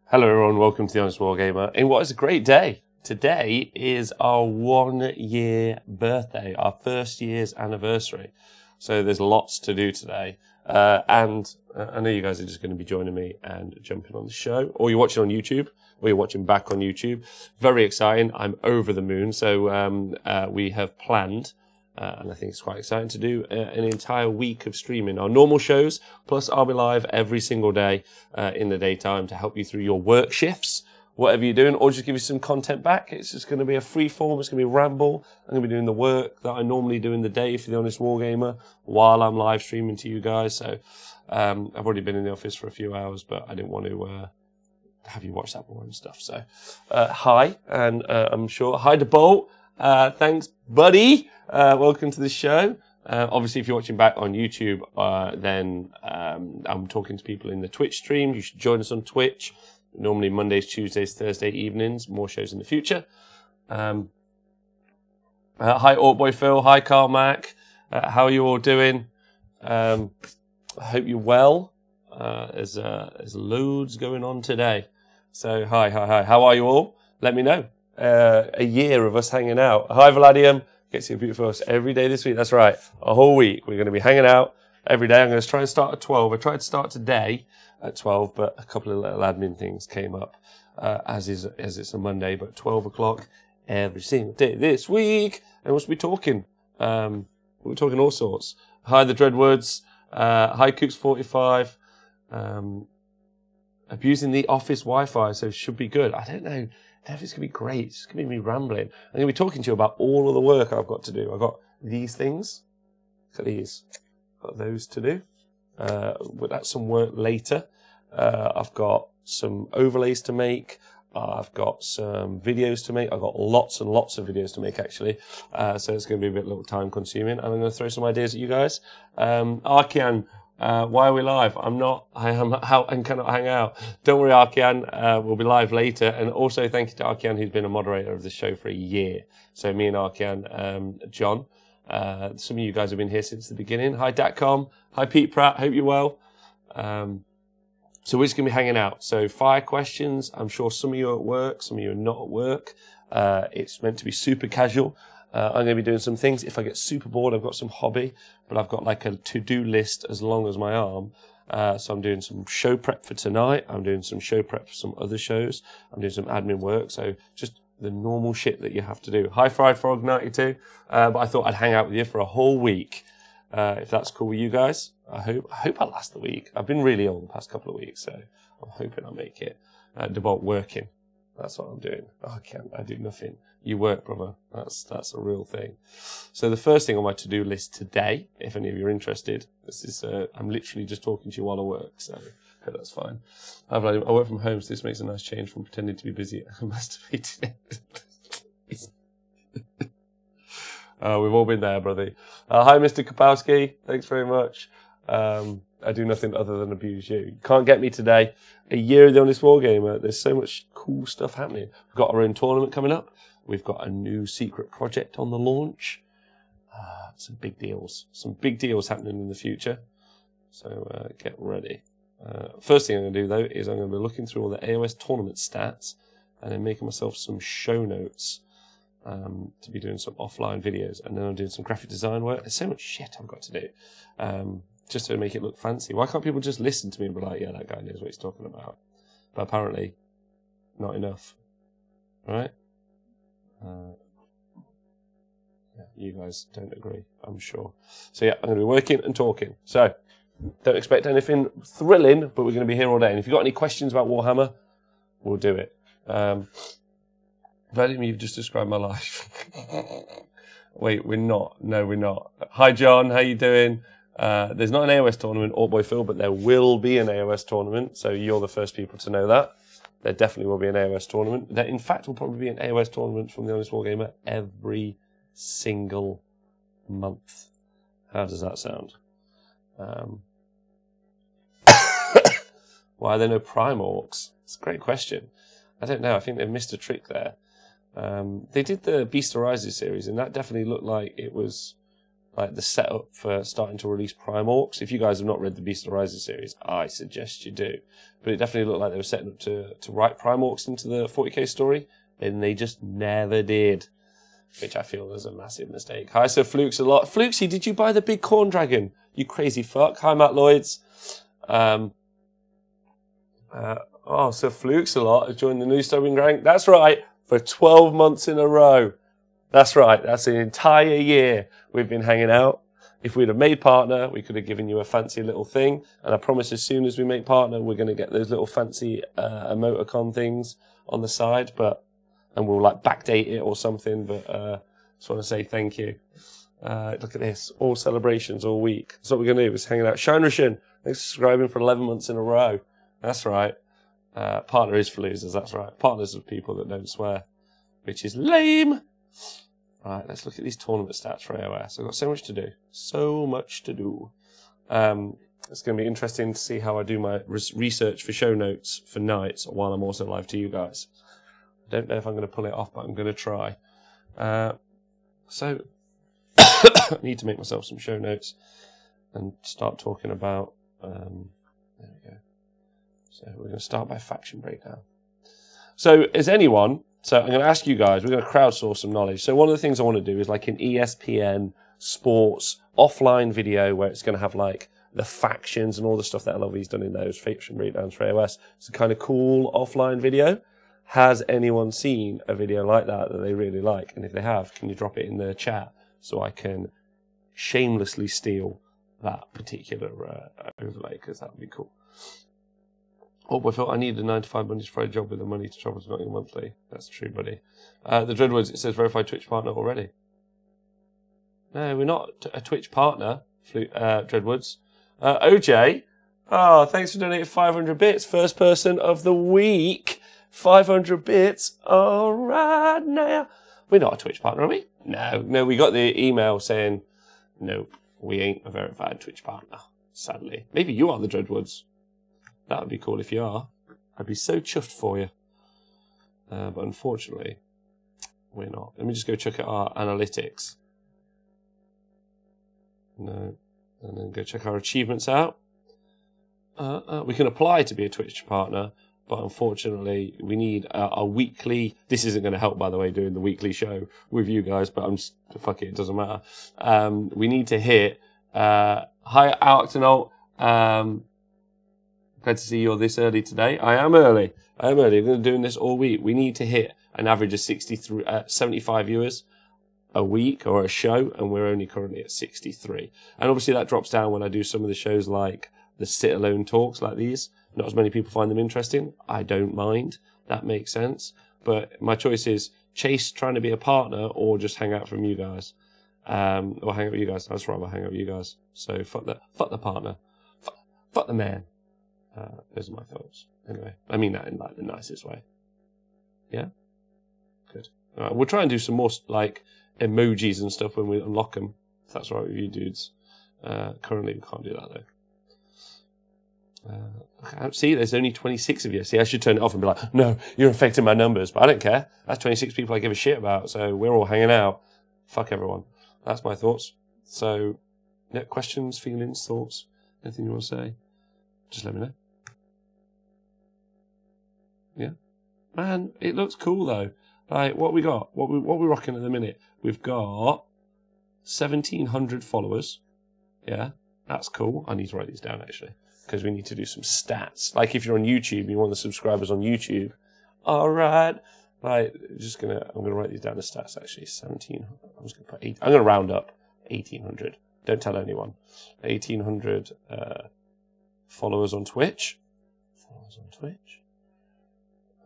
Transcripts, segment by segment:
Hello everyone, welcome to The Honest Wargamer. And what is a great day. Today is our 1 year birthday, our first year's anniversary. So there's lots to do today. And I know you guys are just going to be joining me and jumping on the show. Or you're watching on YouTube, or you're watching back on YouTube. Very exciting. I'm over the moon. So we have planned, and I think it's quite exciting to do an entire week of streaming. Our normal shows, plus I'll be live every single day in the daytime to help you through your work shifts, whatever you're doing, or just give you some content back. It's just going to be a free form. It's going to be a ramble. I'm going to be doing the work that I normally do in the day for The Honest Wargamer while I'm live streaming to you guys. So I've already been in the office for a few hours, but I didn't want to have you watch that boring stuff. So hi, and I'm sure. Hi to Bolt. Thanks, buddy. Welcome to the show. Obviously, if you're watching back on YouTube, then I'm talking to people in the Twitch stream. You should join us on Twitch. Normally Mondays, Tuesdays, Thursday evenings. More shows in the future. Hi, Orkboy Phil. Hi, Carl Mack. How are you all doing? I hope you're well. There's loads going on today. So hi. How are you all? Let me know. A year of us hanging out. Hi, Vladium. Get to see a beautiful us every day this week. That's right. A whole week. We're going to be hanging out every day. I'm going to try and start at 12. I tried to start today at 12, but a couple of little admin things came up, as it's a Monday, but 12 o'clock every single day this week. And we'll be talking. We're talking all sorts. Hi, the Dreadwoods. Hi, Cooks45. Abusing the office Wi-Fi, so it should be good. I don't know if it's going to be great. It's going to be me rambling. I'm going to be talking to you about all of the work I've got to do. I've got these things. Look at these. Got those to do. But that's some work later. I've got some overlays to make. I've got some videos to make. I've got lots and lots of videos to make, actually. So it's going to be a little time consuming. And I'm going to throw some ideas at you guys. Arkian, why are we live? I am out and cannot hang out. Don't worry, Arkian. We'll be live later. And also thank you to Arkian, who's been a moderator of the show for a year. So me and Arkian, John. Some of you guys have been here since the beginning. Hi, Datcom. Hi, Pete Pratt. Hope you're well. So we're just going to be hanging out. So fire questions. I'm sure some of you are at work. Some of you are not at work. It's meant to be super casual. I'm going to be doing some things. If I get super bored, I've got some hobby. But I've got like a to-do list as long as my arm. So I'm doing some show prep for tonight. I'm doing some show prep for some other shows. I'm doing some admin work. So just the normal shit that you have to do. Hi, Fried Frog 92. But I thought I'd hang out with you for a whole week. If that's cool with you guys. I hope I last the week. I've been really ill the past couple of weeks, so I'm hoping I'll make it. Debalt working. That's what I'm doing. I do nothing. You work, brother. That's a real thing. So the first thing on my to-do list today, if any of you are interested, this is I'm literally just talking to you while I work, so I hope that's fine. I work from home, so this makes a nice change from pretending to be busy and masturbating. We've all been there, brother. Hi, Mr. Kapowski. Thanks very much. I do nothing other than abuse you. You can't get me today. A year of The Honest Wargamer. There's so much cool stuff happening. We've got our own tournament coming up. We've got a new secret project on the launch. Some big deals. Some big deals happening in the future. So get ready. First thing I'm going to do, though, is I'm going to be looking through all the AOS tournament stats and then making myself some show notes. To be doing some offline videos, and then I'm doing some graphic design work. There's so much shit I've got to do, just to make it look fancy. Why can't people just listen to me and be like, yeah, that guy knows what he's talking about? But apparently, not enough. Right? Yeah, you guys don't agree, I'm sure. So yeah, I'm going to be working and talking. So, don't expect anything thrilling, but we're going to be here all day. And if you've got any questions about Warhammer, we'll do it. Vadim, you've just described my life. Wait, we're not. No, we're not. Hi, John. How you doing? There's not an AOS tournament, Orkboy Phil, but there will be an AOS tournament. So you're the first people to know that. There definitely will be an AOS tournament. There, in fact, will probably be an AOS tournament from The Honest Wargamer every single month. How does that sound? Why are there no Prime Orcs? It's a great question. I don't know. I think they've missed a trick there. They did the Beast Arises series, and that definitely looked like it was like the setup for starting to release Prime Orcs. If you guys have not read the Beast of Horizon series, I suggest you do. But it definitely looked like they were setting up to write Prime Orcs into the 40k story, and they just never did, which I feel was a massive mistake. Hi, Sir Flukes a lot. Flukesy, did you buy the big corn dragon? You crazy fuck. Hi, Matt Lloyds. Sir Flukes a lot has joined the new Stubbing rank. That's right, for 12 months in a row. That's right, that's an entire year we've been hanging out. If we'd have made partner, we could have given you a fancy little thing. And I promise as soon as we make partner, we're going to get those little fancy emoticon things on the side. And we'll like backdate it or something. But just want to say thank you. Look at this, all celebrations all week. That's what we're going to do, is hanging out. Shine Rushin, thanks for subscribing for 11 months in a row. That's right. Partner is for losers, that's right. Partners of people that don't swear, which is lame. Right, let's look at these tournament stats for AOS. I've got so much to do. So much to do. It's going to be interesting to see how I do my research for show notes for nights while I'm also live to you guys. I don't know if I'm going to pull it off, but I'm going to try. So, I need to make myself some show notes and start talking about... there we go. So we're going to start by faction breakdown. So is anyone... So I'm going to ask you guys, we're going to crowdsource some knowledge. So one of the things I want to do is like an ESPN sports offline video where it's going to have like the factions and all the stuff that LLV's done in those faction breakdowns for AOS. It's a kind of cool offline video. Has anyone seen a video like that they really like? And if they have, can you drop it in the chat so I can shamelessly steal that particular overlay, because that would be cool. Oh, I felt I needed a 9 to 5 Monday to Friday job with the money to travel to Nottingham monthly. That's true, buddy. The Dreadwoods, it says verified Twitch partner already. No, we're not a Twitch partner, Dreadwoods. OJ, thanks for donating 500 bits. First person of the week. 500 bits. All right now. We're not a Twitch partner, are we? No, we got the email saying, nope, we ain't a verified Twitch partner, sadly. Maybe you are the Dreadwoods. That would be cool if you are. I'd be so chuffed for you. But unfortunately, we're not. Let me just go check out our analytics. No. And then go check our achievements out. We can apply to be a Twitch partner, but unfortunately, we need a weekly... This isn't going to help, by the way, doing the weekly show with you guys, but I'm just... Fuck it, it doesn't matter. We need to hit... Hi, Arctonaut. Glad to see you're this early today. I am early. I've been doing this all week. We need to hit an average of 75 viewers a week or a show, and we're only currently at 63. And obviously that drops down when I do some of the shows like the sit-alone talks like these. Not as many people find them interesting. I don't mind. That makes sense. But my choice is chase trying to be a partner or just hang out from you guys. Or hang out with you guys. I'd rather hang out with you guys. So fuck the partner. Fuck the man. Those are my thoughts. Anyway, I mean that in like the nicest way. Yeah? Good. Alright, we'll try and do some more like emojis and stuff when we unlock them. If that's all right with you dudes. Currently we can't do that though. See, there's only 26 of you. See, I should turn it off and be like, no, you're affecting my numbers. But I don't care. That's 26 people I give a shit about. So we're all hanging out. Fuck everyone. That's my thoughts. So, yeah, questions, feelings, thoughts, anything you want to say, just let me know. Yeah. Man, it looks cool though. Like, what we got? What we're rocking at the minute? We've got 1,700 followers. Yeah, that's cool. I need to write these down actually, because we need to do some stats. Like if you're on YouTube, you want the subscribers on YouTube. All right. Right, I'm gonna write these down as stats actually. 17. I'm just gonna put 8. I'm gonna round up 1,800. Don't tell anyone. 1,800 followers on Twitch.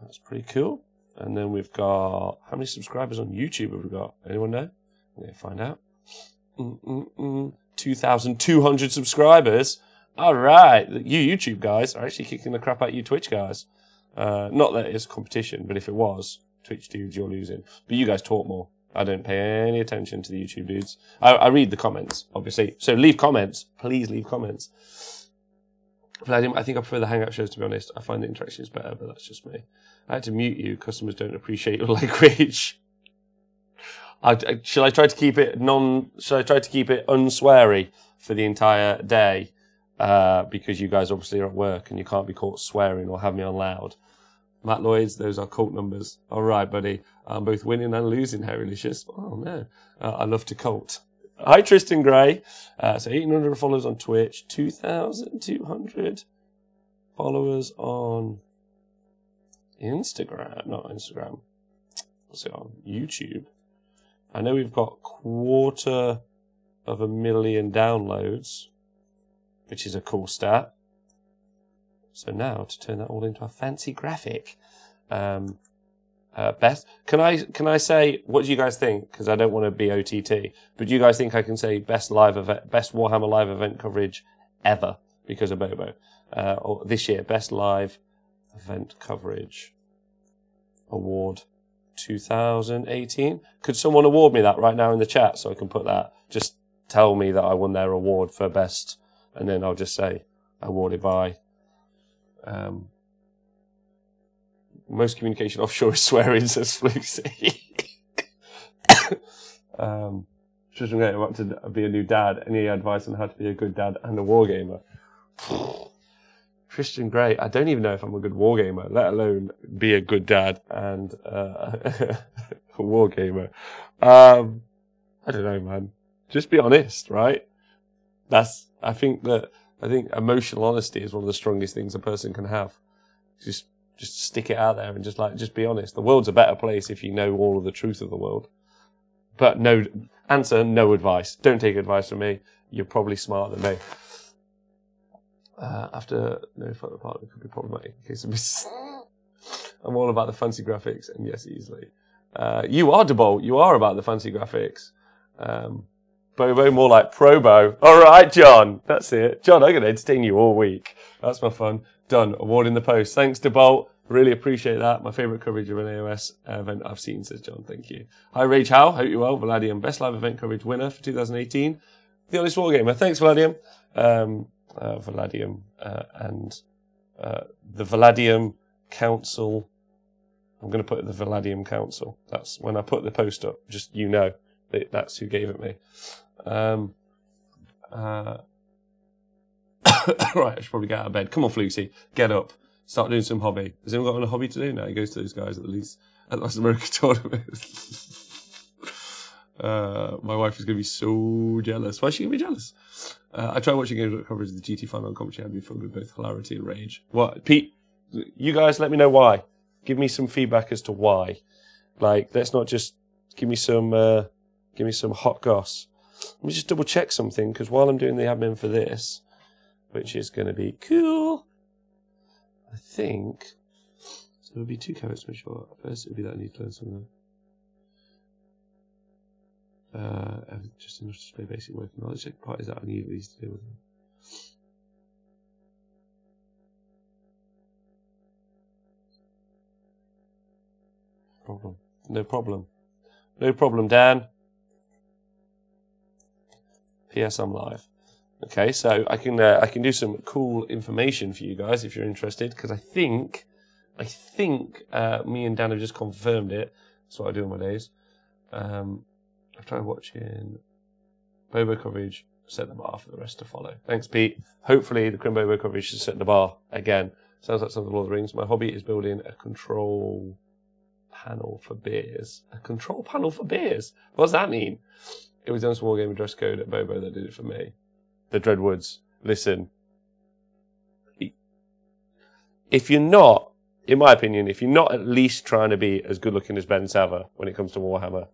That's pretty cool. And then we've got, how many subscribers on YouTube have we got? Anyone know? I'm going to find out. 2,200 subscribers. All right. You YouTube guys are actually kicking the crap out of you Twitch guys. Not that it's a competition, but if it was, Twitch dudes, you're losing. But you guys talk more. I don't pay any attention to the YouTube dudes. I read the comments, obviously. So leave comments. Please leave comments. But I think I prefer the Hangout shows, to be honest. I find the interaction is better, but that's just me. I had to mute you. Customers don't appreciate your language. Shall I try to keep it unsweary for the entire day? Because you guys obviously are at work and you can't be caught swearing or have me on loud. Matt Lloyd's, those are cult numbers. All right, buddy. I'm both winning and losing, Harrylicious. Oh, no. I love to cult. Hi, Tristan Gray. So 1,800 followers on Twitch, 2,200 followers on Instagram. Not Instagram. What's it on? YouTube. I know we've got 250,000 downloads, which is a cool stat. So now to turn that all into a fancy graphic. Best, can I say, what do you guys think? Because I don't want to be OTT, but do you guys think I can say best Warhammer live event coverage ever because of Bobo? Or this year, best live event coverage award 2018. Could someone award me that right now in the chat so I can put that? Just tell me that I won their award for best, and then I'll just say awarded by. Most communication offshore is swearing, says Flucy. Just about to be a new dad. Any advice on how to be a good dad and a wargamer? Christian Grey, I don't even know if I'm a good wargamer, let alone be a good dad and a wargamer. I don't know, man. Just be honest, right? I think emotional honesty is one of the strongest things a person can have. Just stick it out there and just be honest. The world's a better place if you know all of the truth of the world. But no advice. Don't take advice from me. You're probably smarter than me. After no photo partner could be problematic in case of I'm all about the fancy graphics, and yes, easily. You are Debolt. You are about the fancy graphics. Bobo, more like Probo. All right, John. That's it. John, I'm going to entertain you all week. That's my fun. Done. Award in the post. Thanks, Debolt. Really appreciate that. My favourite coverage of an AOS event I've seen, says John. Thank you. Hi, Rage Howe. Hope you're well. Vladium, best live event coverage winner for 2018. The Honest Wargamer. Thanks, Vladium. Vladium and the Vladium Council. I'm going to put the Vladium Council. That's when I put the post up. Just that's who gave it me. Right, I should probably get out of bed. Come on, Flucy, get up. Start doing some hobby. Has anyone got a hobby to do? No, he goes to those guys at the last America tournament. My wife is going to be so jealous. Why is she going to be jealous? I tried watching games with coverage of the GT final commentary. I'd be filled with both hilarity and rage. What, Pete? You guys, let me know why. Give me some feedback as to why. Like, let's not just give me some hot goss. Let me just double check something, because while I'm doing the admin for this, which is going to be cool, I think. So there'll be 2 carrots to make sure. First, it'll be that I need to learn something. Just enough to display basic working knowledge. The part is that I need these to deal with them. No problem, Dan. P.S. I'm live. Okay, so I can do some cool information for you guys if you're interested, because I think me and Dan have just confirmed it. That's what I do on my days. I've tried watching Bobo coverage, set the bar for the rest to follow. Thanks, Pete. Hopefully the Crim Bobo coverage should set the bar again. Sounds like something of Lord of the Rings. My hobby is building a control panel for beers. A control panel for beers? What does that mean? It was done some Wargamer dress code at Bobo that did it for me. The Dreadwoods. Listen. If you're not, in my opinion, if you're not at least trying to be as good looking as Ben Sava when it comes to Warhammer,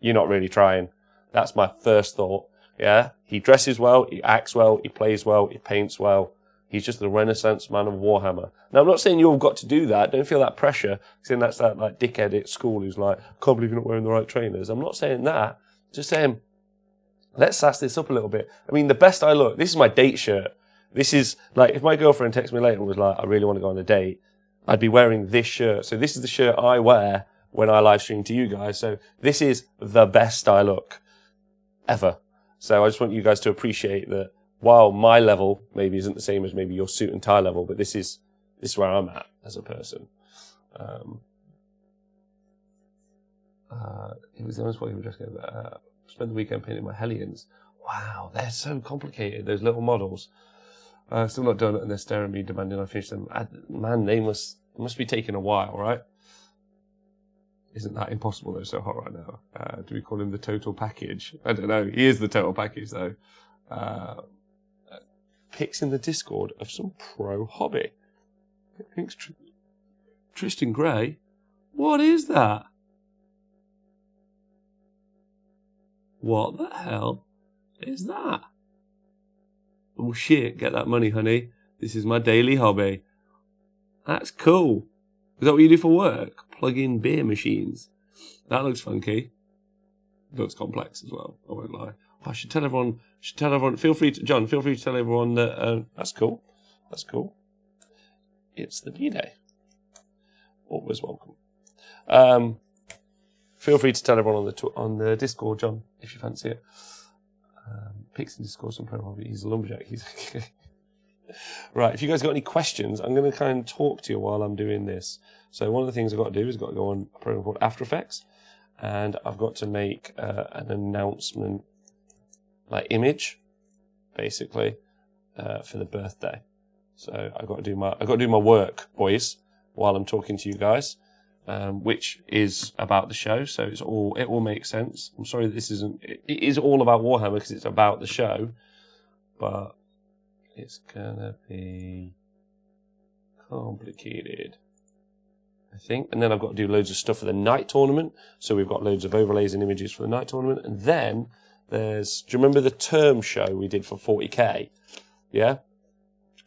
you're not really trying. That's my first thought. Yeah? He dresses well, he acts well, he plays well, he paints well. He's just the Renaissance man of Warhammer. Now, I'm not saying you've got to do that. Don't feel that pressure. Saying that's that like dickhead at school who's like, can't believe you're not wearing the right trainers. I'm not saying that. Just saying, let's sass this up a little bit. I mean, the best I look, this is my date shirt. This is, like, if my girlfriend texts me later and was like, I really want to go on a date, I'd be wearing this shirt. So this is the shirt I wear when I live stream to you guys. So this is the best I look ever. So I just want you guys to appreciate that while my level maybe isn't the same as maybe your suit and tie level, but this is where I'm at as a person. It was Because the honest point, just spend the weekend painting my Hellions. Wow, they're so complicated, those little models. Still not done, and they're staring at me, demanding I finish them. Man, they must be taking a while, right? Isn't that impossible, though, so hot right now? Do we call him the total package? I don't know. He is the total package, though. Pics in the Discord of some pro hobby. Thanks, Tristan Gray. What is that? What the hell is that? Oh shit, get that money, honey. This is my daily hobby. That's cool. Is that what you do for work? Plug in beer machines. That looks funky. Looks complex as well, I won't lie. I should tell everyone, feel free to tell everyone that, that's cool. That's cool. It's the B-Day. Always welcome. Feel free to tell everyone on the Discord, John, if you fancy it. Pics in Discord, some pro hobby. He's a lumberjack. He's okay. Right, if you guys got any questions, I'm going to kind of talk to you while I'm doing this. So one of the things I've got to do is I've got to go on a program called After Effects, and I've got to make an announcement, like image, basically, for the birthday. So I've got to do my work, boys, while I'm talking to you guys, which is about the show. So it all makes sense. I'm sorry that it is all about Warhammer because it's about the show, but it's gonna be complicated, I think. And then I've got to do loads of stuff for the night tournament. So we've got loads of overlays and images for the night tournament. And then do you remember the term show we did for 40k? Yeah?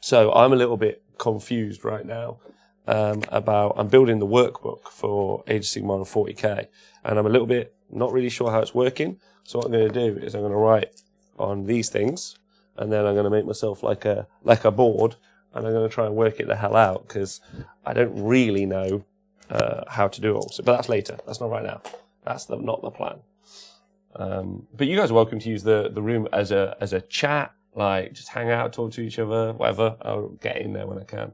So I'm a little bit confused right now I'm building the workbook for Age of Sigmar and 40k. And I'm a little bit not really sure how it's working. So what I'm going to do is I'm going to write on these things, and then I'm going to make myself like a board, and I'm going to try and work it the hell out, because I don't really know how to do it all. So, but that's later. That's not right now. That's not the plan. But you guys are welcome to use the room as a chat, like just hang out, talk to each other, whatever. I'll get in there when I can.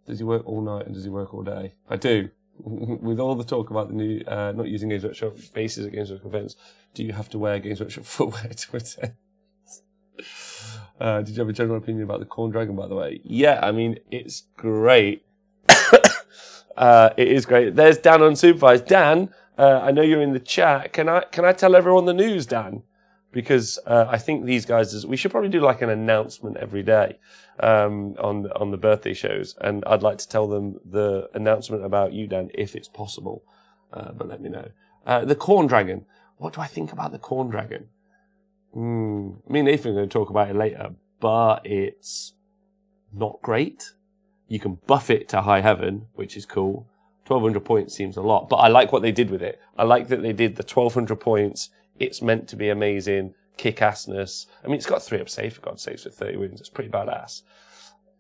Does he work all night and does he work all day? I do. With all the talk about the new not using Games Workshop bases at Games Workshop events, do you have to wear Games Workshop footwear to attend? Did you have a general opinion about the Corn Dragon, by the way? Yeah, I mean, it's great. It is great. There's Dan Unsupervised. Dan, I know you're in the chat. Can I tell everyone the news, Dan? Because I think these guys, we should probably do like an announcement every day on the birthday shows, and I'd like to tell them the announcement about you, Dan, if it's possible. But let me know. The Corn Dragon. What do I think about the Corn Dragon? Me and Nathan are going to talk about it later, but it's not great. You can buff it to high heaven, which is cool. 1,200 points seems a lot, but I like what they did with it. I like that they did the 1,200 points. It's meant to be amazing, kick-assness. I mean, it's got 3 up safe, for God's sakes, with 30 wins. It's pretty badass.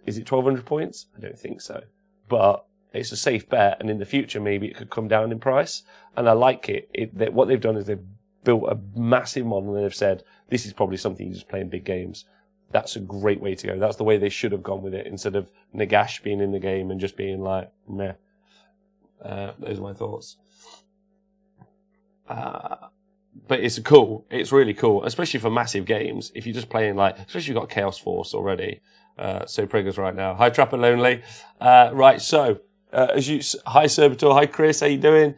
Is it 1,200 points? I don't think so. But it's a safe bet, and in the future, maybe it could come down in price. And I like it. What they've done is they've built a massive model, and they've said, this is probably something you just play in big games. That's a great way to go. That's the way they should have gone with it, instead of Nagash being in the game and just being like, meh. Those are my thoughts. But it's cool. It's really cool, especially for massive games. If you're just playing especially if you've got Chaos Force already. So Preggers right now. Hi, Trapper Lonely. Right, so, hi, Serbator. Hi, Chris. How you doing?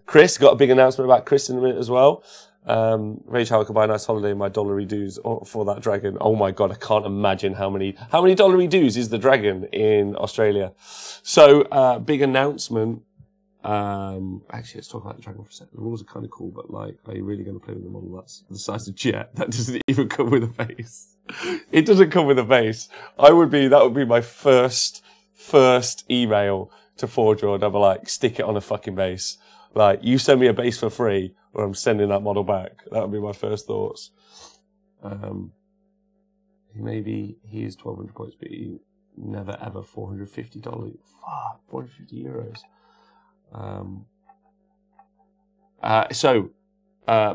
Chris, got a big announcement about Chris in a minute as well. Rage Howard could buy a nice holiday in my dollary dues for that dragon. Oh my God, I can't imagine how many dollary dues is the dragon in Australia. So, big announcement. Actually, let's talk about the dragon for a second. The rules are kind of cool, but are you really going to play with the model that's the size of Jet? That doesn't even come with a base. It doesn't come with a base. That would be my first email to Forge World. I'd be like, stick it on a fucking base. You send me a base for free, or I'm sending that model back. That would be my first thoughts. Maybe he is 1,200 points, but he never ever $450. Fuck, 450 euros.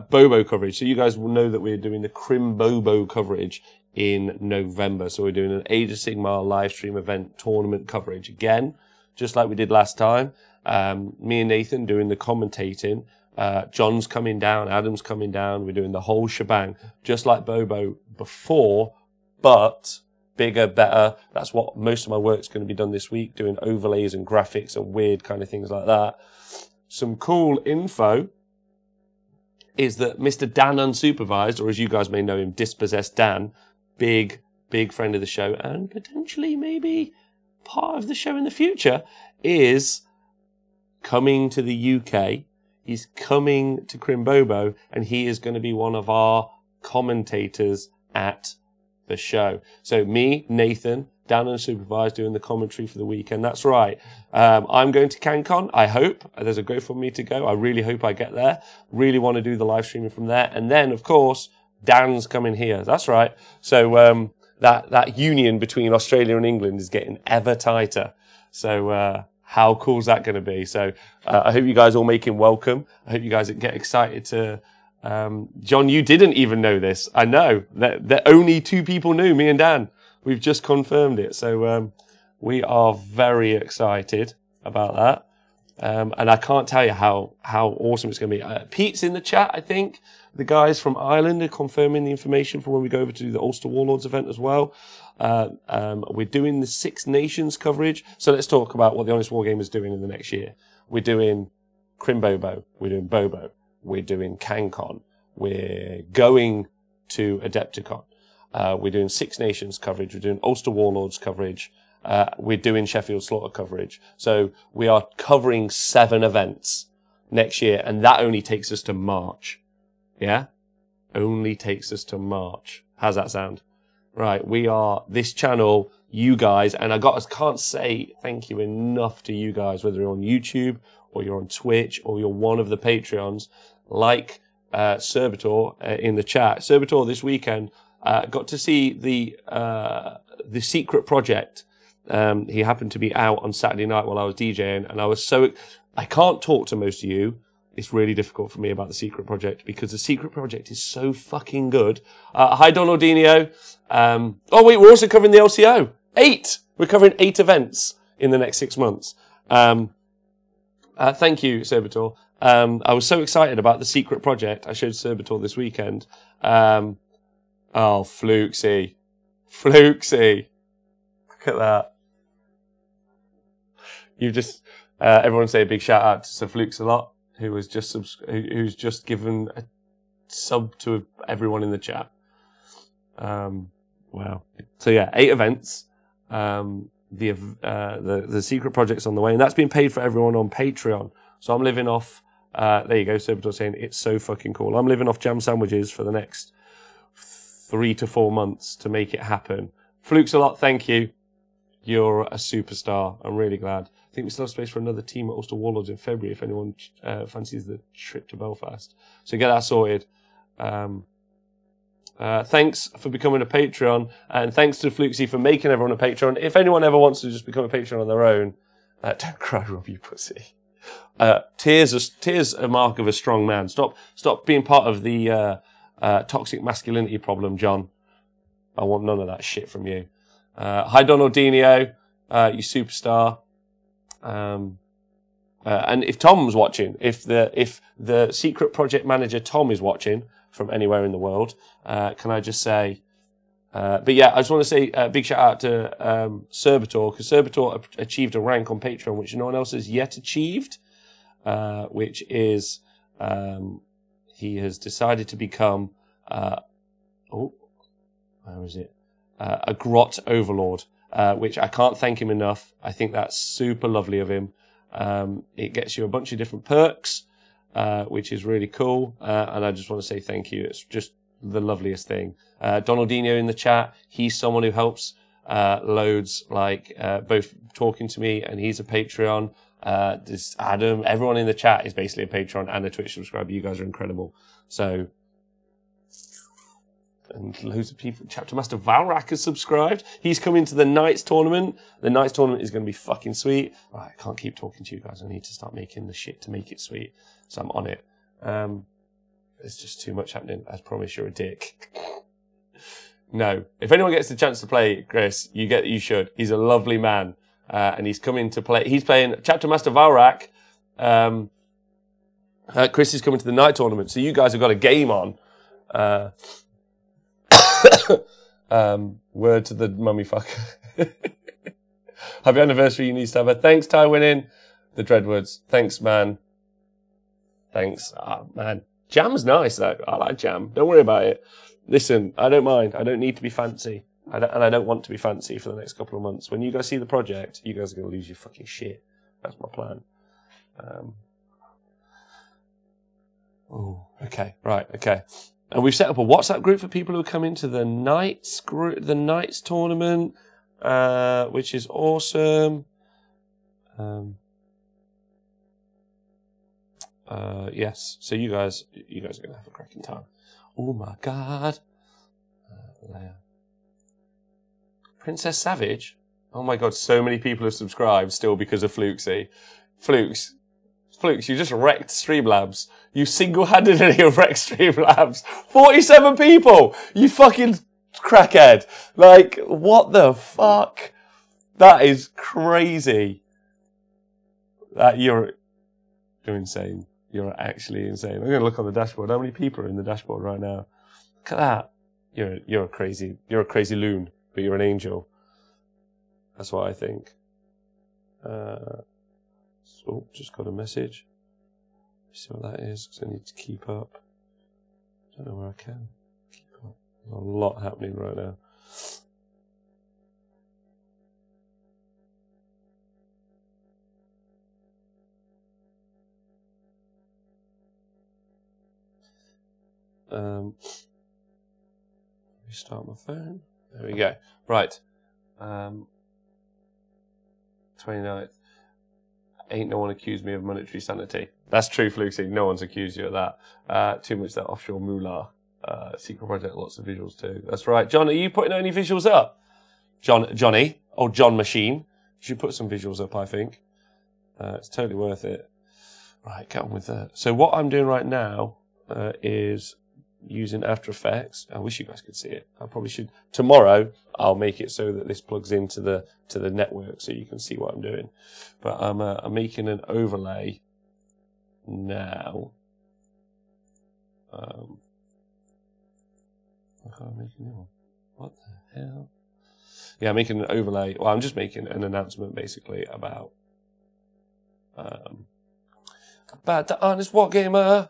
Bobo coverage. So you guys will know that we're doing the Crim Bobo coverage in November. So we're doing an Age of Sigmar live stream event tournament coverage again. just like we did last time. Me and Nathan doing the commentating. John's coming down, Adam's coming down. We're doing the whole shebang, just like Bobo before, but bigger, better. That's what most of my work's going to be done this week, doing overlays and graphics and weird kind of things like that. Some cool info is that Mr. Dan Unsupervised, or as you guys may know him, Dispossessed Dan, big friend of the show, and potentially maybe part of the show in the future, is coming to the UK. He's coming to Crimbobo, and he is going to be one of our commentators at the show. So me, Nathan, Dan Unsupervised doing the commentary for the weekend. That's right. I'm going to CanCon. I hope. There's a GoFundMe to go. I really hope I get there. Really want to do the live streaming from there. And then, of course, Dan's coming here. That's right. So that union between Australia and England is getting ever tighter. So how cool is that going to be? So I hope you guys all make him welcome. I hope you guys get excited to... John, you didn't even know this. I know. That only 2 people knew, me and Dan. We've just confirmed it. So we are very excited about that. And I can't tell you how awesome it's going to be. Pete's in the chat, I think. The guys from Ireland are confirming the information for when we go over to do the Ulster Warlords event as well. We're doing the Six Nations coverage. So let's talk about what the Honest Wargamer is doing in the next year. We're doing Crimbobo. We're doing Bobo. We're doing CanCon. We're going to Adepticon. We're doing Six Nations coverage. We're doing Ulster Warlords coverage. We're doing Sheffield Slaughter coverage. So we are covering 7 events next year, and that only takes us to March. Yeah? Only takes us to March. How's that sound? Right, we are, this channel, you guys, and I can't say thank you enough to you guys, whether you're on YouTube, or you're on Twitch, or you're one of the Patreons, like Serbator in the chat. Serbator this weekend got to see the secret project. He happened to be out on Saturday night while I was DJing, and I can't talk to most of you. It's really difficult for me about the secret project because the secret project is so fucking good. Hi, Donaldinho. Oh wait, we're also covering the LCO. 8. We're covering 8 events in the next 6 months. Thank you, Serbator. I was so excited about the secret project. I showed Serbator this weekend. Oh, Flukesy. Flukesy. Look at that. You just, everyone say a big shout out to Sir Flukes a lot, who's just given a sub to everyone in the chat. Wow. So yeah, 8 events. The secret project's on the way, and that's been paid for everyone on Patreon. So I'm living off, there you go, Serbator saying it's so fucking cool. I'm living off jam sandwiches for the next 3 to 4 months to make it happen. Flukes a lot, thank you. You're a superstar. I'm really glad. I think we still have space for another team at Ulster Warlords in February if anyone fancies the trip to Belfast. So get that sorted. Thanks for becoming a Patreon, and thanks to Flukesy for making everyone a Patreon. If anyone ever wants to just become a Patreon on their own, don't cry, Rob, you pussy. Tears a mark of a strong man. Stop being part of the toxic masculinity problem, John. I want none of that shit from you. Hi, Donaldinho, you superstar. And if Tom's watching, if the secret project manager Tom is watching from anywhere in the world, can I just say, but yeah, I just want to say a big shout out to Serbator, because Serbator achieved a rank on Patreon which no one else has yet achieved, which is he has decided to become where is it? A grot overlord, which I can't thank him enough. I think that's super lovely of him. It gets you a bunch of different perks, which is really cool. And I just want to say thank you. It's just the loveliest thing. Donaldinho in the chat, he's someone who helps loads, like both talking to me, and he's a Patreon. This Adam, everyone in the chat is basically a Patreon and a Twitch subscriber. You guys are incredible. So, and loads of people. Chapter Master Valrak has subscribed. He's coming to the Knights tournament. The Knights tournament is going to be fucking sweet. Right, I can't keep talking to you guys. I need to start making the shit to make it sweet. So I'm on it. There's just too much happening. I promise you're a dick. No. If anyone gets the chance to play Chris, you should. He's a lovely man. and he's coming to play. He's playing Chapter Master Valrak. Chris is coming to the night tournament, so you guys have got a game on. Word to the mummy fucker. Happy anniversary, you need to have a thanks, Ty winning. The Dreadwoods. Thanks, man. Thanks. Oh, man. Jam's nice, though. I like jam. Don't worry about it. Listen, I don't mind. I don't need to be fancy. And I don't want to be fancy for the next couple of months. When you guys see the project, you guys are going to lose your fucking shit. That's my plan. Oh, okay. Right, okay. And we've set up a WhatsApp group for people who come into the Knights tournament, which is awesome. Yes. So you guys are going to have a cracking time. Oh my God. Leia. Princess Savage. Oh my God. So many people have subscribed still because of Flukesy. Flukes, you just wrecked Streamlabs. You single-handedly wrecked Streamlabs. 47 people! You fucking crackhead. Like, what the fuck? That is crazy. You're insane. You're actually insane. I'm going to look on the dashboard. How many people are in the dashboard right now? Look at that. You're a crazy loon, but you're an angel. That's what I think. So, just got a message. See what that is, because I need to keep up. I don't know where I can keep up. There's a lot happening right now. Restart my phone. There we go. Right. 29th. Ain't no one accused me of monetary sanity. That's true, Flukesy. No one's accused you of that. Too much that offshore moolah. Secret project, lots of visuals too. That's right. John, are you putting any visuals up? Johnny? Oh, John Machine. You should put some visuals up, I think. It's totally worth it. Right, get on with that. So what I'm doing right now is using After Effects. I wish you guys could see it. I probably should. Tomorrow, I'll make it so that this plugs into the network so you can see what I'm doing. But I'm making an overlay now. I can't make a new one. What the hell? Yeah, I'm making an overlay. Well, I'm just making an announcement basically about the honest Wargamer.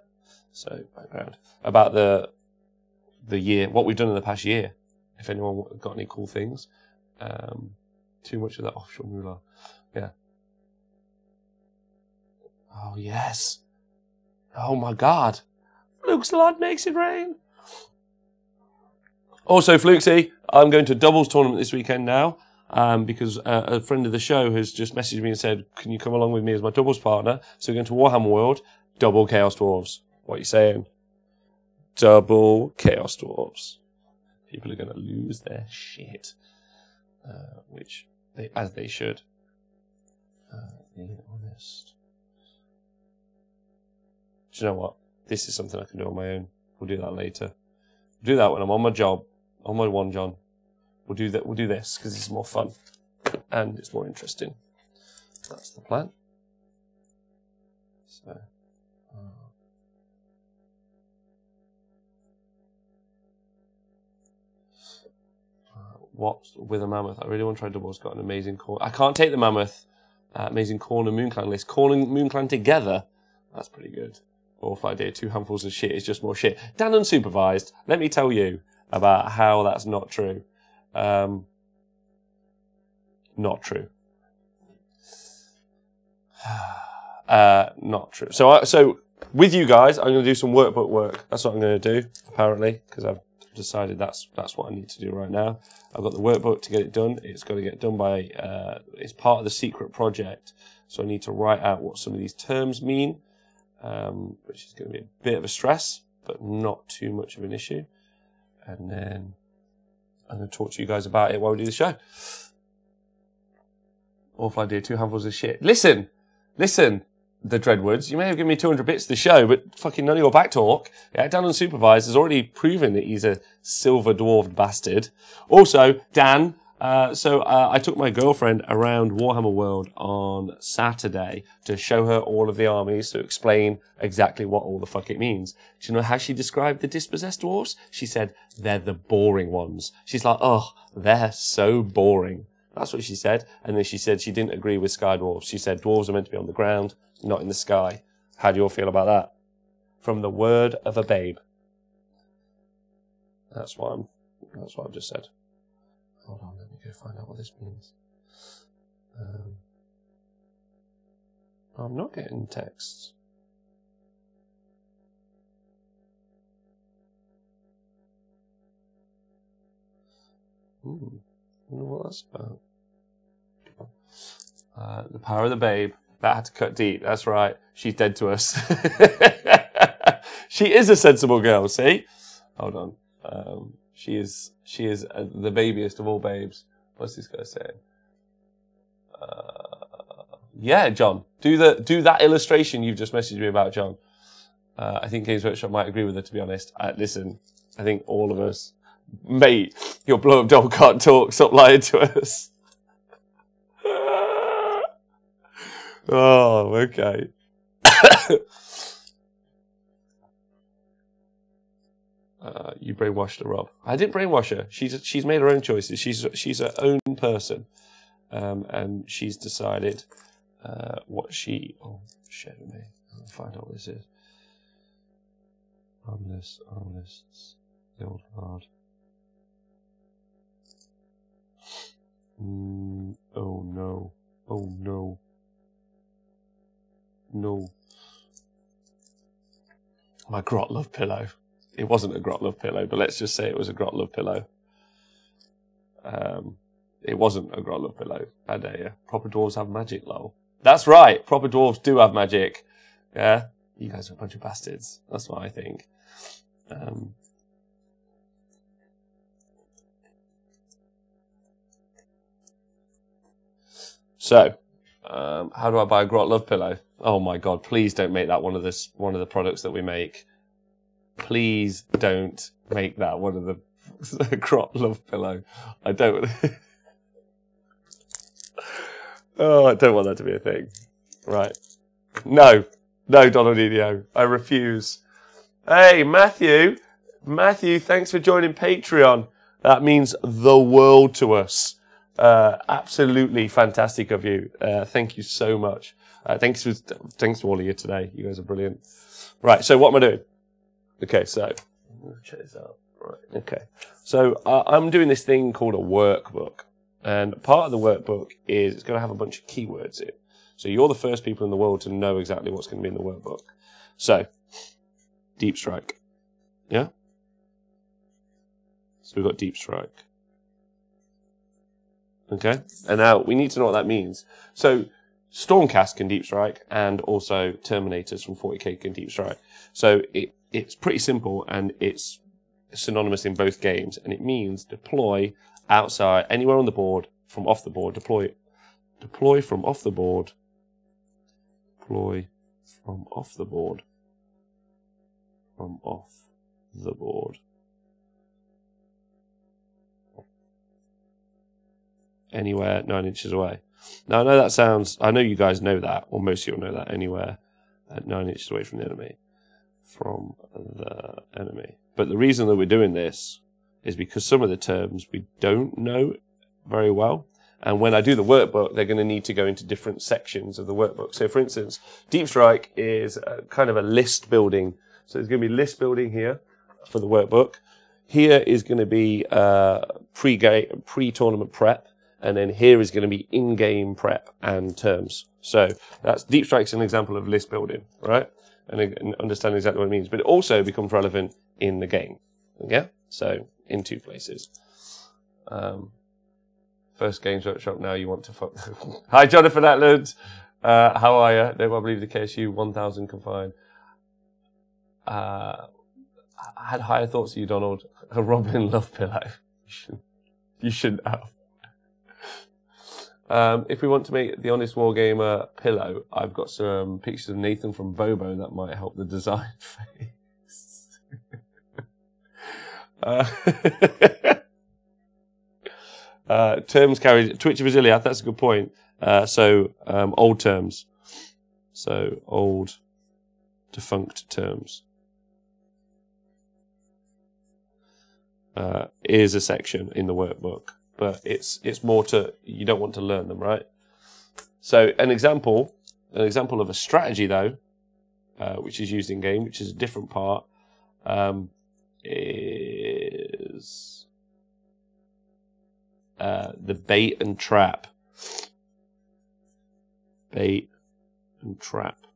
So background about the year, what we've done in the past year. If anyone got any cool things, too much of that offshore moolah. Yeah. Oh yes. Oh my God. Fluke's Lord makes it rain. Also, Flukesy, I'm going to a doubles tournament this weekend now. Because a friend of the show has just messaged me and said, can you come along with me as my doubles partner? So we're going to Warhammer World, double Chaos Dwarves. What are you saying? Double Chaos Dwarves. People are going to lose their shit. As they should. Being honest. Do you know what? This is something I can do on my own. We'll do that later. We'll do that when I'm on my job. On my one, John. We'll do that. We'll do this because it's more fun and it's more interesting. That's the plan. So, what's with a mammoth? I really want to try double. It's got an amazing corner. I can't take the mammoth. Amazing corner moon clan list. Corner moon clan together. That's pretty good. Or if I did 2 handfuls of shit, it's just more shit. Dan unsupervised. Let me tell you about how that's not true. Not true. Not true. So with you guys, I'm going to do some workbook work. That's what I'm going to do, apparently, because I've decided that's what I need to do right now. I've got the workbook to get it done. It's got to get done by, it's part of the secret project. So I need to write out what some of these terms mean, which is going to be a bit of a stress, but not too much of an issue. And then I'm going to talk to you guys about it while we do the show. Awful idea, 2 handfuls of shit. Listen, the Dreadwoods, you may have given me 200 bits to the show, but fucking none of your back talk. Yeah, Dan Unsupervised has already proven that he's a silver dwarfed bastard. Also, Dan, I took my girlfriend around Warhammer World on Saturday to show her all of the armies, to explain exactly what all the fuck it means. Do you know how she described the dispossessed dwarves? She said, they're the boring ones. She's like, oh, they're so boring. That's what she said. And then she said she didn't agree with sky dwarves. She said dwarves are meant to be on the ground, not in the sky. How do you all feel about that? From the word of a babe. That's what I've just said. Hold on, let me go find out what this means. I'm not getting texts. I wonder what that's about. The power of the babe. That had to cut deep. That's right. She's dead to us. She is a sensible girl, see? Hold on. She is the babiest of all babes. What's this guy saying? Yeah, John. Do that illustration you've just messaged me about, John. I think Games Workshop might agree with her, to be honest. Listen, I think all of us. Mate, your blow-up doll can't talk. Stop lying to us. Oh, okay. You brainwashed her, Rob. I didn't brainwash her. She's made her own choices. She's her own person, and she's decided what she. Oh, shit me. I'll find out what this is. Armlists, the old card. Oh no! Oh no! No. My Grot Love pillow. It wasn't a Grot Love pillow, but let's just say it was a Grot Love pillow. It wasn't a Grot Love pillow. How dare you? Proper dwarves have magic, lol. That's right. Proper dwarves do have magic. Yeah? You guys are a bunch of bastards. That's what I think. How do I buy a Grot Love pillow? Oh my god, please don't make that one of the products that we make. Please don't make that one of the Grot Love pillow. I don't. Oh, I don't want that to be a thing. Right. No, Donaldinho. I refuse. Hey, Matthew. Matthew, thanks for joining Patreon. That means the world to us. Absolutely fantastic of you. Thank you so much. Thanks to all of you today. You guys are brilliant. Right, so what am I doing? Okay, so I'm going to check this out. Right, okay. So I'm doing this thing called a workbook. And part of the workbook is it's going to have a bunch of keywords in. So you're the first people in the world to know exactly what's going to be in the workbook. So, Deep Strike. Yeah? So we've got Deep Strike. Okay? And now we need to know what that means. So, Stormcast can Deep Strike, and also Terminators from 40k can Deep Strike. So it's pretty simple, and it's synonymous in both games, and it means deploy outside, anywhere on the board, from off the board, deploy from off the board, deploy from off the board, from off the board. Anywhere 9 inches away. Now, I know you guys know that, or most of you know that, anywhere at 9 inches away from the enemy. From the enemy. But the reason that we're doing this is because some of the terms we don't know very well. And when I do the workbook, they're going to need to go into different sections of the workbook. So, for instance, Deep Strike is kind of a list building. So there's going to be list building here for the workbook. Here is going to be pre-tournament prep. And then here is going to be in-game prep and terms. So that's Deep Strike's an example of list building, right? And understanding exactly what it means. But it also becomes relevant in the game. Yeah? So, in two places. First Games Workshop, now you want to fuck. Hi, Jonathan Atland. How are you? Don't believe the KSU 1000 confined. I had higher thoughts of you, Donald. A Robin Love pillow. You shouldn't have. If we want to make the Honest Wargamer pillow, I've got some pictures of Nathan from Bobo that might help the design phase. Terms carried. Twitch Vasiliath, that's a good point. Old terms. So, old defunct terms. Is a section in the workbook. But it's more to, you don't want to learn them, right? So, an example of a strategy, though, which is used in game, which is a different part, is the bait and trap. Bait and trap.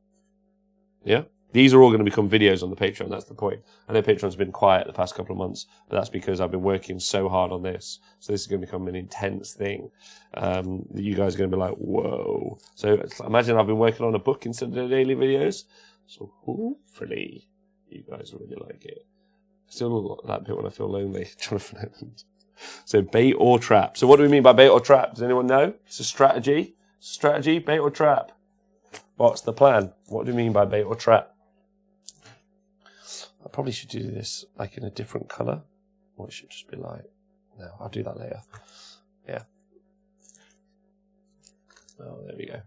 Yeah? These are all going to become videos on the Patreon, that's the point. I know Patreon's been quiet the past couple of months, but that's because I've been working so hard on this. So this is going to become an intense thing. You guys are going to be like, whoa. So imagine I've been working on a book instead of the daily videos. So hopefully you guys will really like it. Still that bit when I feel lonely. So bait or trap. So what do we mean by bait or trap? Does anyone know? It's a strategy. Strategy, bait or trap. What's the plan? What do you mean by bait or trap? I probably should do this like in a different colour. Or it should just be like, no, I'll do that later. Yeah. Oh, there we go.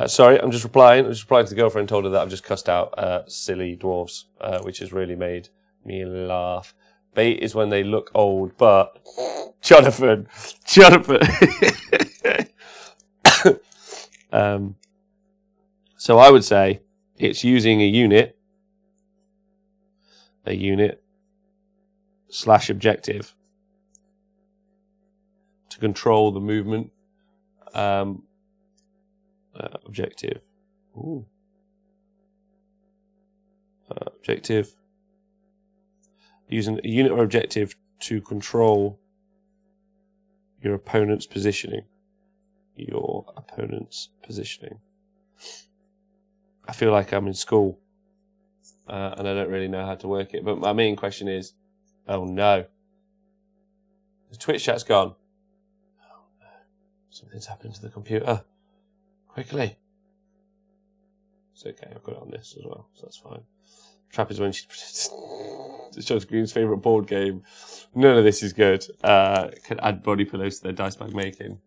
Sorry, I'm just replying. I'm just replying to the girlfriend, told her that I've just cussed out silly dwarves, which has really made me laugh. Bait is when they look old, but Jonathan. So I would say it's using a unit / objective to control the movement. Objective. Ooh. Objective. Using a unit or objective to control your opponent's positioning. I feel like I'm in school and I don't really know how to work it. But my main question is, oh no. The Twitch chat's gone. Oh no. Something's happened to the computer. Quickly. It's okay, I've got it on this as well, so that's fine. Trap is when she shows Green's favourite board game. None of this is good. Can add body pillows to their dice bag making.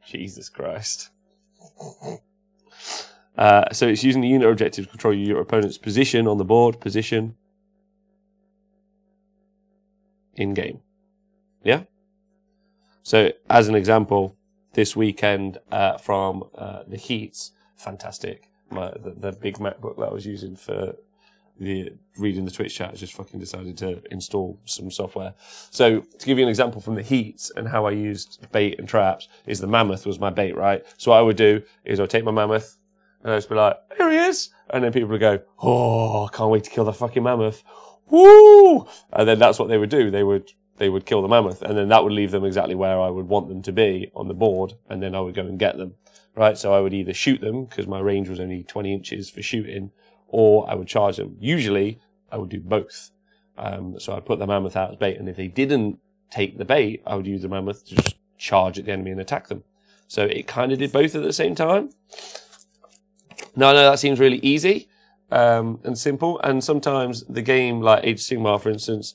Jesus Christ. So it's using the unit or objective to control your opponent's position on the board. Position. In game. Yeah? So, as an example, this weekend from the Heats, fantastic. The big MacBook that I was using for reading the Twitch chat, I just fucking decided to install some software. So to give you an example from the Heats and how I used bait and traps, is the mammoth was my bait, right? So what I would do is I would take my mammoth and I'd just be like, here he is. And then people would go, oh, I can't wait to kill the fucking mammoth. Woo! And then that's what they would do. They would kill the mammoth, and then that would leave them exactly where I would want them to be on the board, and then I would go and get them, right? So I would either shoot them, because my range was only 20 inches for shooting, or I would charge them. Usually, I would do both. So I'd put the mammoth out as bait, and if they didn't take the bait, I would use the mammoth to just charge at the enemy and attack them. So it kind of did both at the same time. Now, I know that seems really easy and simple, and sometimes the game, like Age of Sigmar, for instance,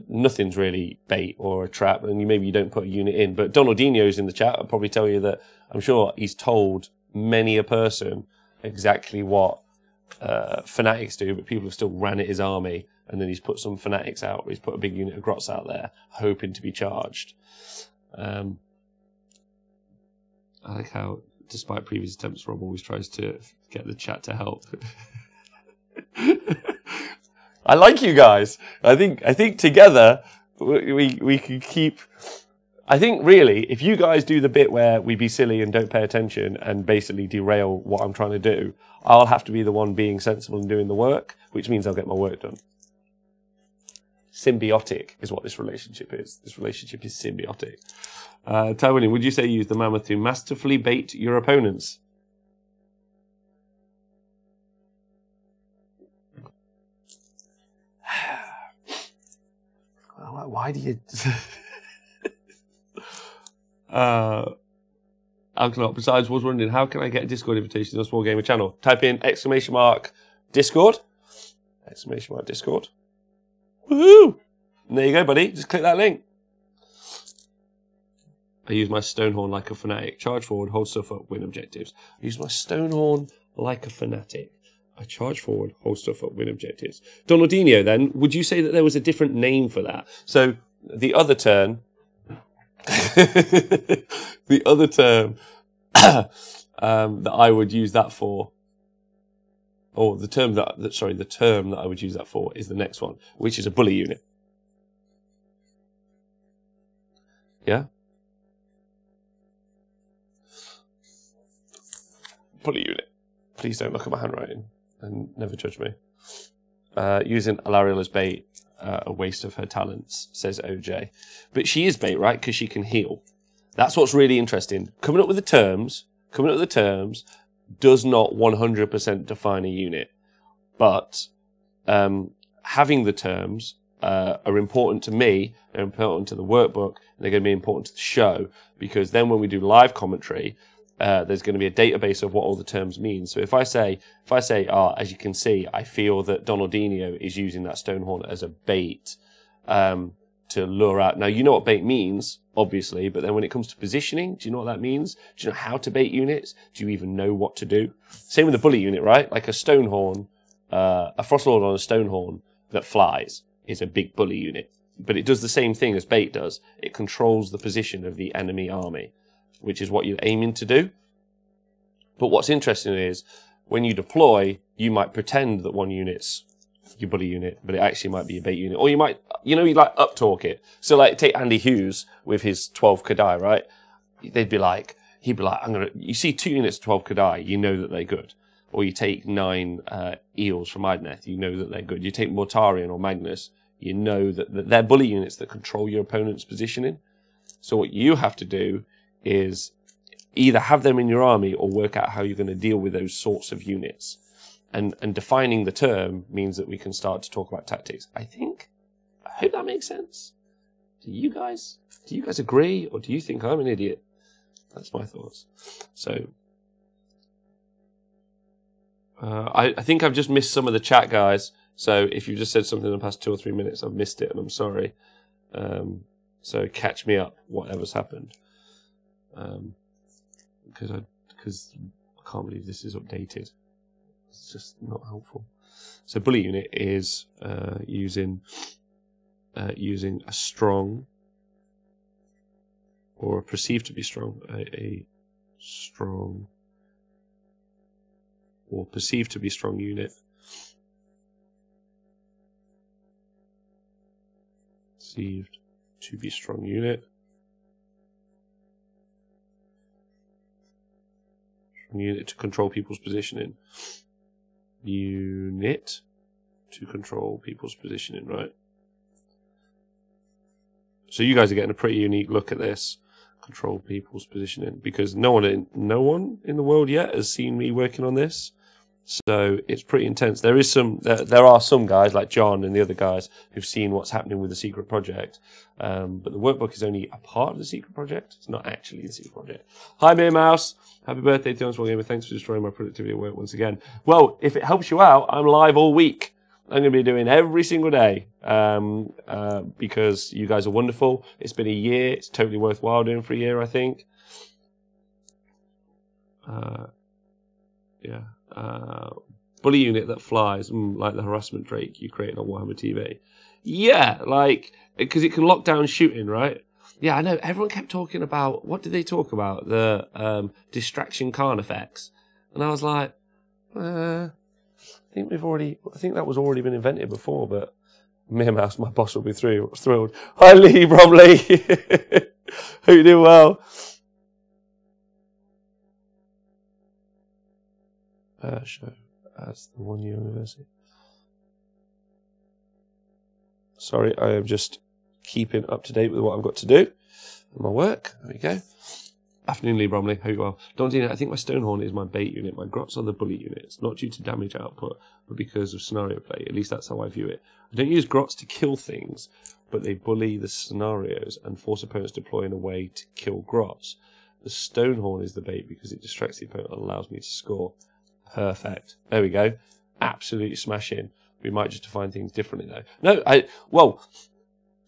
nothing's really bait or a trap, and maybe you don't put a unit in. But Donaldinho's in the chat. I'll probably tell you that I'm sure he's told many a person exactly what fanatics do, but people have still ran at his army, and then he's put some fanatics out. He's put a big unit of grots out there, hoping to be charged. I like how, despite previous attempts, Rob always tries to get the chat to help. I like you guys. I think together we can keep. I think really, if you guys do the bit where we be silly and don't pay attention and basically derail what I'm trying to do, I'll have to be the one being sensible and doing the work, which means I'll get my work done. Symbiotic is what this relationship is. This relationship is symbiotic. Tywin, would you say use the mammoth to masterfully bait your opponents? Why do you... I Alkanot, besides, was wondering, how can I get a Discord invitation to the Wargamer channel? Type in !Discord. !Discord. Woohoo! And there you go, buddy. Just click that link. I use my Stonehorn like a fanatic. Charge forward, hold stuff up, win objectives. I use my Stonehorn like a fanatic. I charge forward, hold stuff up, win objectives. Donaldinho, then, would you say that there was a different name for that? So the other turn, the other term that I would use that for, or the term that I would use that for is the next one, which is a bully unit. Yeah? Bully unit. Please don't look at my handwriting and never judge me. Using Alariel as bait, a waste of her talents, says OJ. But she is bait, right? Because she can heal. That's what's really interesting. Coming up with the terms does not 100% define a unit. But having the terms are important to me, they're important to the workbook, and they're going to be important to the show, because then when we do live commentary, there's going to be a database of what all the terms mean. So if I say, as you can see, I feel that Donaldinho is using that Stonehorn as a bait to lure out. Now, you know what bait means, obviously, but then when it comes to positioning, do you know what that means? Do you know how to bait units? Do you even know what to do? Same with the bully unit, right? Like a Stonehorn, a Frostlord on a Stonehorn that flies is a big bully unit. But it does the same thing as bait does. It controls the position of the enemy army, which is what you're aiming to do. But what's interesting is, when you deploy, you might pretend that one unit's your bully unit, but it actually might be a bait unit. Or you might, you like up-talk it. So like, take Andy Hughes with his 12 Kadai, right? He'd be like, you see 2 units of 12 Kadai, you know that they're good. Or you take 9 Eels from Idneth, you know that they're good. You take Mortarion or Magnus, you know that they're bully units that control your opponent's positioning. So what you have to do is either have them in your army or work out how you're going to deal with those sorts of units. And defining the term means that we can start to talk about tactics. I hope that makes sense. Do you guys agree, or do you think I'm an idiot? That's my thoughts. So, I think I've just missed some of the chat, guys. So if you've just said something in the past 2 or 3 minutes, I've missed it, and I'm sorry. So catch me up, whatever's happened. Because I can't believe this is updated. It's just not helpful. So bully unit is using a strong, or perceived to be strong, a strong or perceived to be strong unit. Perceived to be strong unit. Unit to control people's positioning. Unit to control people's positioning, right? So you guys are getting a pretty unique look at this. Control people's positioning, because no one in the world yet has seen me working on this. So it's pretty intense. There are some guys like John and the other guys who've seen what's happening with the secret project. But the workbook is only a part of the secret project. It's not actually the secret project. Hi, Beer Mouse. Happy birthday to Wargamer. Thanks for destroying my productivity at work once again. Well, if it helps you out, I'm live all week. I'm going to be doing every single day because you guys are wonderful. It's been a year. It's totally worthwhile doing for a year, I think. Yeah. Bully unit that flies, like the harassment Drake you created on Warhammer TV. Yeah, like, because it can lock down shooting, right? Yeah, I know. Everyone kept talking about, what did they talk about? The distraction Khan effects. And I was like, I think that was already been invented before, but Mere Mouse, my boss, will be thrilled. Hi, Lee Bromley. Hope you're doing well. Show as the 1 year anniversary. Sorry, I am just keeping up to date with what I've got to do in my work. There we go. Afternoon, Lee Bromley. Hope you're well. Donaldinho, I think my Stonehorn is my bait unit. My Grots are the bully units, not due to damage output, but because of scenario play. At least that's how I view it. I don't use Grots to kill things, but they bully the scenarios and force opponents to deploy in a way to kill Grots. The Stonehorn is the bait because it distracts the opponent and allows me to score. Perfect. There we go. Absolutely smashing. We might just define things differently though. No,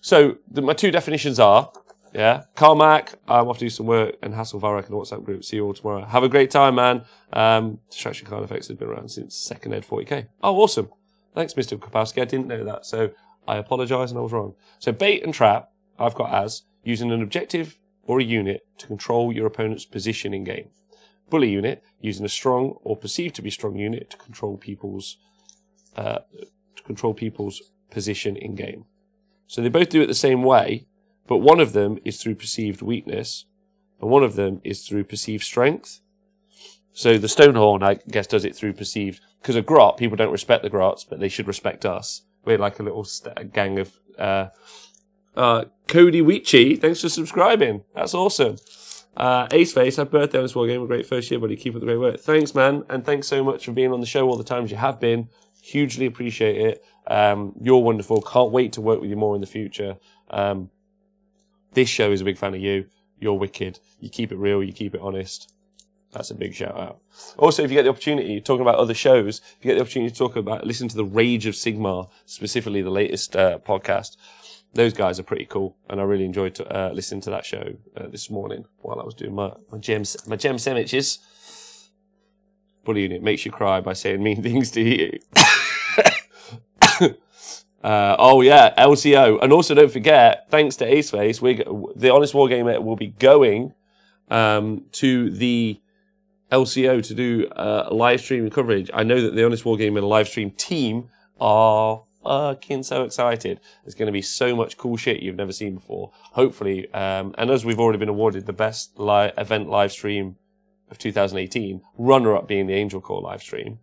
so my two definitions are, yeah, Carmack, I'm off to do some work, and Hassel Varek and WhatsApp group. See you all tomorrow. Have a great time, man. Distraction card effects has been around since second ed 40k. Oh, awesome. Thanks, Mr. Kapowski. I didn't know that, so I apologise and I was wrong. So bait and trap, I've got as using an objective or a unit to control your opponent's position in game. Bully unit, using a strong or perceived to be strong unit to control people's position in game. So they both do it the same way, but one of them is through perceived weakness, and one of them is through perceived strength. So the Stonehorn, I guess, does it through perceived, because a grot, people don't respect the grots, but they should respect us. We're like a little gang of Cody Weechi, thanks for subscribing. That's awesome. Aceface, happy birthday on this Wargamer. Great first year, buddy. Keep up the great work. Thanks, man. And thanks so much for being on the show all the times you have been. Hugely appreciate it. You're wonderful. Can't wait to work with you more in the future. This show is a big fan of you. You're wicked. You keep it real. You keep it honest. That's a big shout out. Also, if you get the opportunity, talking about other shows, if you get the opportunity to talk about, listen to the Rage of Sigmar, specifically the latest podcast. Those guys are pretty cool, and I really enjoyed listening to that show this morning while I was doing my gem sandwiches. Bully unit makes you cry by saying mean things to you. Oh yeah, LCO, and also don't forget, thanks to Aceface, the Honest Wargamer will be going to the LCO to do live stream coverage. I know that the Honest Wargamer live stream team are fucking so excited. There's going to be so much cool shit you've never seen before. Hopefully, and as we've already been awarded the best event live stream of 2018, runner-up being the Angel Core live stream,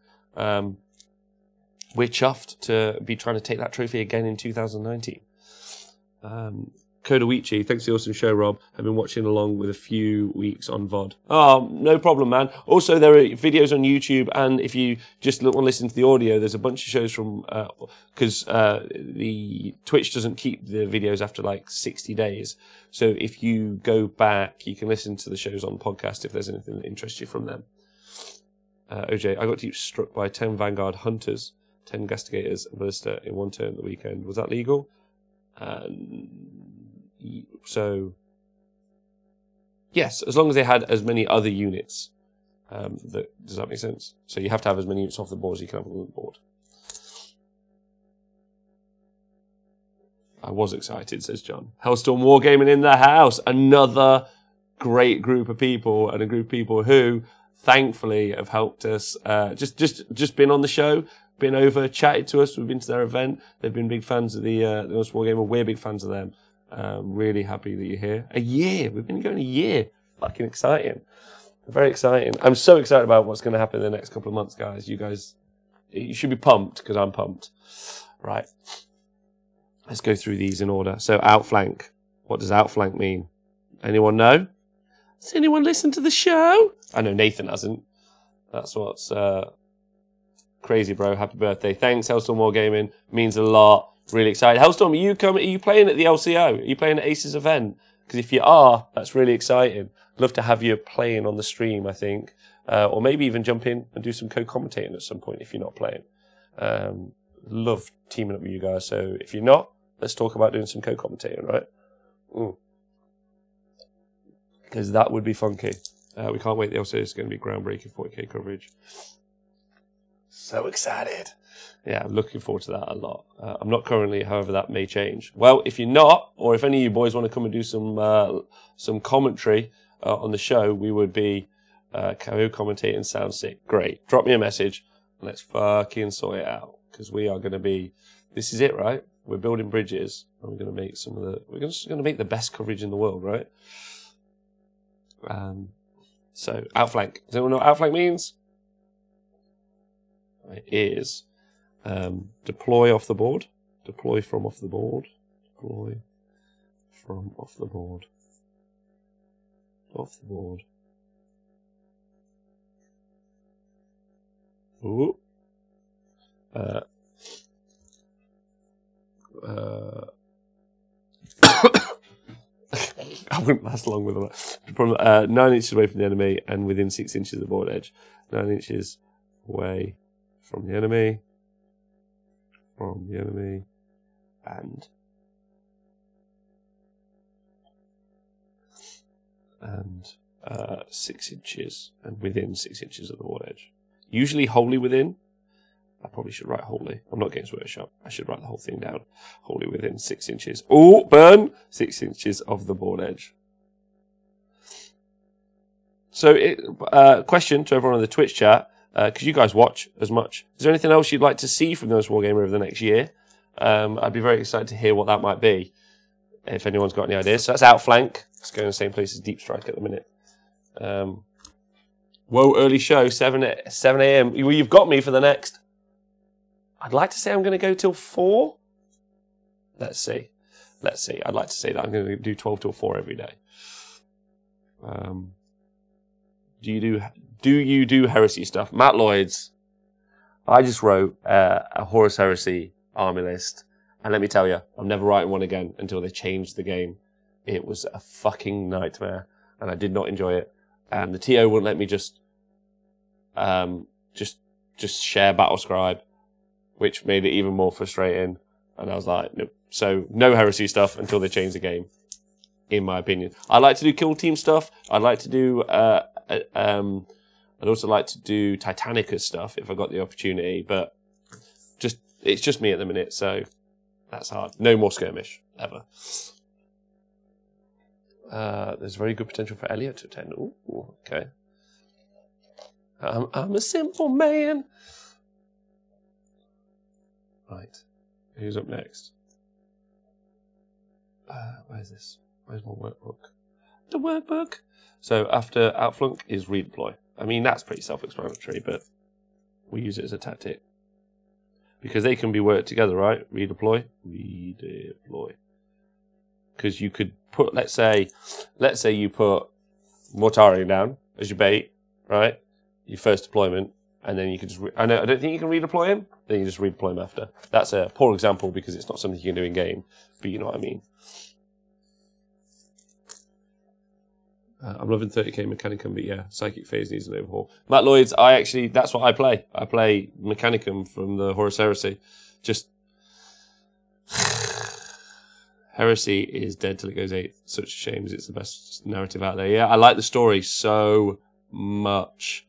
we're chuffed to be trying to take that trophy again in 2019. Kodawichi, thanks for the awesome show, Rob. I've been watching along with a few weeks on VOD. Oh, no problem, man. Also, there are videos on YouTube, and if you just want to listen to the audio, there's a bunch of shows from, because the Twitch doesn't keep the videos after like 60 days. So if you go back, you can listen to the shows on podcast if there's anything that interests you from them. OJ, I got struck by 10 Vanguard Hunters, 10 Gastigators, and Ballista in one turn at the weekend. Was that legal? So, yes, as long as they had as many other units. Does that make sense? So you have to have as many units off the board as you can have on the board. I was excited, says John. Hellstorm Wargaming in the house. Another great group of people, and a group of people who, thankfully, have helped us. Just been on the show, been over, chatted to us. We've been to their event. They've been big fans of the Honest Wargamer. We're big fans of them. Really happy that you're here. A year. We've been going a year. Fucking exciting. Very exciting. I'm so excited about what's going to happen in the next couple of months, guys. You should be pumped, because I'm pumped. Right. Let's go through these in order. So, outflank. What does outflank mean? Anyone know? Has anyone listened to the show? I know Nathan hasn't. That's what's crazy, bro. Happy birthday. Thanks, Hellstorm Wargaming. Means a lot. Really excited. Hellstorm, are you playing at the LCO? Are you playing at Ace's event? Because if you are, that's really exciting. Love to have you playing on the stream, I think. Or maybe even jump in and do some co-commentating at some point if you're not playing. Love teaming up with you guys. So if you're not, let's talk about doing some co-commentating, right? Because that would be funky. We can't wait. The LCO is going to be groundbreaking 40k coverage. So excited. Yeah, I'm looking forward to that a lot. I'm not currently, however, that may change. Well, if you're not, or if any of you boys want to come and do some commentary on the show, we would be commentating. Sounds sick. Great. Drop me a message. And let's fucking sort it out, because we are going to be. This is it, right? We're building bridges, and we're going to make We're just going to make the best coverage in the world, right? So outflank. Does anyone know what outflank means? It is. Deploy off the board. Deploy from off the board. Deploy from off the board. Off the board. Ooh. I wouldn't last long with that. from 9 inches away from the enemy and within 6 inches of the board edge. 9 inches away from the enemy. And 6 inches and within 6 inches of the board edge. Usually wholly within. I probably should write wholly. I'm not Games Workshop. I should write the whole thing down. Wholly within 6 inches. Oh, burn! 6 inches of the board edge. So, question to everyone in the Twitch chat, because you guys watch as much. Is there anything else you'd like to see from those Wargamer over the next year? I'd be very excited to hear what that might be, if anyone's got any ideas. So that's Outflank. It's going to the same place as Deep Strike at the minute. Whoa, early show, 7 a.m. Well, you've got me for the next. I'd like to say I'm going to go till 4. Let's see. I'd like to say that I'm going to do 12 till 4 every day. Do you do heresy stuff? Matt Lloyd's. I just wrote a Horus Heresy army list, and let me tell you, I'm never writing one again until they change the game. It was a fucking nightmare, and I did not enjoy it. And the TO wouldn't let me just share Battlescribe, which made it even more frustrating. And I was like, nope. So no heresy stuff until they change the game, in my opinion. I like to do kill team stuff. I'd like to do. I'd also like to do Titanicus stuff if I got the opportunity, but it's just me at the minute, so that's hard. No more skirmish ever. There's very good potential for Elliot to attend. Ooh, okay. I'm a simple man. Right. Who's up next? Where's this? Where's my workbook? The workbook. So after Outflank is redeploy. I mean, that's pretty self-explanatory, but we use it as a tactic. Because they can be worked together, right? Redeploy. Because you could put, let's say you put Mortarion down as your bait, right? Your first deployment, and then you can just, I don't think you can redeploy him, then you just redeploy him after. That's a poor example because it's not something you can do in game, but you know what I mean. I'm loving 30k Mechanicum, but yeah, Psychic Phase needs an overhaul. Matt Lloyd's, that's what I play. I play Mechanicum from the Horus Heresy. Just, Heresy is dead till it goes 8th. Such a shame, as it's the best narrative out there. Yeah, I like the story so much.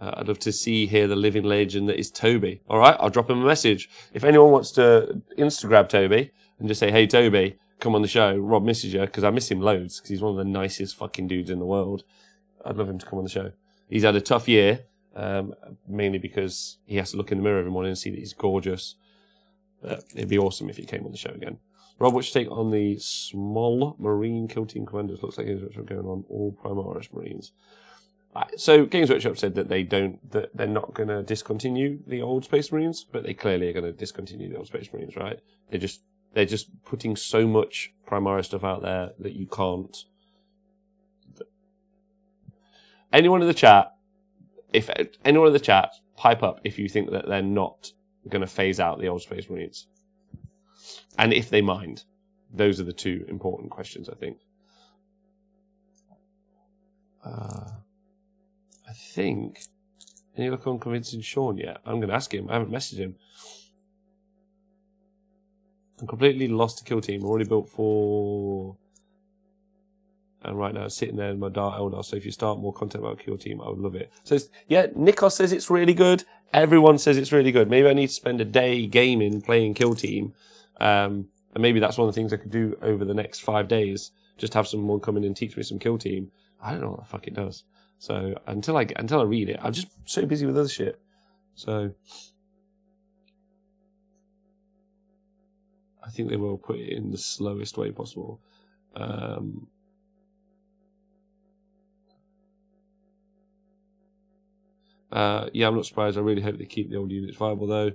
I'd love to hear the living legend that is Toby. All right, I'll drop him a message. If anyone wants to Instagram Toby and just say, hey, Toby, come on the show. Rob misses you, because I miss him loads, because he's one of the nicest fucking dudes in the world. I'd love him to come on the show. He's had a tough year, mainly because he has to look in the mirror every morning and see that he's gorgeous. But it'd be awesome if he came on the show again. Rob, what's your take on the small Marine kill team commanders? Looks like Games Workshop going on all Primaris Marines. So Games Workshop said that they're not going to discontinue the old Space Marines, but they clearly are going to discontinue the old Space Marines, right? They're just putting so much Primaris stuff out there that you can't. Anyone in the chat, pipe up if you think that they're not going to phase out the old Space Marines. And if they mind. Those are the two important questions, I think. I think... Any luck on convincing Sean yet? I'm going to ask him. I haven't messaged him. I'm completely lost to kill team. Already built 4... And right now it's sitting there in my Dark Eldar. So if you start more content about kill team, I would love it. So yeah, Nikos says it's really good. Everyone says it's really good. Maybe I need to spend a day gaming, playing kill team. And maybe that's one of the things I could do over the next 5 days. Just have someone come in and teach me some kill team. I don't know what the fuck it does. So until I read it, I'm just so busy with other shit. So I think they will put it in the slowest way possible. Yeah, I'm not surprised. I really hope they keep the old units viable, though.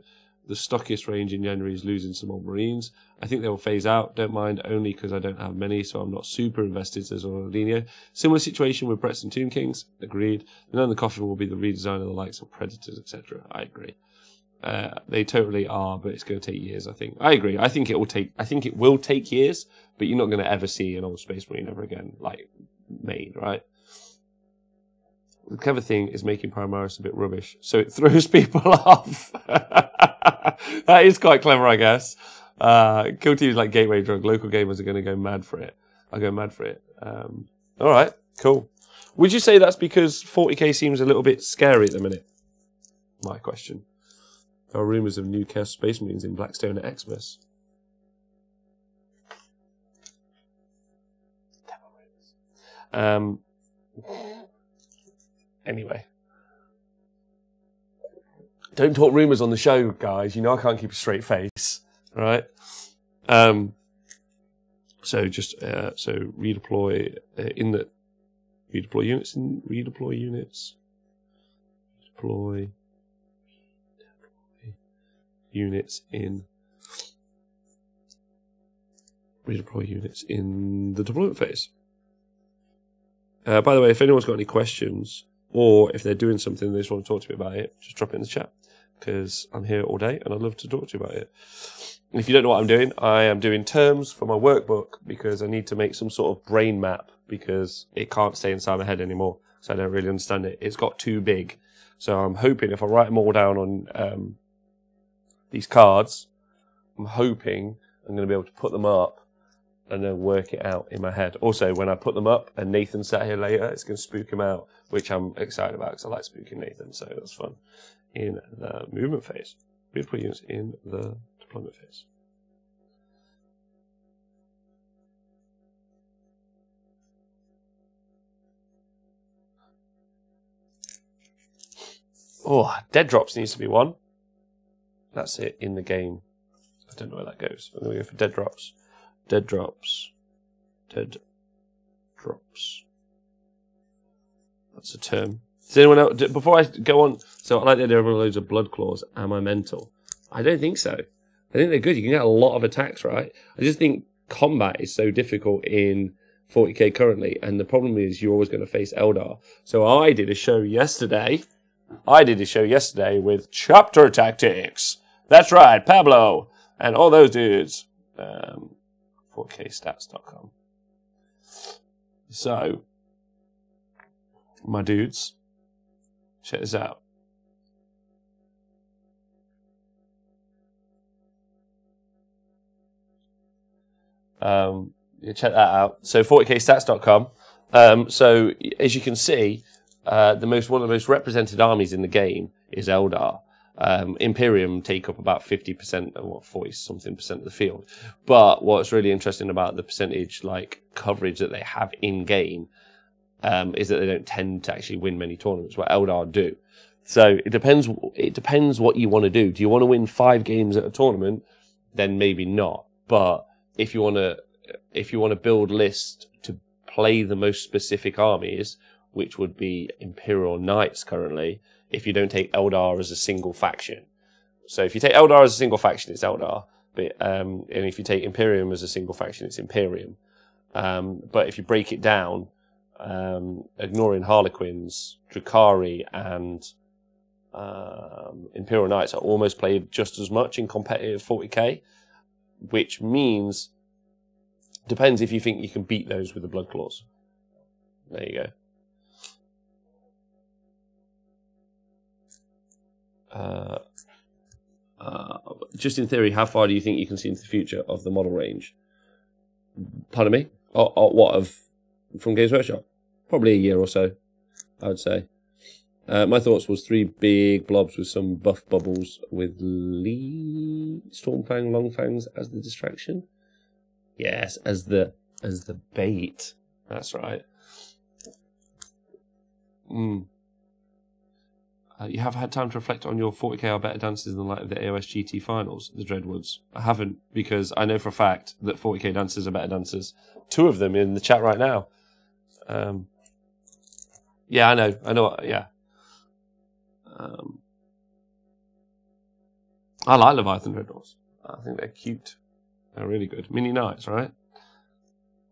The stockist range in January is losing some old Marines. I think they will phase out. Don't mind, only because I don't have many, so I'm not super invested, says Ronaldinho. Similar situation with Bretts and Tomb Kings. Agreed. And then the coffin will be the redesign of the likes of Predators, etc. I agree. They totally are, but it's going to take years, I think. I agree. I think it will take years, but you're not going to ever see an old Space Marine ever again. Like, main, right? The clever thing is making Primaris a bit rubbish, so it throws people off. That is quite clever, I guess. Kill teams like Gateway Drug, local gamers are going to go mad for it. I'll go mad for it. All right, cool. Would you say that's because 40k seems a little bit scary at the minute? My question. There are rumours of new Chaos Space Marines in Blackstone at Xmas. Anyway. Don't talk rumours on the show, guys. You know I can't keep a straight face. Right? So just so redeploy in the redeploy units in redeploy units. Deploy units in redeploy units in the deployment phase. By the way, if anyone's got any questions or if they're doing something and they just want to talk to me about it, just drop it in the chat because I'm here all day and I'd love to talk to you about it. And if you don't know what I'm doing, I am doing terms for my workbook because I need to make some sort of brain map because it can't stay inside my head anymore. So I don't really understand it. It's got too big. So I'm hoping if I write them all down on these cards, I'm hoping I'm going to be able to put them up and then work it out in my head. Also, when I put them up and Nathan's sat here later, it's going to spook him out, which I'm excited about because I like spooking Nathan, so that's fun. In the movement phase. Beautiful units in the deployment phase. Oh, dead drops needs to be one. That's it in the game. I don't know where that goes. I'm going to go for dead drops. Dead drops. Dead drops. That's a term. Does anyone else, before I go on, so I like the idea of loads of blood claws. Am I mental? I don't think so. I think they're good. You can get a lot of attacks, right? I just think combat is so difficult in 40k currently, and the problem is you're always going to face Eldar. So I did a show yesterday. With chapter tactics. That's right, Pablo and all those dudes. 4kstats.com. So, my dudes, check this out. Check that out. So 40kstats.com. So as you can see, one of the most represented armies in the game is Eldar. Imperium take up about 50% or 40-something% of the field. But what's really interesting about the percentage coverage that they have in game is that they don't tend to actually win many tournaments, what Eldar do. So it depends what you want to do. Do you want to win 5 games at a tournament? Then maybe not. But if you want to build lists to play the most specific armies, which would be Imperial Knights currently, if you don't take Eldar as a single faction. So if you take Eldar as a single faction, it's Eldar. But, and if you take Imperium as a single faction, it's Imperium. But if you break it down, ignoring Harlequins, Drukhari, and Imperial Knights are almost played just as much in competitive 40k, which means, depends if you think you can beat those with the Blood Claws. There you go. Just in theory, how far do you think you can see into the future of the model range? Pardon me? From Games Workshop? Probably a year or so, I would say. My thoughts was 3 big blobs with some buff bubbles with Stormfang, Longfangs as the distraction. Yes, as the bait. That's right. You have had time to reflect on your 40k or better dances in the light of the AOS GT finals, the Dreadwoods. I haven't, because I know for a fact that 40k dancers are better dancers. 2 of them in the chat right now. Yeah, I know, yeah. I like Leviathan Dreadnoughts. I think they're cute. They're really good. Mini Knights, right?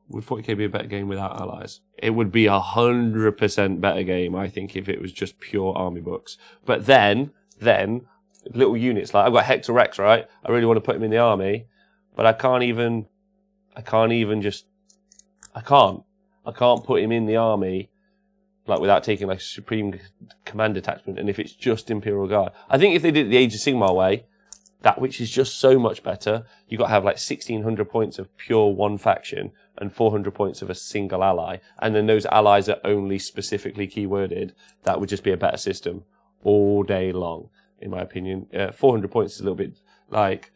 Would 40k be a better game without allies? It would be 100% better game, I think, if it was just pure army books. But then, little units, like I've got Hector Rex, right? I really want to put him in the army, but I can't. I can't put him in the army like without taking like Supreme Command Detachment. And if it's just Imperial Guard, I think if they did it the Age of Sigmar way, that which is just so much better, you got to have like 1,600 points of pure one faction and 400 points of a single ally, and then those allies are only specifically keyworded. That would just be a better system all day long, in my opinion. 400 points is a little bit like.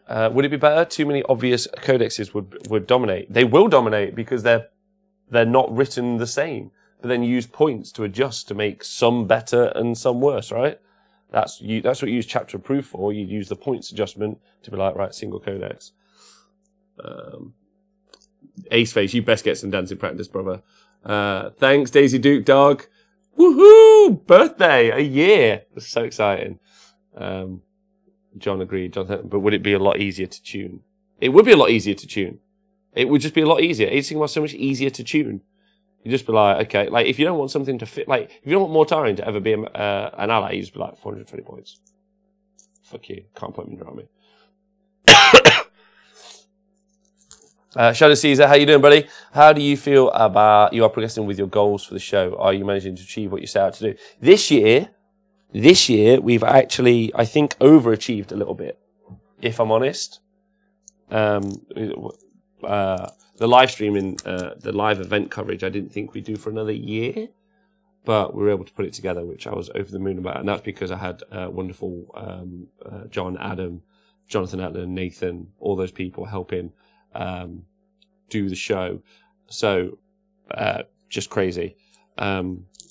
Would it be better? Too many obvious codexes would dominate. They will dominate because they're not written the same. But then you use points to adjust to make some better and some worse, right? That's what you use chapter proof for. You use the points adjustment to be like, right, single codex. Ace Face, you best get some dancing practice, brother. Thanks, Daisy Duke Dog. Woohoo! Birthday, a year. That's so exciting. John agreed. Jonathan, but would it be a lot easier to tune? It would be a lot easier to tune. It would just be a lot easier. Age of Sigmar so much easier to tune. You just be like, okay, like if you don't want something to fit, like if you don't want Mortarion to ever be an ally, you just be like 420 points. Fuck you, can't put me in your army. Shadow Caesar, how you doing, buddy? How do you feel about you are progressing with your goals for the show? Are you managing to achieve what you set out to do? This year, we've actually, I think, overachieved a little bit, if I'm honest. The live streaming, the live event coverage, I didn't think we'd do for another year, but we were able to put it together, which I was over the moon about. And that's because I had wonderful John, Adam, Jonathan Atlan, Nathan, all those people helping do the show. So just crazy.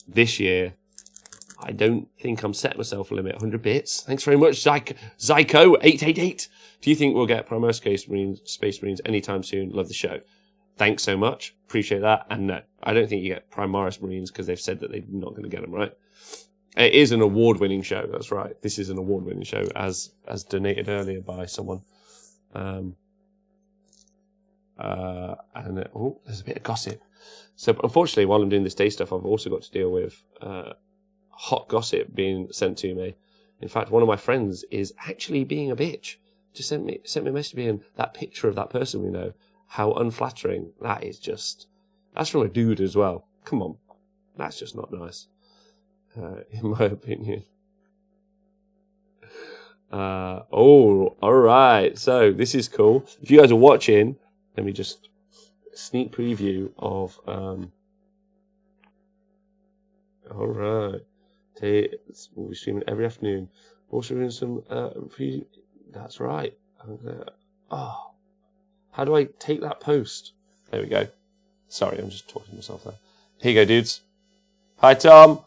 This year, I don't think I'm setting myself a limit. 100 bits. Thanks very much, Zyko888. Do you think we'll get Primaris Space Marines anytime soon? Love the show. Thanks so much. Appreciate that. And no, I don't think you get Primaris Marines because they've said that they're not going to get them, right? It is an award-winning show. That's right. This is an award-winning show, as donated earlier by someone. And there's a bit of gossip. So unfortunately, while I'm doing this day stuff, I've also got to deal with hot gossip being sent to me. In fact, one of my friends is actually being a bitch. Just sent me a message being that picture of that person we know. How unflattering. That is just... That's from a dude as well. Come on. That's just not nice. In my opinion. Alright. So, this is cool. If you guys are watching, let me just... Sneak preview of... Alright. We'll be streaming every afternoon. Also doing some preview... That's right. How do I take that post? There we go. Sorry, I'm just talking to myself there. Here you go, dudes. Hi, Tom.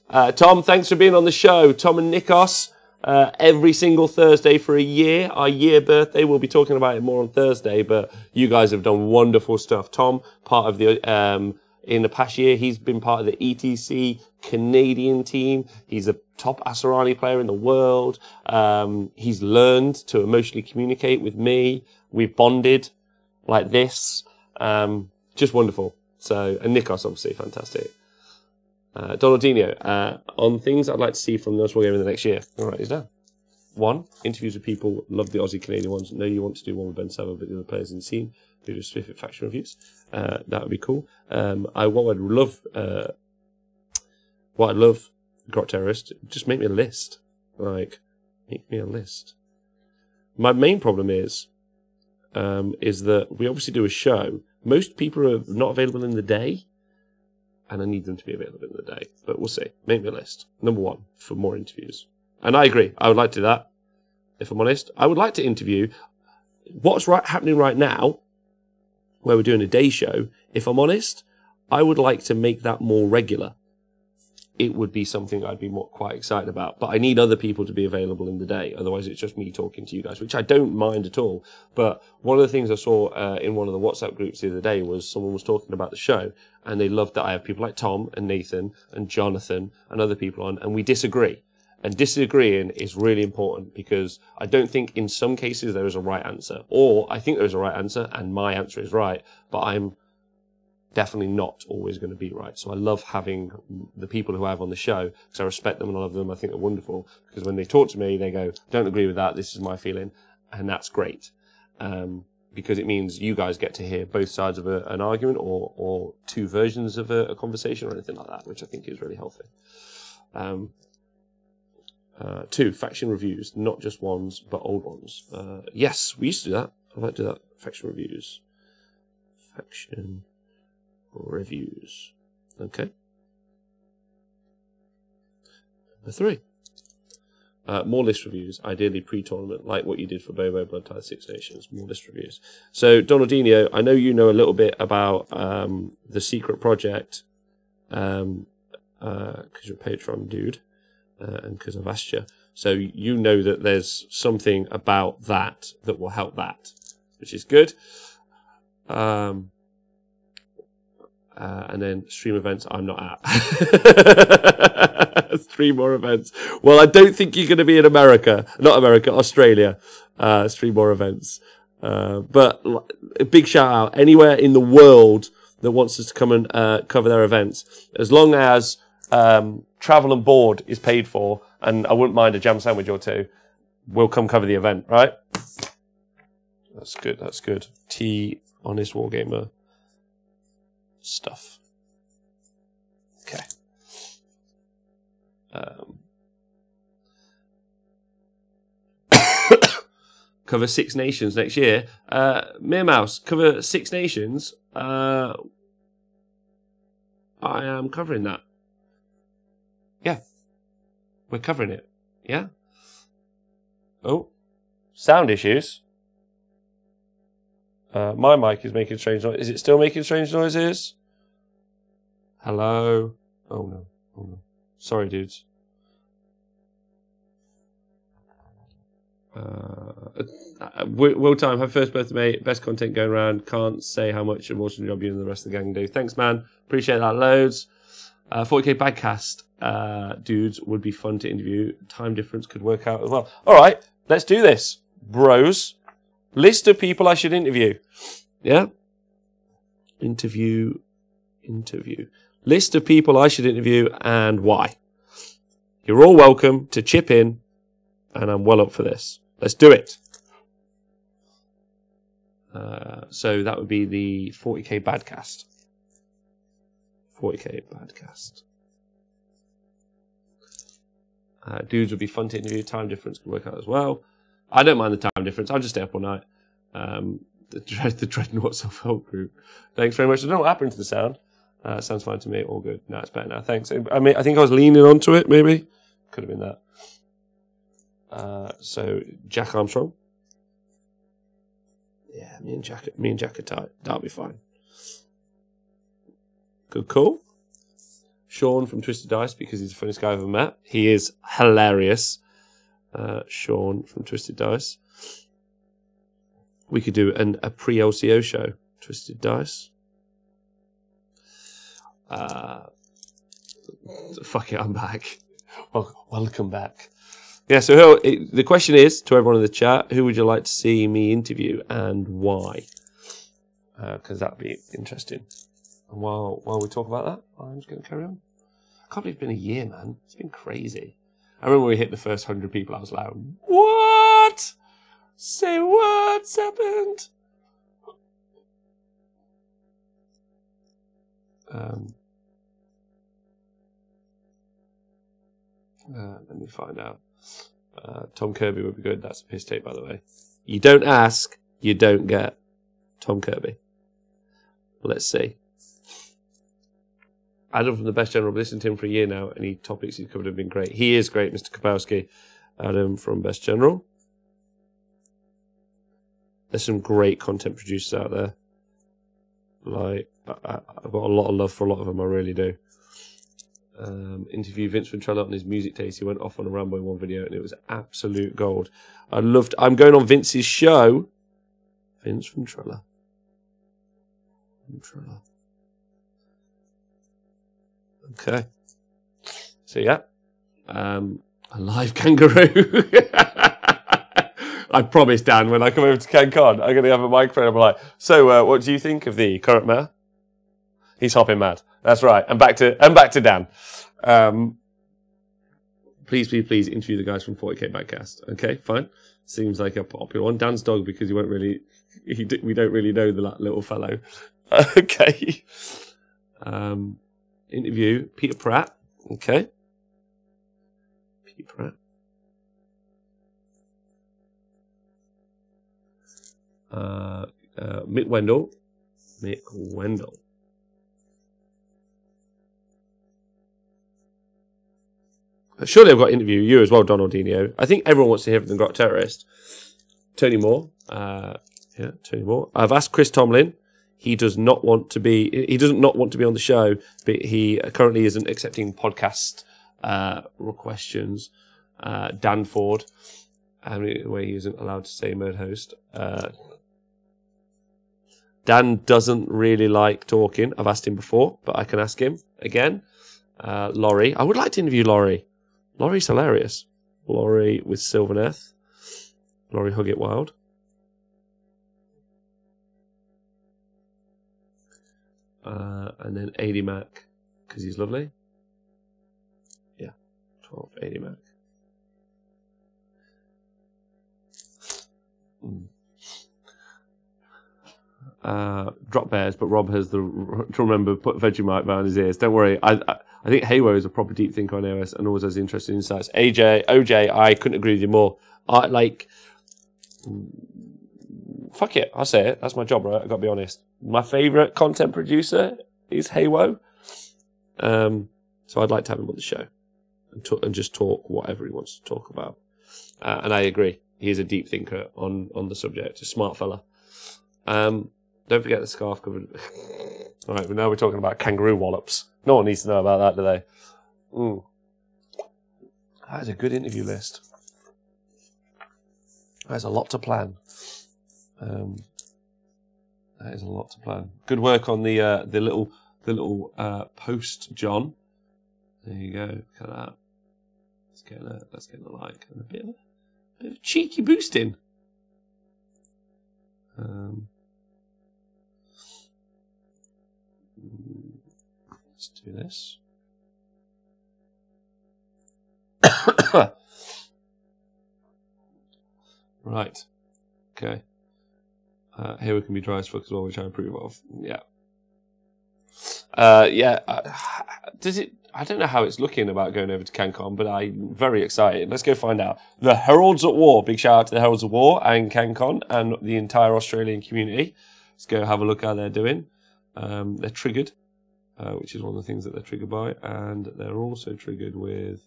Tom, thanks for being on the show. Tom and Nikos, every single Thursday for a year. Our year birthday. We'll be talking about it more on Thursday, but you guys have done wonderful stuff. Tom, part of the... in the past year, he's been part of the ETC Canadian team. He's a top Asarani player in the world. He's learned to emotionally communicate with me. We've bonded like this. Just wonderful. So, and Nikos, obviously, fantastic. Donaldinho, on things I'd like to see from the Wargamer in the next year. All right, these down. 1, interviews with people. Love the Aussie Canadian ones. Know you want to do one with Ben Sava, but the other players in the scene. Do specific faction reviews. That would be cool. What I'd love, Grot Terrorist, just make me a list. Like, make me a list. My main problem is that we obviously do a show. Most people are not available in the day, and I need them to be available in the day. But we'll see. Make me a list. Number 1, for more interviews. And I agree. I would like to do that. If I'm honest, I would like to interview what's happening right now, where we're doing a day show. If I'm honest, I would like to make that more regular. It would be something I'd be quite excited about. But I need other people to be available in the day. Otherwise, it's just me talking to you guys, which I don't mind at all. But one of the things I saw in one of the WhatsApp groups the other day was someone was talking about the show, and they loved that I have people like Tom and Nathan and Jonathan and other people on, and we disagree. And disagreeing is really important because I don't think in some cases there is a right answer. Or I think there is a right answer and my answer is right, but I'm definitely not always going to be right. So I love having the people who I have on the show because I respect them and I love them. I think they're wonderful because when they talk to me, they go, don't agree with that. This is my feeling. And that's great. because it means you guys get to hear both sides of an argument or two versions of a conversation or anything like that, which I think is really healthy. 2, faction reviews, not just ones, but old ones. Yes, we used to do that. I like to do that. Faction reviews. Faction reviews. Okay. Number 3. More list reviews, ideally pre-tournament, like what you did for Bobo Blood Tithe Six Nations. More list reviews. So, Donaldinho, I know you know a little bit about the secret project, because you're a Patreon dude, and because I've asked you. So you know that there's something about that will help that, which is good. And then stream events I'm not at. 3 more events. Well, I don't think you're going to be in America. Not America, Australia. 3 more events. But a big shout out. Anywhere in the world that wants us to come and cover their events. As long as travel and board is paid for, and I wouldn't mind a jam sandwich or 2, we'll come cover the event, right? That's good, that's good. T, Honest Wargamer stuff. Okay. Cover 6 nations next year. Mere Mouse, cover 6 nations. I am covering that. Yeah. We're covering it. Yeah? Oh. Sound issues. My mic is making strange noises. Is it still making strange noises? Hello? Oh no. Oh no. Sorry, dudes. Will Time, have first birthday, mate. Best content going around. Can't say how much of an awesome job you and the rest of the gang do. Thanks, man. Appreciate that loads. 40k Badcast dudes would be fun to interview. Time difference could work out as well. All right, let's do this, bros. List of people I should interview. Yeah? Interview. List of people I should interview and why. You're all welcome to chip in, and I'm well up for this. Let's do it. So that would be the 40k Badcast. 40k Badcast. Dudes would be fun to interview. Time difference can work out as well. I don't mind the time difference. I'll just stay up all night. The Dreadnought self-help group. Thanks very much. I don't know what happened to the sound. Sounds fine to me. All good. No, it's better now. Thanks. I mean, I think I was leaning onto it, maybe. Could have been that. So, Jack Armstrong. Yeah, me and Jack are tight. That'll be fine. Good call. Sean from Twisted Dice, because he's the funniest guy I've ever met. He is hilarious. Sean from Twisted Dice. We could do a pre-LCO show. Twisted Dice. Fuck it, I'm back. Well, welcome back. Yeah, so the question is, to everyone in the chat, who would you like to see me interview and why? Because that'd be interesting. And while we talk about that, I'm just going to carry on. I can't believe it's been a year, man. It's been crazy. I remember when we hit the first 100 people, I was like, what? Say what's happened? Let me find out. Tom Kirby would be good. That's a piss take, by the way. You don't ask, you don't get. Tom Kirby. Let's see. Adam from the Best General. I've listened to him for a year now. Any topics he's covered have been great. He is great, Mr. Kapowski. Adam from Best General. There's some great content producers out there. Like, I've got a lot of love for a lot of them. I really do. Interview Vince Ventrella on his music taste. He went off on a ramble in one video and it was absolute gold. I'm going on Vince's show. Vince Ventrella. Okay. So yeah. A live kangaroo. I promise, Dan, when I come over to CanCon, I'm going to have a microphone. I'm like, so what do you think of the current mayor? He's hopping mad. That's right. And back to Dan. please interview the guys from 40k Bagcast. Okay, fine. Seems like a popular one. Dan's dog, because we don't really know the little fellow. Okay. Interview Peter Pratt. Okay. Peter Pratt. Mick Wendell. Mick Wendell. Surely I've got to interview you as well, Donaldinho. I think everyone wants to hear from the Grot Terrorist. Tony Moore. Tony Moore. I've asked Chris Tomlin. He does not want to be. He doesn't not want to be on the show, but he currently isn't accepting podcast questions. Dan Ford, where he isn't allowed to say mode host. Dan doesn't really like talking. I've asked him before, but I can ask him again. Laurie, I would like to interview Laurie. Laurie's hilarious. Laurie with Sylvaneth. Laurie Hug It Wild. And then AD Mac, because he's lovely. Yeah, 12 AD Mac. Drop bears, but Rob has to remember put Vegemite behind his ears. Don't worry. I think Haywo is a proper deep thinker on iOS and always has interesting insights. OJ, I couldn't agree with you more. Fuck it, I'll say it. That's my job, right? I've got to be honest. My favourite content producer is Haywo. So I'd like to have him on the show and just talk whatever he wants to talk about. And I agree. He is a deep thinker on the subject. A smart fella. Don't forget the scarf covered. All right, now we're talking about kangaroo wallops. No one needs to know about that, do they? That is a good interview list. There's a lot to plan. That is a lot to plan. Good work on the little post, John. There you go. Look at that. Let's get a like and a bit of cheeky boosting. Let's do this. Right. Okay. Here we can be dry as fuck as well, which I approve of. Yeah. Does it? I don't know how it's looking about going over to CanCon, but I'm very excited. Let's go find out. The Heralds at War. Big shout out to the Heralds at War and CanCon and the entire Australian community. Let's go have a look how they're doing. They're triggered, which is one of the things that they're triggered by, and they're also triggered with.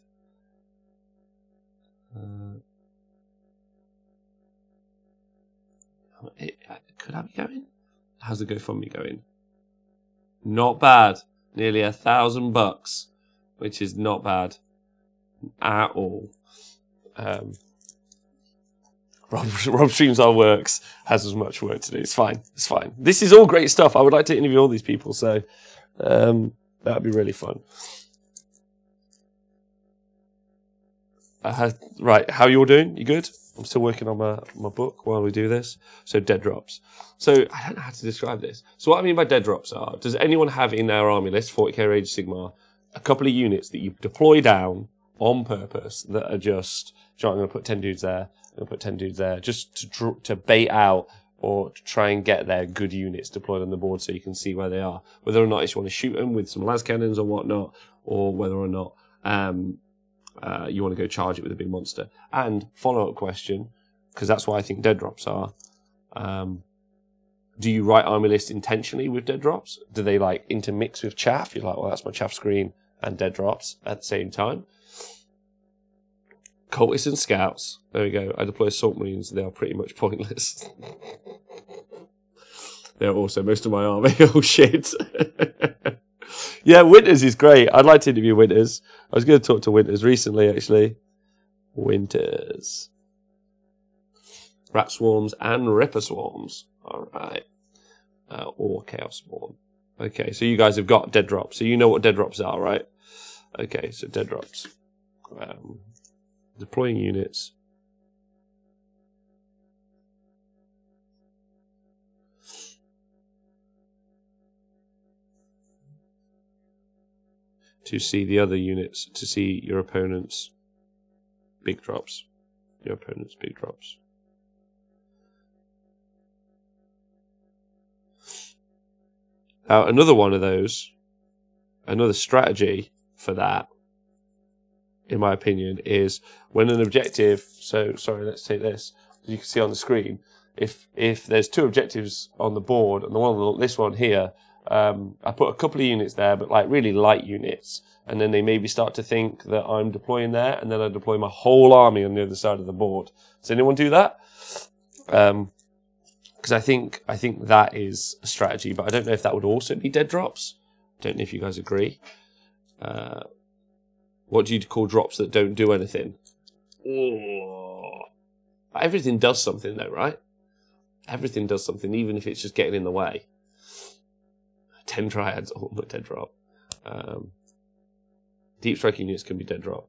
Could I be going? How's the GoFundMe going? Not bad. Nearly $1,000, which is not bad at all. Rob streams our works, has as much work to do. It's fine. It's fine. This is all great stuff. I would like to interview all these people, so that'd be really fun. Right, how you all doing? You good? I'm still working on my book while we do this. So dead drops. So I don't know how to describe this. So what I mean by dead drops are, does anyone have in their army list, 40k Rage Sigmar, a couple of units that you deploy down on purpose that are just, you know, I'm going to put 10 dudes there, I'm going to put 10 dudes there, just to bait out or to try and get their good units deployed on the board so you can see where they are. Whether or not you want to shoot them with some las cannons or whatnot, or whether or not you want to go charge it with a big monster. And follow-up question, because that's what I think dead drops are. Do you write army lists intentionally with dead drops? Do they like intermix with chaff? You're like, well, that's my chaff screen and dead drops at the same time. Cultists and scouts. There we go. I deploy assault marines. They are pretty much pointless. They're also most of my army. Oh shit. Yeah, Winters is great. I'd like to interview Winters. I was going to talk to Winters recently, actually. Winters. Rat swarms and ripper swarms. All right. Or chaos spawn. Okay, so you guys have got dead drops. So you know what dead drops are, right? Okay, so dead drops. Deploying units. To see the other units, to see your opponents big drops. Your opponent's big drops. Now, another one of those, another strategy for that, in my opinion, is when an objective, so sorry, let's take this, as you can see on the screen, if there's two objectives on the board, and the one, this one here, I put a couple of units there, but like really light units, and then they maybe start to think that I'm deploying there, and then I deploy my whole army on the other side of the board. Does anyone do that? Because I think that is a strategy, but I don't know if that would also be dead drops. I don't know if you guys agree. What do you call drops that don't do anything? Oh. Everything does something though, right? Everything does something, even if it's just getting in the way. 10 triads, ultimate dead drop. Deep strike units can be dead drop.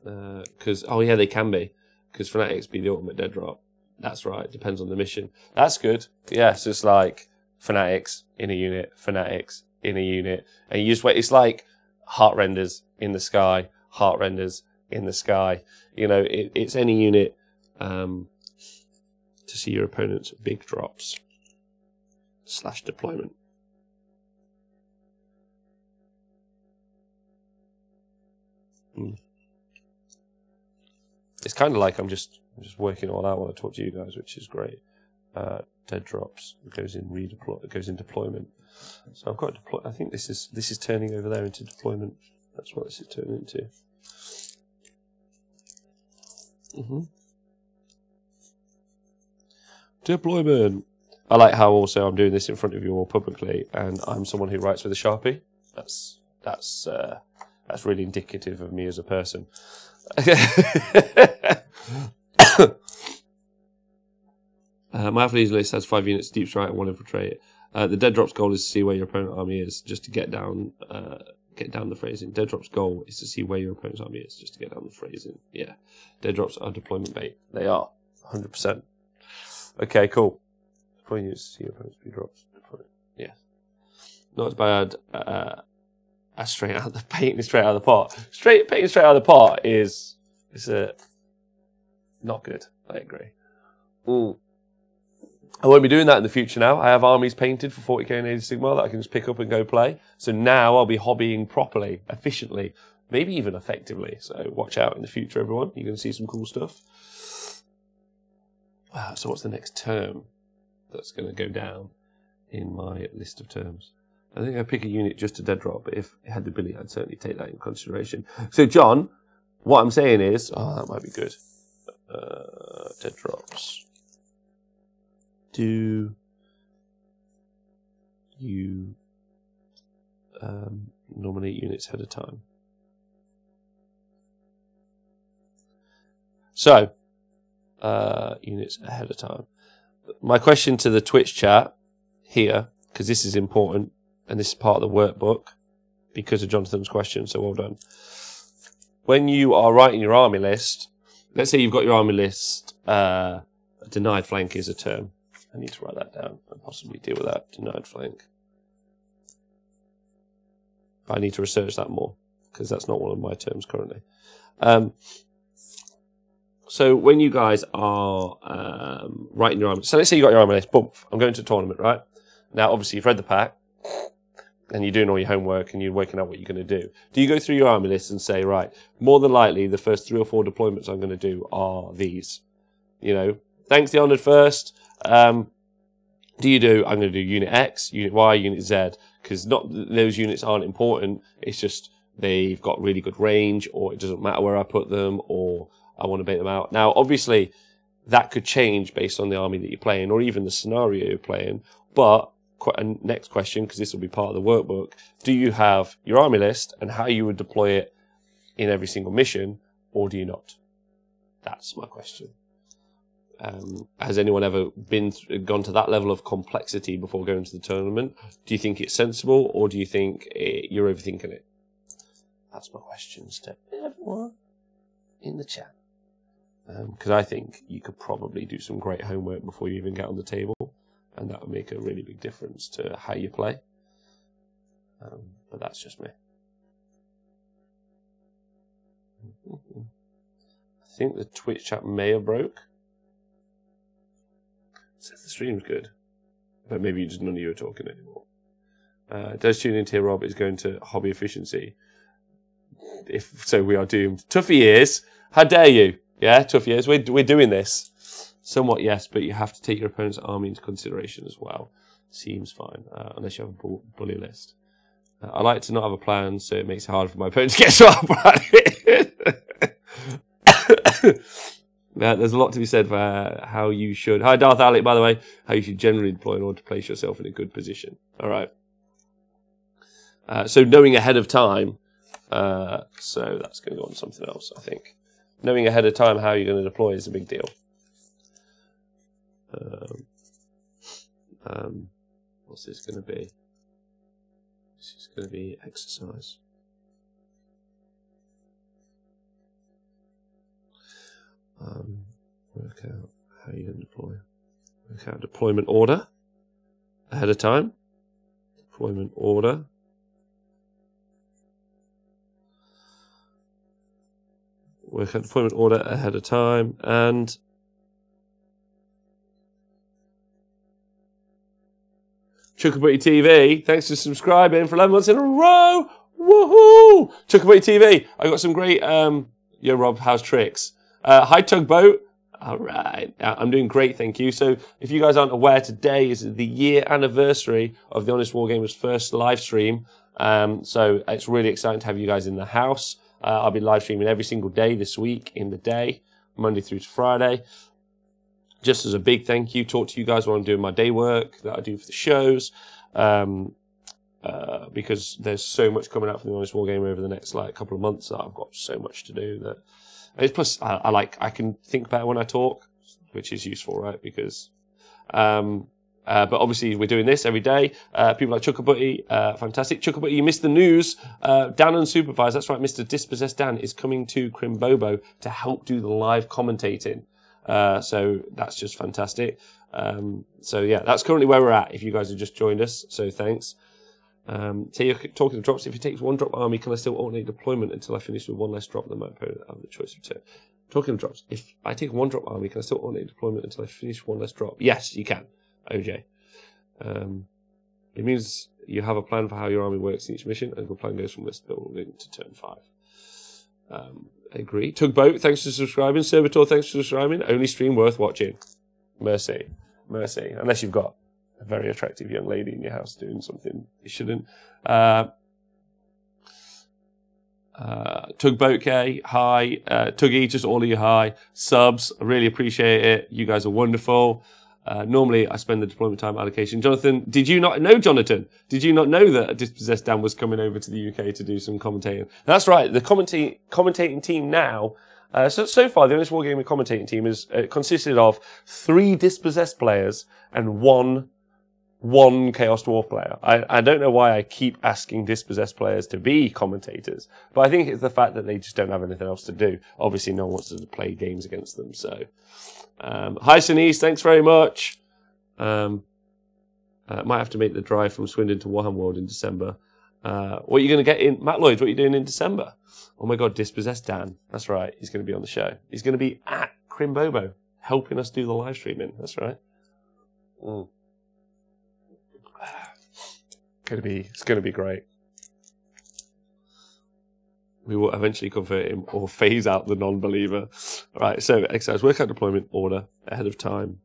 Oh yeah, they can be. Because fanatics be the ultimate dead drop. That's right, depends on the mission. That's good. Yeah, so it's like fanatics in a unit, fanatics in a unit. And you just wait, it's like heart renders in the sky, heart renders in the sky. You know, it's any unit to see your opponent's big drops / deployment. It's kind of like I'm just working all out when I talk to you guys, which is great. Dead drops goes in deployment. So I've got deploy. I think this is turning over there into deployment. That's what this is turning into. Deployment. I like how also I'm doing this in front of you all publicly, and I'm someone who writes with a Sharpie. That's really indicative of me as a person. My athletes list has 5 units deep strike and 1 infiltrate. The dead drops goal is to see where your opponent army is, just to get down the phrasing. Dead drops goal is to see where your opponent's army is, just to get down the phrasing. Yeah, dead drops are deployment bait. They are 100%. Okay, cool. Deploying units to see your opponent's big drops. Yeah, not as bad. Straight out the painting straight out of the pot. Painting straight out of the pot is not good. I agree. I won't be doing that in the future now. I have armies painted for 40k and 80 Sigma that I can just pick up and go play. So now I'll be hobbying properly, efficiently, maybe even effectively. So watch out in the future, everyone. You're going to see some cool stuff. So what's the next term that's going to go down in my list of terms? I think I'd pick a unit just to dead drop, but if it had the ability, I'd certainly take that in consideration. So, John, what I'm saying is, that might be good. Dead drops. Do you nominate units ahead of time? So, units ahead of time. My question to the Twitch chat here, because this is important, and this is part of the workbook because of Jonathan's question, so well done. When you are writing your army list, let's say you've got your army list, a denied flank is a term. I need to write that down and possibly deal with that, denied flank. But I need to research that more because that's not one of my terms currently. So when you guys are writing your army, so let's say you got your army list, boom, I'm going to a tournament, right? Now, obviously, you've read the pack, and you're doing all your homework, and you're working out what you're going to do. Do you go through your army list and say, right, more than likely, the first 3 or 4 deployments I'm going to do are these? You know, thanks the honoured first. Do you do, I'm going to do unit X, unit Y, unit Z, because not those units aren't important. It's just they've got really good range, or it doesn't matter where I put them, or I want to bait them out. Now, obviously, that could change based on the army that you're playing, or even the scenario you're playing, but next question, because this will be part of the workbook, do you have your army list and how you would deploy it in every single mission, or do you not? That's my question. Has anyone ever gone to that level of complexity before going to the tournament? Do you think it's sensible, or do you think you're overthinking it? That's my questions to everyone in the chat. Because I think you could probably do some great homework before you even get on the table, and that would make a really big difference to how you play. But that's just me. I think the Twitch chat may have broke. Says the stream's good. But maybe just none of you are talking anymore. Does tune into here, Rob, is going to hobby efficiency. If so, we are doomed. Tough years. How dare you? Yeah, tough years. We're doing this. Somewhat, yes, but you have to take your opponent's army into consideration as well. Seems fine, unless you have a bully list. I like to not have a plan, so it makes it hard for my opponent to get swap at it. There's a lot to be said for how you should. Hi, Darth Alec, by the way. How you should generally deploy in order to place yourself in a good position. All right. So knowing ahead of time. So that's going to go on to something else, I think. Knowing ahead of time how you're going to deploy is a big deal. What's this going to be? This is going to be exercise. Work out how you're going to deploy. Work out deployment order ahead of time. Deployment order. Work out deployment order ahead of time. And Chuckabutty TV, thanks for subscribing for 11 months in a row. Woohoo! Chuckabutty TV, I got some great, yo Rob, how's tricks? Hi Tugboat. All right, I'm doing great, thank you. So if you guys aren't aware, today is the year anniversary of the Honest Wargamer's first live stream. So it's really exciting to have you guys in the house. I'll be live streaming every single day this week in the day, Monday through to Friday. Just as a big thank you, talk to you guys while I'm doing my day work that I do for the shows, because there's so much coming out from the Honest Wargamer over the next couple of months that I've got so much to do. That it's plus I can think better when I talk, which is useful, right? Because but obviously we're doing this every day. People like Chuckabutty, fantastic. Chuckabutty, you missed the news. Dan Unsupervised, that's right, Mr. Dispossessed Dan is coming to Crimbobo to help do the live commentating. So that's just fantastic. So yeah, that's currently where we're at if you guys have just joined us, so thanks. So you're talking to drops. If he takes one drop army, can I still alternate deployment until I finish with one less drop than my opponent? I have the choice of two. Talking to drops. If I take one drop army, can I still alternate deployment until I finish one less drop? Yes, you can, OJ. It means you have a plan for how your army works in each mission, and the plan goes from list building to turn 5. I agree. Tugboat, thanks for subscribing. Servitor, thanks for subscribing. Only stream worth watching. Mercy. Mercy. Unless you've got a very attractive young lady in your house doing something you shouldn't. Tugboat K, hi. Tuggy, just all of you, hi. Subs, I really appreciate it. You guys are wonderful. Normally, I spend the deployment time allocation. Jonathan, did you not know, Jonathan? Did you not know that Dispossessed Dan was coming over to the UK to do some commentating? That's right. The commentating team now, so far, the Honest Wargamer commentating team is consisted of 3 Dispossessed players and one Chaos Dwarf player. I don't know why I keep asking Dispossessed players to be commentators, but I think it's the fact that they just don't have anything else to do. Obviously, no one wants to play games against them, so... hi Sinise, thanks very much. Might have to make the drive from Swindon to Warham World in December. What are you going to get in? Matt Lloyd, what are you doing in December? Oh my god, Dispossessed Dan. That's right, he's going to be on the show. He's going to be at Crimbobo, helping us do the live streaming. That's right. It's going to be great. We will eventually convert him or phase out the non-believer. All right, so exercise, work out deployment order ahead of time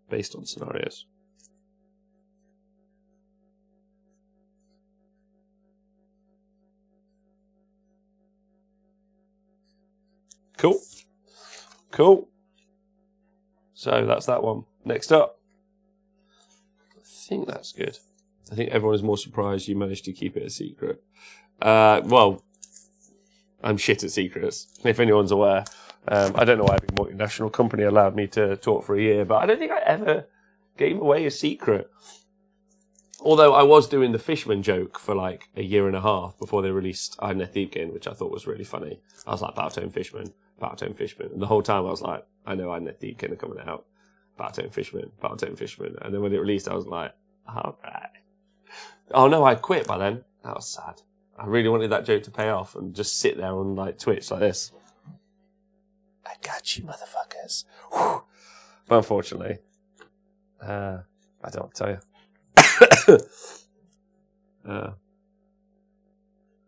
based on scenarios. Cool. Cool. So that's that one. Next up. I think that's good. I think everyone is more surprised you managed to keep it a secret. Well, I'm shit at secrets, if anyone's aware. I don't know why a big multinational company allowed me to talk for a year, but I don't think I ever gave away a secret. Although I was doing the Fishman joke for like a year and a half before they released I'm Neth Deepkin, which I thought was really funny. I was like, Battletone Fishman, Battletone Fishman. And the whole time I was like, I know I'm Neth Deepkin are coming out. Battletone Fishman, Battletone Fishman. And then when it released, I was like, all right. Oh no, I quit by then. That was sad. I really wanted that joke to pay off and just sit there on like Twitch like this. I got you, motherfuckers. Whew. But unfortunately, I don't tell you.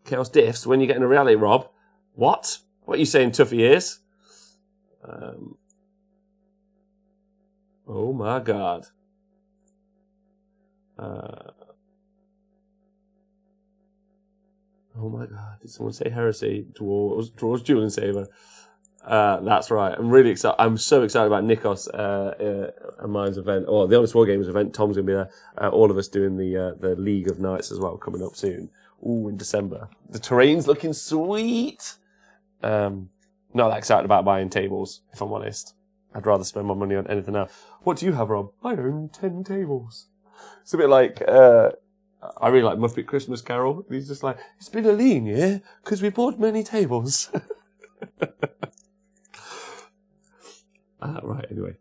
Chaos diffs when you get in a reality, Rob. What? What are you saying, Tuffy ears? Oh my god. Oh my god, did someone say heresy? Draws Julian Saber. That's right. I'm really excited. I'm so excited about Nikos and mine's event, or the Honest Wargamers event. Tom's going to be there. All of us doing the League of Nights as well, coming up soon. Ooh, in December. The terrain's looking sweet. Not that excited about buying tables, if I'm honest. I'd rather spend my money on anything else. What do you have, Rob? I own 10 tables. It's a bit like, I really like Muppet Christmas Carol. He's just like, it's been a lean year, because we bought many tables. Right, anyway.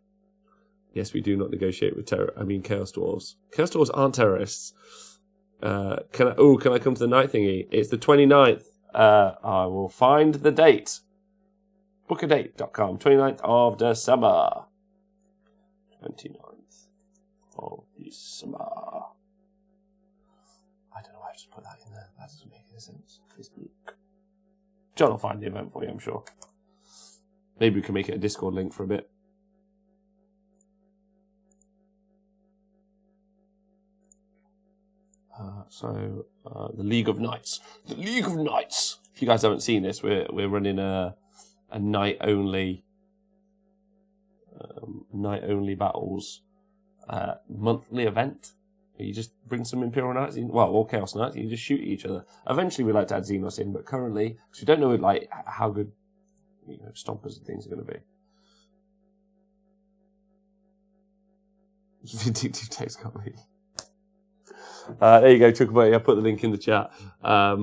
Yes, we do not negotiate with Chaos Dwarves. Chaos Dwarves aren't terrorists. Can I come to the night thingy? It's the 29th. I will find the date. Bookadate.com. 29th of December. 29th of December. I don't know why I just put that in there. That doesn't make any sense. Facebook. John will find the event for you, I'm sure. Maybe we can make it a Discord link for a bit. The League of Nights. The League of Nights. If you guys haven't seen this, we're running a night only battles monthly event. You just bring some Imperial Knights in, well, or Chaos Knights, and you just shoot at each other. Eventually, we like to add Xenos in, but currently, because we don't know like how good stompers and things are going to be. Vindictive text copy. There you go, Chuckabuddy. I put the link in the chat. I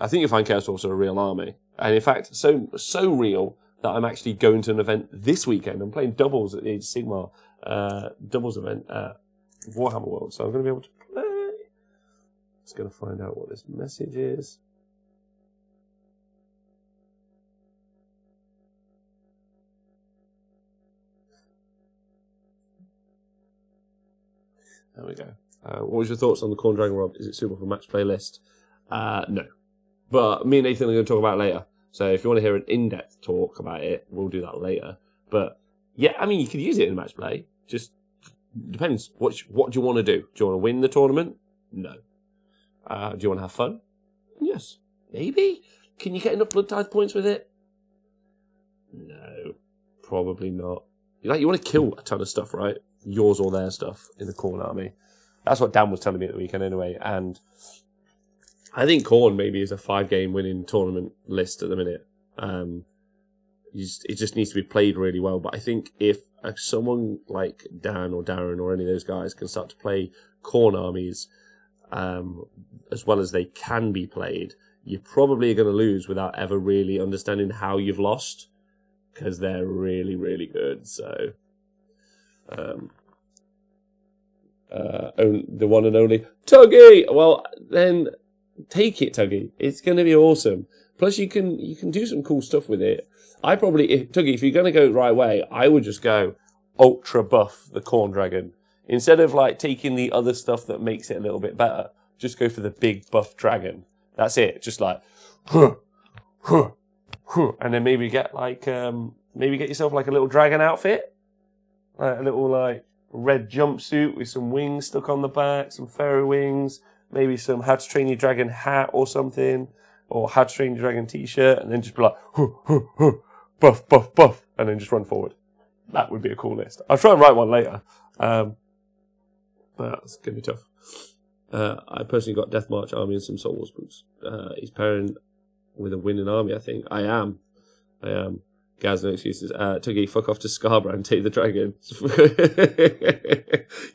think you'll find Chaos Dwarves are a real army, and in fact, so real that I'm actually going to an event this weekend. I'm playing doubles at the Age of Sigmar doubles event at Warhammer World, so I'm going to be able to play. Just going to find out what this message is. There we go. What was your thoughts on the Khorne Dragon, Rob? Is it suitable for match play list? No. But me and Nathan are going to talk about it later. So if you want to hear an in-depth talk about it, we'll do that later. But yeah, I mean, you could use it in match play. Just depends. What do you want to do? Do you want to win the tournament? No. Do you want to have fun? Yes. Maybe. Can you get enough Blood Tithe points with it? No. Probably not. You want to kill a ton of stuff, right? Yours or their stuff in the Khorne army. That's what Dan was telling me at the weekend anyway. And I think Khorne maybe is a 5-game winning tournament list at the minute. It just needs to be played really well. But I think if someone like Dan or Darren or any of those guys can start to play Khorne armies as well as they can be played, you're probably going to lose without ever really understanding how you've lost, because they're really, really good. So the one and only Tuggy. Well, then take it, Tuggy. It's going to be awesome. Plus, you can do some cool stuff with it. Tuggy, if you're going to go the right way, I would just go ultra buff the Khorne Dragon instead of like taking the other stuff that makes it a little bit better. Just go for the big buff dragon. That's it. Just like, and then maybe get like maybe get yourself like a little dragon outfit, like a little like red jumpsuit with some wings stuck on the back, some fairy wings, maybe some How to Train Your Dragon hat or something, or How to Train Your Dragon t-shirt, and then just be like, buff, buff, buff, and then just run forward. That would be a cool list. I'll try and write one later, but it's going to be tough. I personally got Death March army and some Soul Wars books. He's pairing with a winning army, I think. I am. Gaz, no excuses. Tuggy, fuck off to Scarborough and take the dragon.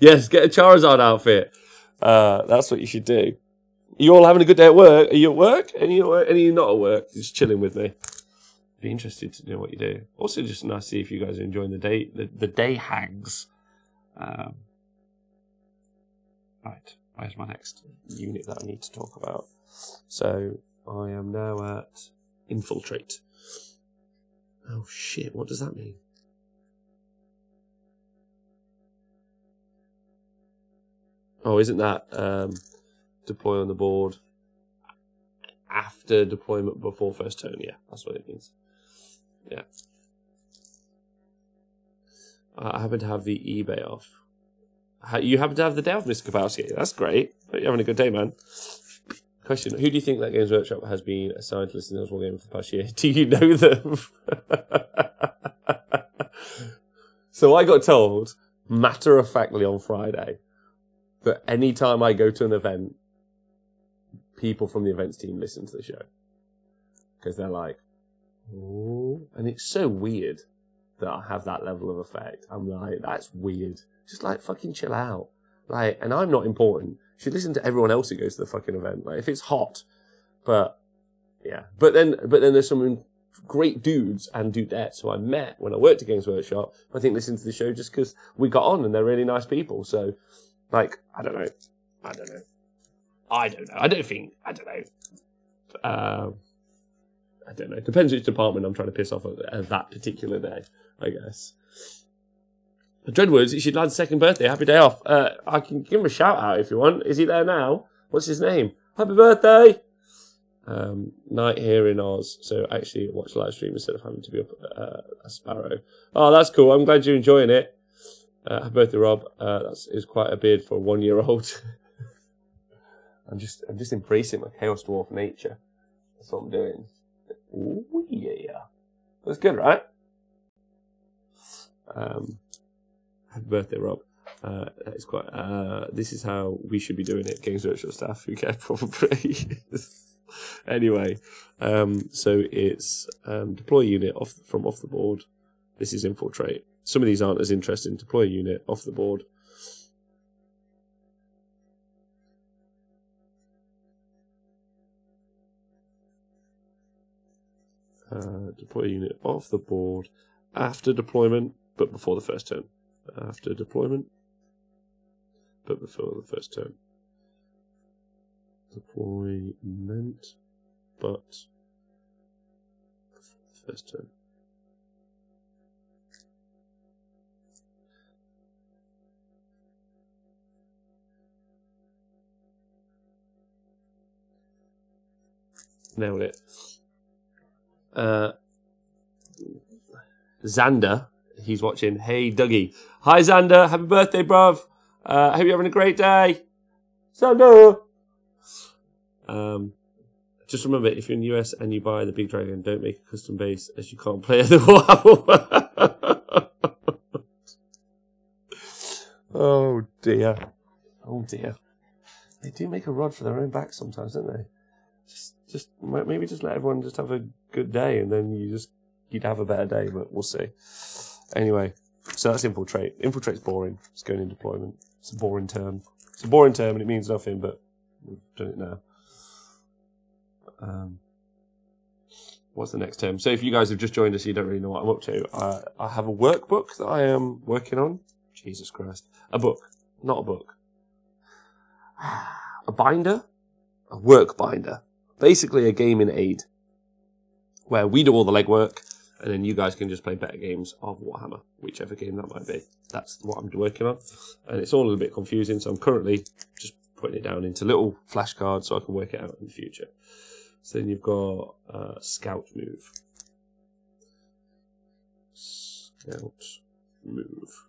Yes, get a Charizard outfit. That's what you should do. Are you all having a good day at work? Are you at work? Are you not at work? Just chilling with me. Be interested to know what you do. Also, just nice to see if you guys are enjoying the day. The day hags. Right. Where's my next unit that I need to talk about? So I am now at Infiltrate. Oh shit, what does that mean? Oh, isn't that deploy on the board after deployment before first turn? Yeah, that's what it means. Yeah. I happen to have the eBay off. You happen to have the day off, Mr. Kapowski. That's great. You're having a good day, man. Question, who do you think that Games Workshop has been assigned to listen to Wargamer for the past year? Do you know them? So I got told, matter-of-factly on Friday, that any time I go to an event, people from the events team listen to the show. Because they're like, oh, and it's so weird that I have that level of effect. I'm like, that's weird. Just like fucking chill out. Like, and I'm not important. You should listen to everyone else who goes to the fucking event. Like, if it's hot, but yeah. But then there's some great dudes and dudettes who I met when I worked at Games Workshop. I think listen to the show just because we got on and they're really nice people. So, like, I don't know. I don't know. Depends which department I'm trying to piss off at that particular day, I guess. Dreadwoods, it's your lad's second birthday. Happy day off. I can give him a shout out if you want. Is he there now? What's his name? Happy birthday! Night here in Oz. So actually watch live stream instead of having to be up a sparrow. Oh, that's cool. I'm glad you're enjoying it. Happy birthday, Rob. That is quite a beard for a 1-year-old. I'm just embracing my Chaos Dwarf nature. That's what I'm doing. Ooh, yeah. That's good, right? Happy birthday, Rob. That is quite. This is how we should be doing it. Games Workshop staff, who care probably. Anyway, so it's deploy a unit from off the board. This is infiltrate. Some of these aren't as interesting. Deploy a unit off the board. Deploy a unit off the board after deployment, but before the first turn. After deployment, but before the first turn. Deployment, but before the first turn. Nailed it. Xander, he's watching. Hey, Dougie. Hi, Xander. Happy birthday, bruv. Hope you're having a great day. Xander. Just remember, if you're in the US and you buy the Big Dragon, don't make a custom base as you can't play the WoW. Oh, dear. Oh, dear. They do make a rod for their own back sometimes, don't they? Maybe just let everyone just have a good day, and then you'd have a better day, but we'll see. Anyway, so that's infiltrate. Infiltrate's boring. It's going in deployment. It's a boring term. It's a boring term and it means nothing, but we've done it now. What's the next term? So if you guys have just joined us, you don't really know what I'm up to. I have a workbook that I am working on. Jesus Christ. A book. Not a book. A binder. A work binder. Basically a gaming aid. Where we do all the legwork, and then you guys can just play better games of Warhammer, whichever game that might be. That's what I'm working on. And it's all a little bit confusing, so I'm currently just putting it down into little flashcards so I can work it out in the future. So then you've got Scout Move. Scout Move.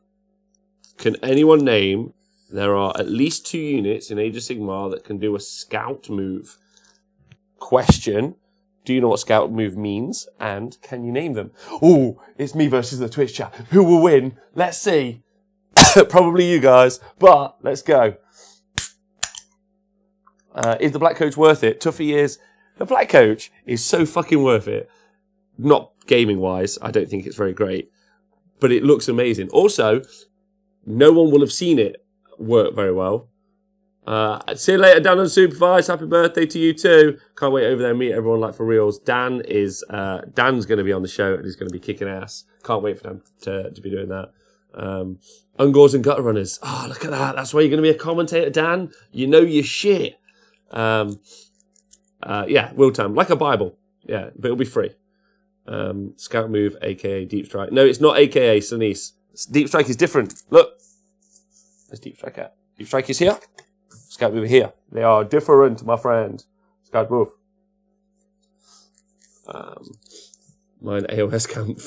Can anyone name, there are at least 2 units in Age of Sigmar that can do a Scout Move? Question. Do you know what Scout Move means? And can you name them? Oh, it's me versus the Twitch chat. Who will win? Let's see. Probably you guys, but let's go. Is the Black Coach worth it? Tuffy is. The Black Coach is so fucking worth it. Not gaming-wise. I don't think it's very great. But it looks amazing. Also, no one will have seen it work very well. See you later, Dan Unsupervised. Happy birthday to you too. Can't wait over there and meet everyone like for reals. Dan's going to be on the show and he's going to be kicking ass. Can't wait for Dan to be doing that. Ungors and Gutter Runners. Oh, look at that. That's why you're going to be a commentator, Dan. You know your shit. Yeah, Will Tam. Like a Bible. Yeah, but it'll be free. Scout move, aka deep strike. No, it's not aka, Sunise. Deep strike is different. Look. There's deep strike at. Deep strike is here. Scout move here. They are different, my friend. Scout move. Mine AOS camp.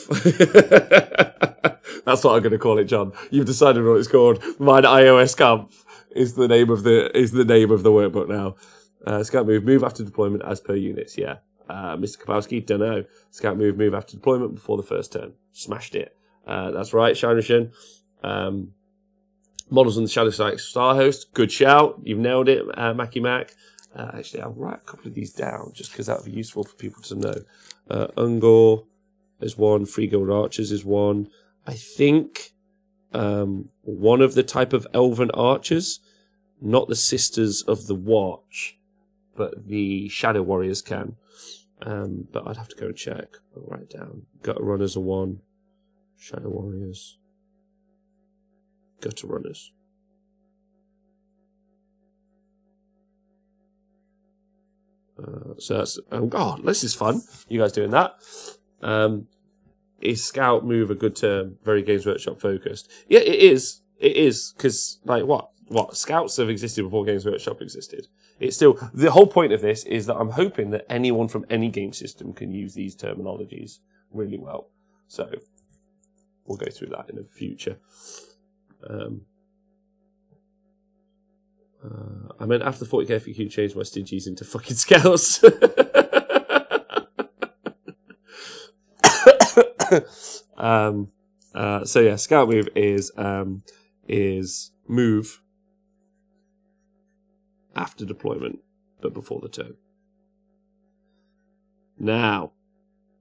That's what I'm going to call it, John. You've decided what it's called. Mine iOS camp is the name of the workbook now. Scout move after deployment as per units. Yeah. Mr. Kapowski, don't know. Scout move after deployment before the first turn. Smashed it. That's right, Shinerson. Models on the Shadow Strike Star Host. Good shout. You've nailed it, Mackie Mac. Actually, I'll write a couple of these down just because that would be useful for people to know. Ungor is one. Free Guild Archers is one. I think one of the type of Elven Archers, not the Sisters of the Watch, but the Shadow Warriors can. But I'd have to go and check. I'll write it down. Gutter Runners are one. Shadow Warriors. Gutter Runners. So that's, oh God, this is fun. You guys doing that. Is Scout move a good term? Very Games Workshop focused. Yeah, it is. It is, because, like, what? Scouts have existed before Games Workshop existed. It's still, the whole point of this is that I'm hoping that anyone from any game system can use these terminologies really well. So, we'll go through that in the future. I meant after the 40k FAQ changed my Stygies into fucking Scouts. So yeah, Scout move is move after deployment, but before the turn. Now,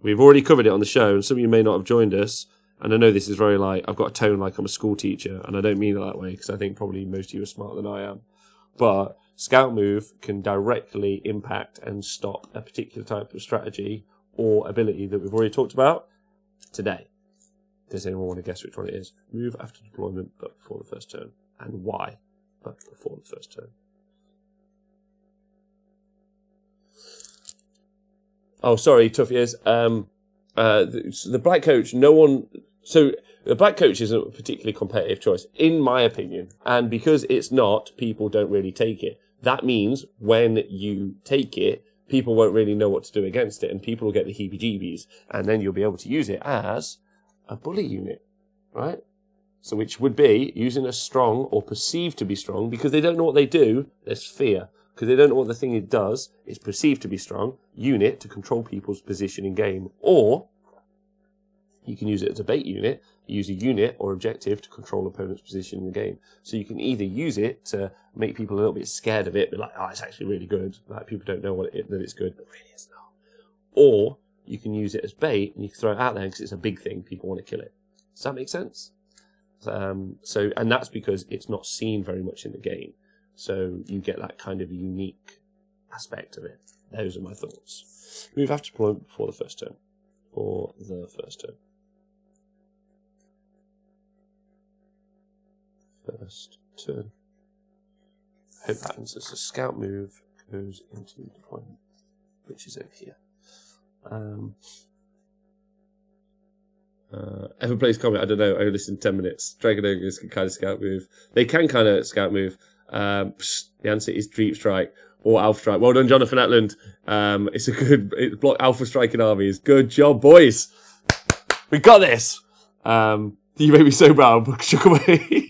we've already covered it on the show, and some of you may not have joined us. And I know this is very like, I've got a tone like I'm a school teacher, and I don't mean it that way, because I think probably most of you are smarter than I am. But Scout move can directly impact and stop a particular type of strategy or ability that we've already talked about today. Does anyone want to guess which one it is? Move after deployment, but before the first turn. And why, but before the first turn? Oh, sorry, tough ears. The Black Coach, no one... So, the Black Coach isn't a particularly competitive choice, in my opinion. And because it's not, people don't really take it. That means when you take it, people won't really know what to do against it, and people will get the heebie-jeebies. And then you'll be able to use it as a bully unit, right? So, which would be using a strong, or perceived to be strong, because they don't know what they do, there's fear. Because they don't know what the thing it does, it's perceived to be strong, unit to control people's position in game. Or, you can use it as a bait unit, use a unit or objective to control opponent's position in the game. So you can either use it to make people a little bit scared of it, but like, oh, it's actually really good. Like, people don't know that it's good, but really it's not. Or, you can use it as bait, and you can throw it out there because it's a big thing, people want to kill it. Does that make sense? And that's because it's not seen very much in the game. So you get that kind of unique aspect of it. Those are my thoughts. Move after deployment before the first turn. For the first turn. First turn. I hope that answers. The Scout move goes into deployment, which is over here. Ever plays comment? I don't know. I only listened 10 minutes. Dragon Ogres can kind of Scout move. They can kind of Scout move. The answer is Deep Strike or Alpha Strike. Well done, Jonathan Atland. It's a good block Alpha Striking armies. Good job, boys. We got this. You made me so proud, but shook away.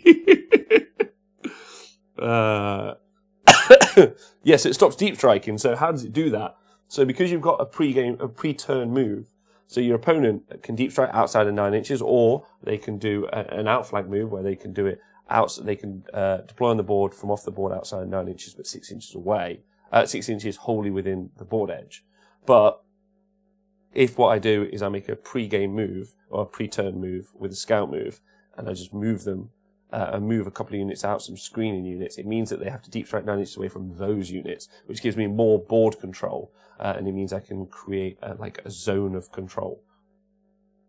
Yes, it stops deep striking. So how does it do that? So because you've got a pre-turn move, so your opponent can deep strike outside of 9 inches, or they can do an outflank move where they can do it out. They can deploy on the board from off the board outside 9 inches, but 6 inches away. 6 inches wholly within the board edge. But if what I do is I make a pre-game move or a pre-turn move with a scout move, and I just move them and move a couple of units out, some screening units, it means that they have to deep strike 9 inches away from those units, which gives me more board control, and it means I can create like a zone of control.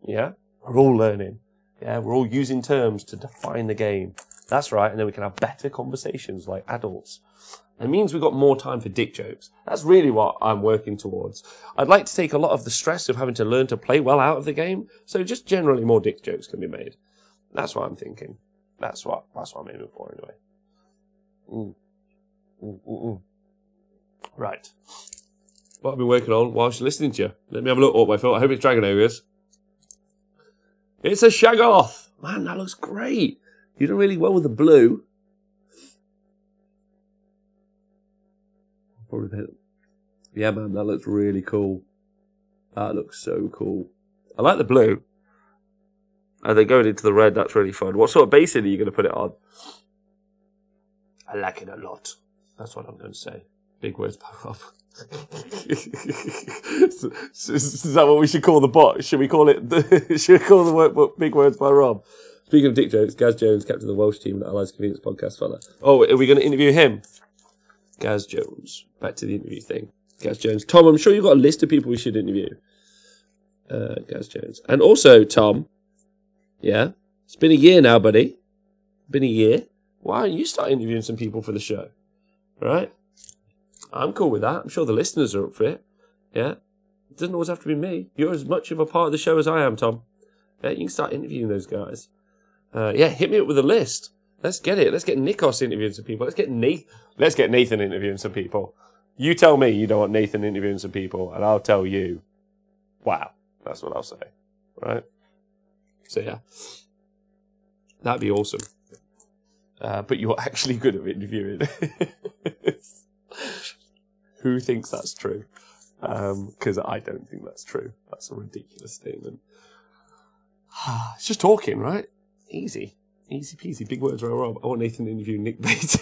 Yeah, we're all learning. Yeah, we're all using terms to define the game. That's right, and then we can have better conversations like adults. It means we've got more time for dick jokes. That's really what I'm working towards. I'd like to take a lot of the stress of having to learn to play well out of the game, so just generally more dick jokes can be made. That's what I'm thinking. That's what I'm aiming for anyway. Right. What I've been working on whilst listening to you. Let me have a look. Oh, my phone. I hope it's Dragon Ogres. It's a Shaggoth. Man, that looks great. You done really well with the blue. Yeah, man, that looks really cool. That looks so cool. I like the blue. And then going into the red, that's really fun. What sort of basing are you going to put it on? I like it a lot. That's what I'm going to say. Big words by Rob. Is that what we should call the bot? Should we call it should we call the workbook Big Words by Rob? Speaking of dick jokes, Gaz Jones, captain of the Welsh team at Allies Convenience Podcast fella. Oh, are we going to interview him? Gaz Jones. Back to the interview thing. Gaz Jones. Tom, I'm sure you've got a list of people we should interview. Gaz Jones. And also, Tom, yeah, it's been a year now, buddy. Been a year. Why don't you start interviewing some people for the show? All right? I'm cool with that. I'm sure the listeners are up for it. Yeah? It doesn't always have to be me. You're as much of a part of the show as I am, Tom. Yeah, you can start interviewing those guys. Yeah, hit me up with a list. Let's get it. Let's get Nikos interviewing some people. Let's get Nathan interviewing some people. You tell me you don't want Nathan interviewing some people, and I'll tell you, wow. That's what I'll say. Right? So, yeah. That'd be awesome. But you're actually good at interviewing. Who thinks that's true? Because I don't think that's true. That's a ridiculous statement. It's just talking, right? Easy. Easy peasy. Big words, Rob. I want Nathan to interview Nick Bates.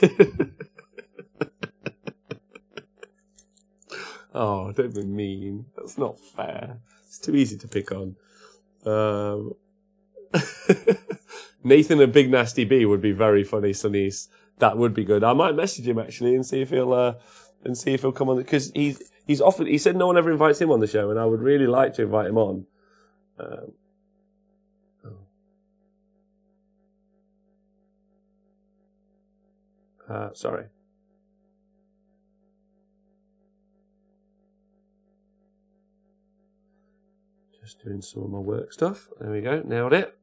Oh, don't be mean. That's not fair. It's too easy to pick on. Nathan and Big Nasty B would be very funny, Sunnies. That would be good. I might message him actually and see if he'll come on, because he's offered. He said no one ever invites him on the show, and I would really like to invite him on. Sorry. Just doing some of my work stuff. There we go. Nailed it.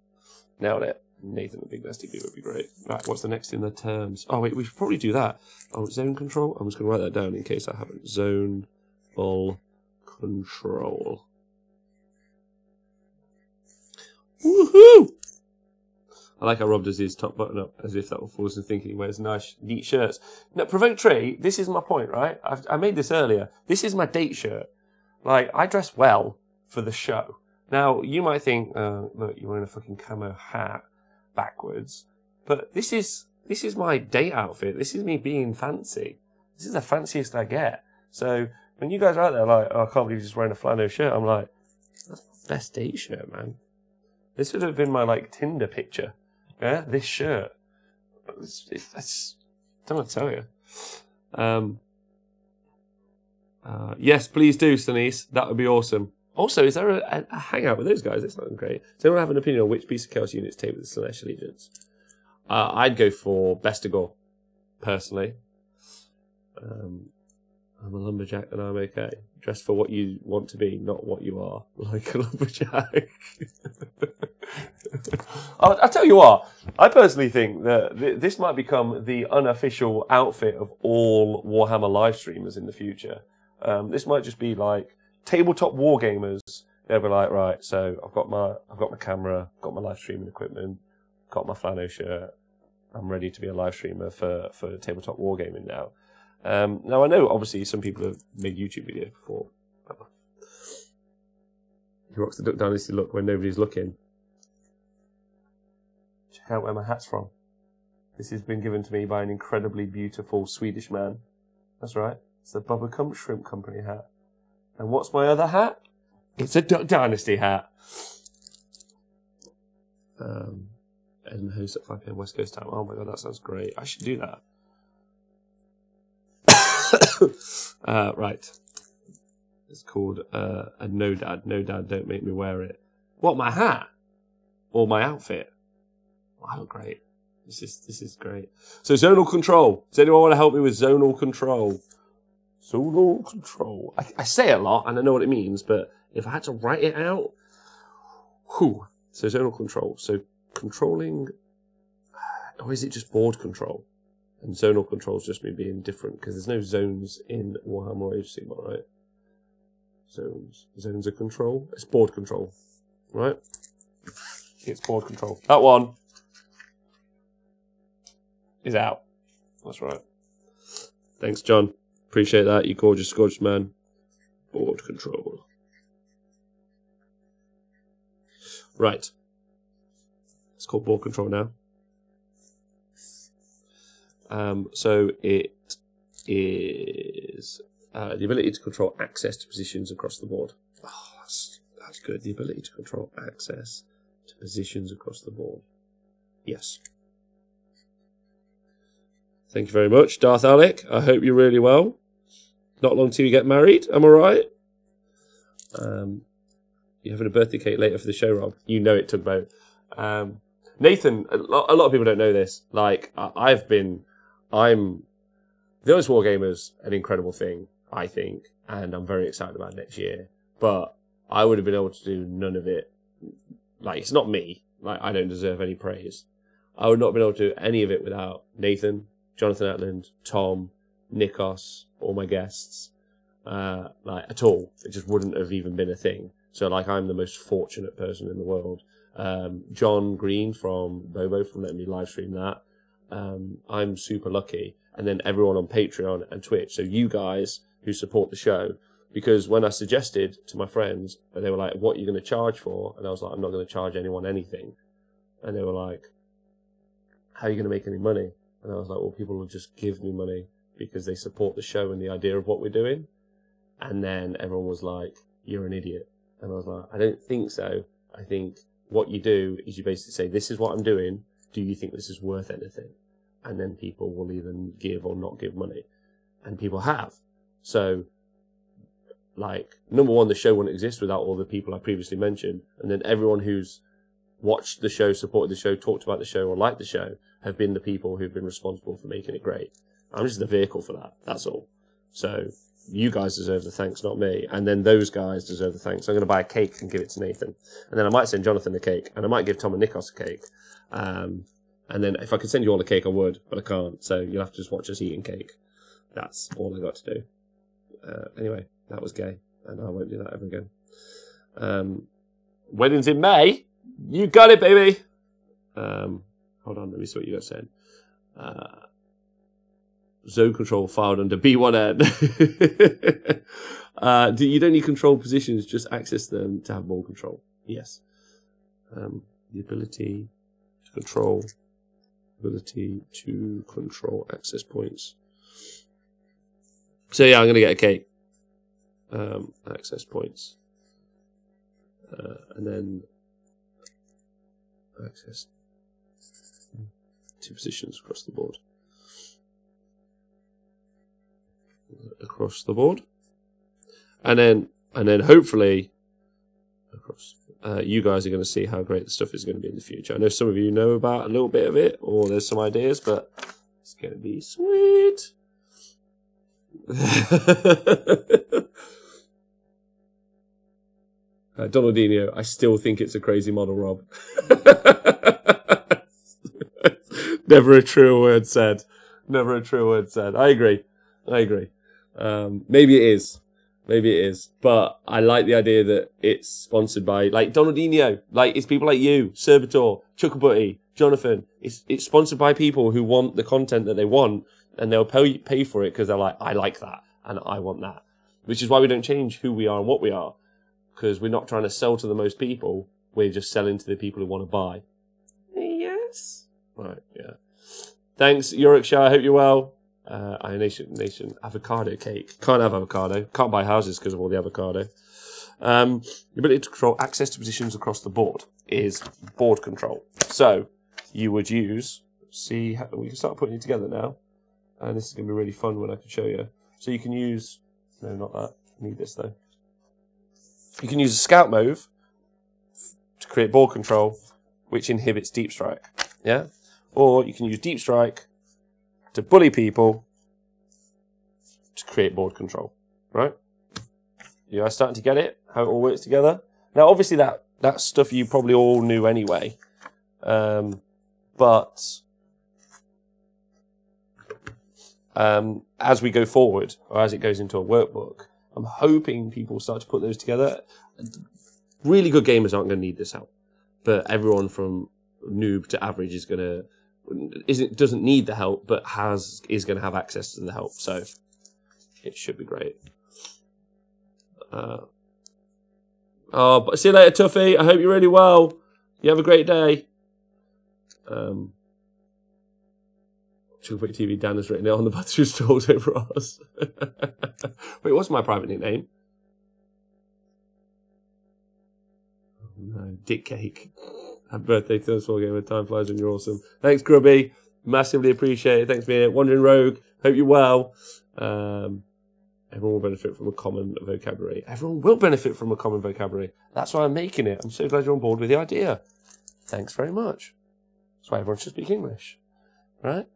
Nailed it. Nathan and Big Nasty B would be great. Right, what's the next in the terms? Oh, wait, we should probably do that. Oh, zone control? I'm just going to write that down in case I haven't. Zone full control. Woohoo! I like how Rob does his top button up as if that will force him thinking he wears nice, neat shirts. Now, Provoke Tree, this is my point, right? I made this earlier. This is my date shirt. Like, I dress well for the show. Now, you might think, look, you're wearing a fucking camo hat backwards. But this is my date outfit. This is me being fancy. This is the fanciest I get. So, when you guys are out there like, oh, I can't believe you're just wearing a flannel shirt, I'm like, that's my best date shirt, man. This would have been my, like, Tinder picture. Yeah, this shirt. It's I don't want to tell you. Yes, please do, Sunise. That would be awesome. Also, is there a hangout with those guys? It's not great. Does anyone have an opinion on which piece of Chaos units take with the Celestial Legions? I'd go for Bestigor, personally. I'm a lumberjack and I'm okay. Dress for what you want to be, not what you are. Like a lumberjack. I'll tell you what, I personally think that this might become the unofficial outfit of all Warhammer live streamers in the future. This might just be like tabletop wargamers. They'll be like, right, so I've got my camera, got my live streaming equipment, got my flannel shirt. I'm ready to be a live streamer for tabletop wargaming now. Now I know obviously some people have made YouTube videos before. He rocks the Duck Dynasty look when nobody's looking. Check out where my hat's from. This has been given to me by an incredibly beautiful Swedish man. That's right. It's the Bubblegum Shrimp Company hat. And what's my other hat? It's a Duck Dynasty hat. And host at 5 PM West Coast time. Oh my god, that sounds great. I should do that. Right. It's called a No Dad. No Dad, don't make me wear it. What, my hat? Or my outfit? I look great. This is great. So zonal control. Does anyone want to help me with zonal control? Zonal control. I say it a lot and I know what it means, but if I had to write it out, whew. So zonal control. So controlling, or is it just board control? And zonal control is just me being different because there's no zones in Warhammer or Age of Sigmar, right? Zones of control. It's board control, right? It's board control. That one is out. That's right. Thanks, John. Appreciate that. You gorgeous, gorgeous man. Board control. Right. It's called board control now. So it is the ability to control access to positions across the board. Oh, that's good. The ability to control access to positions across the board. Yes. Thank you very much, Darth Alec. I hope you're really well. Not long till you get married. Am I right? You're having a birthday cake later for the show, Rob. You know it, Tugboat. Nathan, a lot of people don't know this. Like, the Honest Wargamer's an incredible thing, I think, and I'm very excited about next year. But I would have been able to do none of it. Like, it's not me. Like, I don't deserve any praise. I would not have been able to do any of it without Nathan, Jonathan Atland, Tom, Nikos, all my guests. Like, at all. It just wouldn't have even been a thing. So, like, I'm the most fortunate person in the world. John Green from Bobo from letting me live stream that. I'm super lucky. And then everyone on Patreon and Twitch. So you guys who support the show. Because when I suggested to my friends, they were like, what are you going to charge for? And I was like, I'm not going to charge anyone anything. And they were like, how are you going to make any money? And I was like, well, people will just give me money because they support the show and the idea of what we're doing. And then everyone was like, you're an idiot. And I was like, I don't think so. I think what you do is you basically say, this is what I'm doing. Do you think this is worth anything? And then people will either give or not give money. And people have. So, like, number one, the show wouldn't exist without all the people I previously mentioned. And then everyone who's watched the show, supported the show, talked about the show, or liked the show, have been the people who've been responsible for making it great. I'm just the vehicle for that. That's all. So, you guys deserve the thanks, not me. And then those guys deserve the thanks. So I'm going to buy a cake and give it to Nathan. And then I might send Jonathan a cake. And I might give Tom and Nikos a cake. And then if I could send you all a cake, I would. But I can't. So you'll have to just watch us eating cake. That's all I got to do. Anyway, that was gay. And I won't do that ever again. Weddings in May? You got it, baby! Hold on, let me see what you guys said. Zone control filed under B1N. You don't need control positions, just access them to have more control. Yes. The ability to control access points. So yeah, I'm going to get a cake. Access points. And then access to positions across the board. Across the board. And then hopefully across you guys are going to see how great the stuff is going to be in the future. I know some of you know about a little bit of it, or there's some ideas, but it's going to be sweet. Donaldinho, I still think it's a crazy model, Rob. Never a truer word said. Never a truer word said. I agree. Maybe it is. But I like the idea that it's sponsored by, like, Donaldinho. Like, it's people like you, Serbator, Chuckabutty, Jonathan. It's sponsored by people who want the content that they want, and they'll pay for it because they're like, I like that, and I want that. Which is why we don't change who we are and what we are. Because we're not trying to sell to the most people. We're just selling to the people who want to buy. Yes. Right, yeah. Thanks, Yorkshire. I hope you're well. Nation, avocado cake. Can't have avocado. Can't buy houses because of all the avocado. The ability to control access to positions across the board is board control. So, you would use, we can start putting it together now. And this is going to be really fun when I can show you. So you can use, no, not that. I need this though. You can use a scout move to create board control, which inhibits deep strike. Yeah? or you can use Deep Strike to bully people to create board control, right? You guys starting to get it, how it all works together? Now, obviously, that stuff you probably all knew anyway, but as we go forward, or as it goes into a workbook, I'm hoping people start to put those together. Really good gamers aren't going to need this help, but everyone from noob to average doesn't need the help, but is going to have access to the help. So it should be great. But see you later, Tuffy. I hope you're really well. You have a great day. Chucklepick TV, Dan has written it on the bathroom stalls over us. Wait, what's my private nickname? Oh, no, Dick Cake. Happy birthday to us, Wargamer. Time flies when you're awesome. Thanks, Grubby. Massively appreciate it. Thanks for being here. Wandering Rogue. Hope you're well. Everyone will benefit from a common vocabulary. Everyone will benefit from a common vocabulary. That's why I'm making it. I'm so glad you're on board with the idea. Thanks very much. That's why everyone should speak English. Right?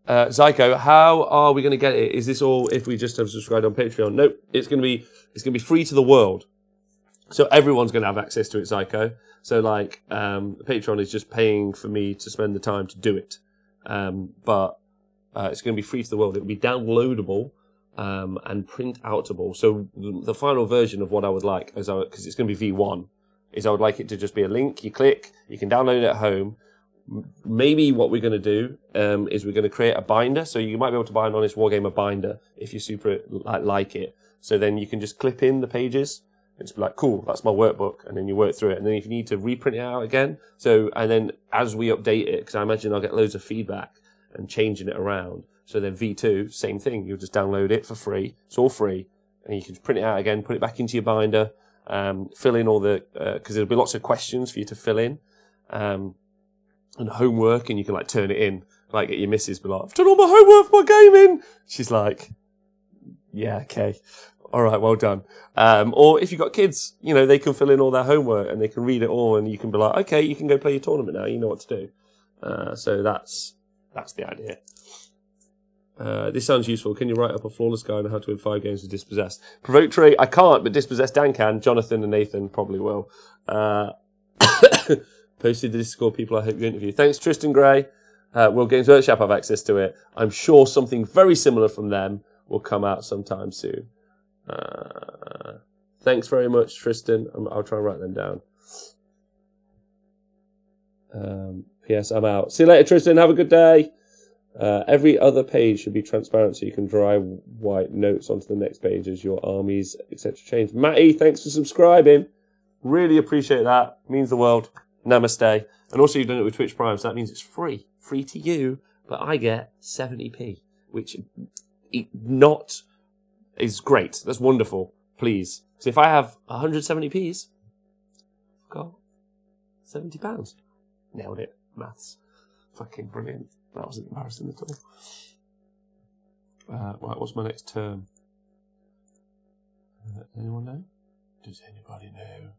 Zyko, how are we going to get it? Is this all if we just have subscribed on Patreon? Nope. It's going to be free to the world. So everyone's going to have access to it, Zyko. So like, Patreon is just paying for me to spend the time to do it. But it's going to be free to the world. It'll be downloadable and print outable. So the final version of what I would like, because it's going to be V1, is I would like it to just be a link. You click, you can download it at home. Maybe what we're going to do is we're going to create a binder. So you might be able to buy an Honest Wargamer binder if you super like it. So then you can just clip in the pages. It's like, cool, that's my workbook. And then you work through it. And then if you need to reprint it out again. And then as we update it, because I imagine I'll get loads of feedback and changing it around. So then V2, same thing. You'll just download it for free. It's all free. And you can print it out again, put it back into your binder, fill in all the, because there'll be lots of questions for you to fill in. And homework, and you can like turn it in, like get your missus be like, I've done all my homework for my gaming. She's like, yeah, okay. All right, well done. Or if you've got kids, you know, they can fill in all their homework and they can read it all, and you can be like, okay, you can go play your tournament now. You know what to do. So that's the idea. This sounds useful. Can you write up a flawless guide on how to win 5 games with Dispossessed? Provoke trait, I can't, but Dispossessed Dan can. Jonathan and Nathan probably will. Posted the Discord people I hope you interview. Thanks, Tristan Gray. World Games Workshop have access to it. I'm sure something very similar from them will come out sometime soon. Thanks very much, Tristan. I'll try and write them down. P.S. I'm out. See you later, Tristan. Have a good day. Every other page should be transparent so you can dry white notes onto the next page as your armies, etc. change. Matty, thanks for subscribing. Really appreciate that. Means the world. Namaste. And also you've done it with Twitch Prime, so that means it's free. Free to you, but I get 70p, which is great. That's wonderful. Please. So if I have 170p's, I've got £70. Nailed it. Maths. Fucking brilliant. That wasn't embarrassing at all. Right, what's my next term? Anyone know? Does anybody know?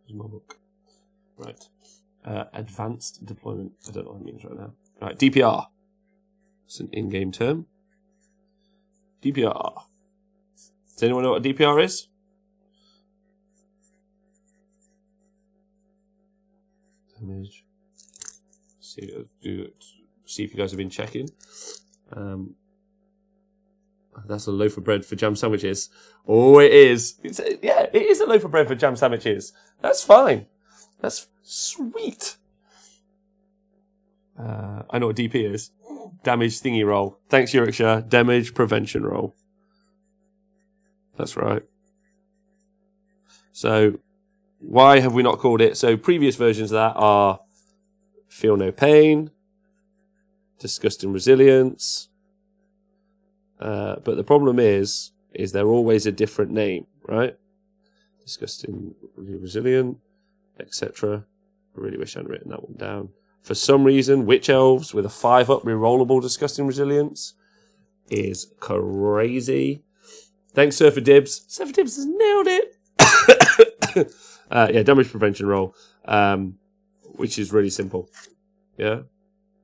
Here's my book. Right. Advanced deployment. I don't know what it means right now. Right, DPR. It's an in-game term. DPR. Does anyone know what a DPR is? Damage. See if you guys have been checking. That's a loaf of bread for jam sandwiches. Oh, it is. Yeah, it is a loaf of bread for jam sandwiches. That's fine. That's sweet. I know what DP is. Damage thingy roll. Thanks, Yorkshire. Damage prevention roll. That's right. So, why have we not called it? So, previous versions of that are Feel No Pain, Disgusting Resilience. But the problem is they're always a different name, right? Disgusting Resilient, etc. I really wish I'd written that one down. For some reason, Witch Elves with a 5-up rerollable Disgusting Resilience is crazy. Thanks, Surfer Dibs. Surfer Dibs has nailed it. Yeah, damage prevention roll, which is really simple. Yeah,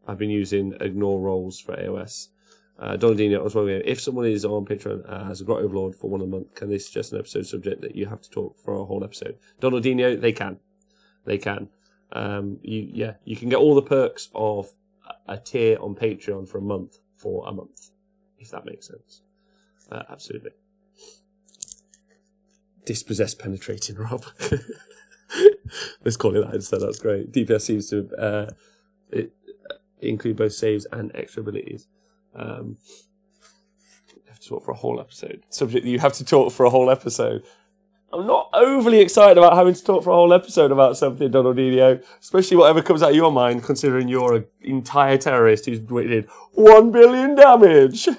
I've been using ignore rolls for AOS. Donaldino, I was wondering, if someone is on Patreon as a Grot Overlord for 1 month, can they suggest an episode subject that you have to talk for a whole episode? Donaldino, they can. They can. You can get all the perks of a tier on Patreon for a month, if that makes sense. Absolutely. Dispossessed penetrating, Rob. Let's call it that instead. That's great. DPS seems to include both saves and extra abilities. You have to talk for a whole episode. Subject that you have to talk for a whole episode. I'm not overly excited about having to talk for a whole episode about something, Donaldinho. Especially whatever comes out of your mind, considering you're an entire terrorist who's did 1 billion damage.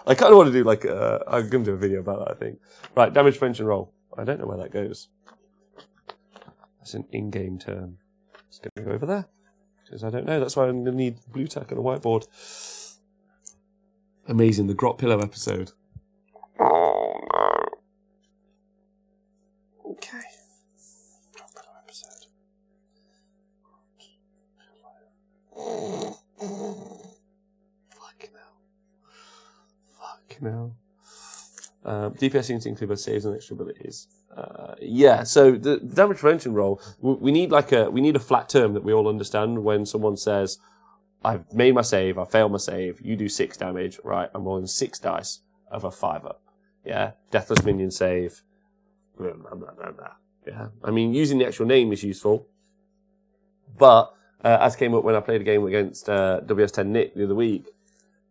I kind of want to do like I'm going to do a video about that, I think. Right, damage prevention roll. I don't know where that goes. That's an in-game term. It's going to go over there. Because I don't know. That's why I'm going to need blue tack and a whiteboard. Amazing, the Grot Pillow episode. Oh, no. Okay. Grot Pillow episode. Fucking hell. DPS seems to include both saves and extra abilities. Yeah, so the damage prevention roll, we need a flat term that we all understand when someone says, I've made my save, I failed my save, you do 6 damage, right, I'm rolling 6 dice of a 5-up. Yeah, Deathless Minion save, blah, blah, blah, blah, blah. Yeah, I mean, using the actual name is useful, but as came up when I played a game against WS10 Nick the other week,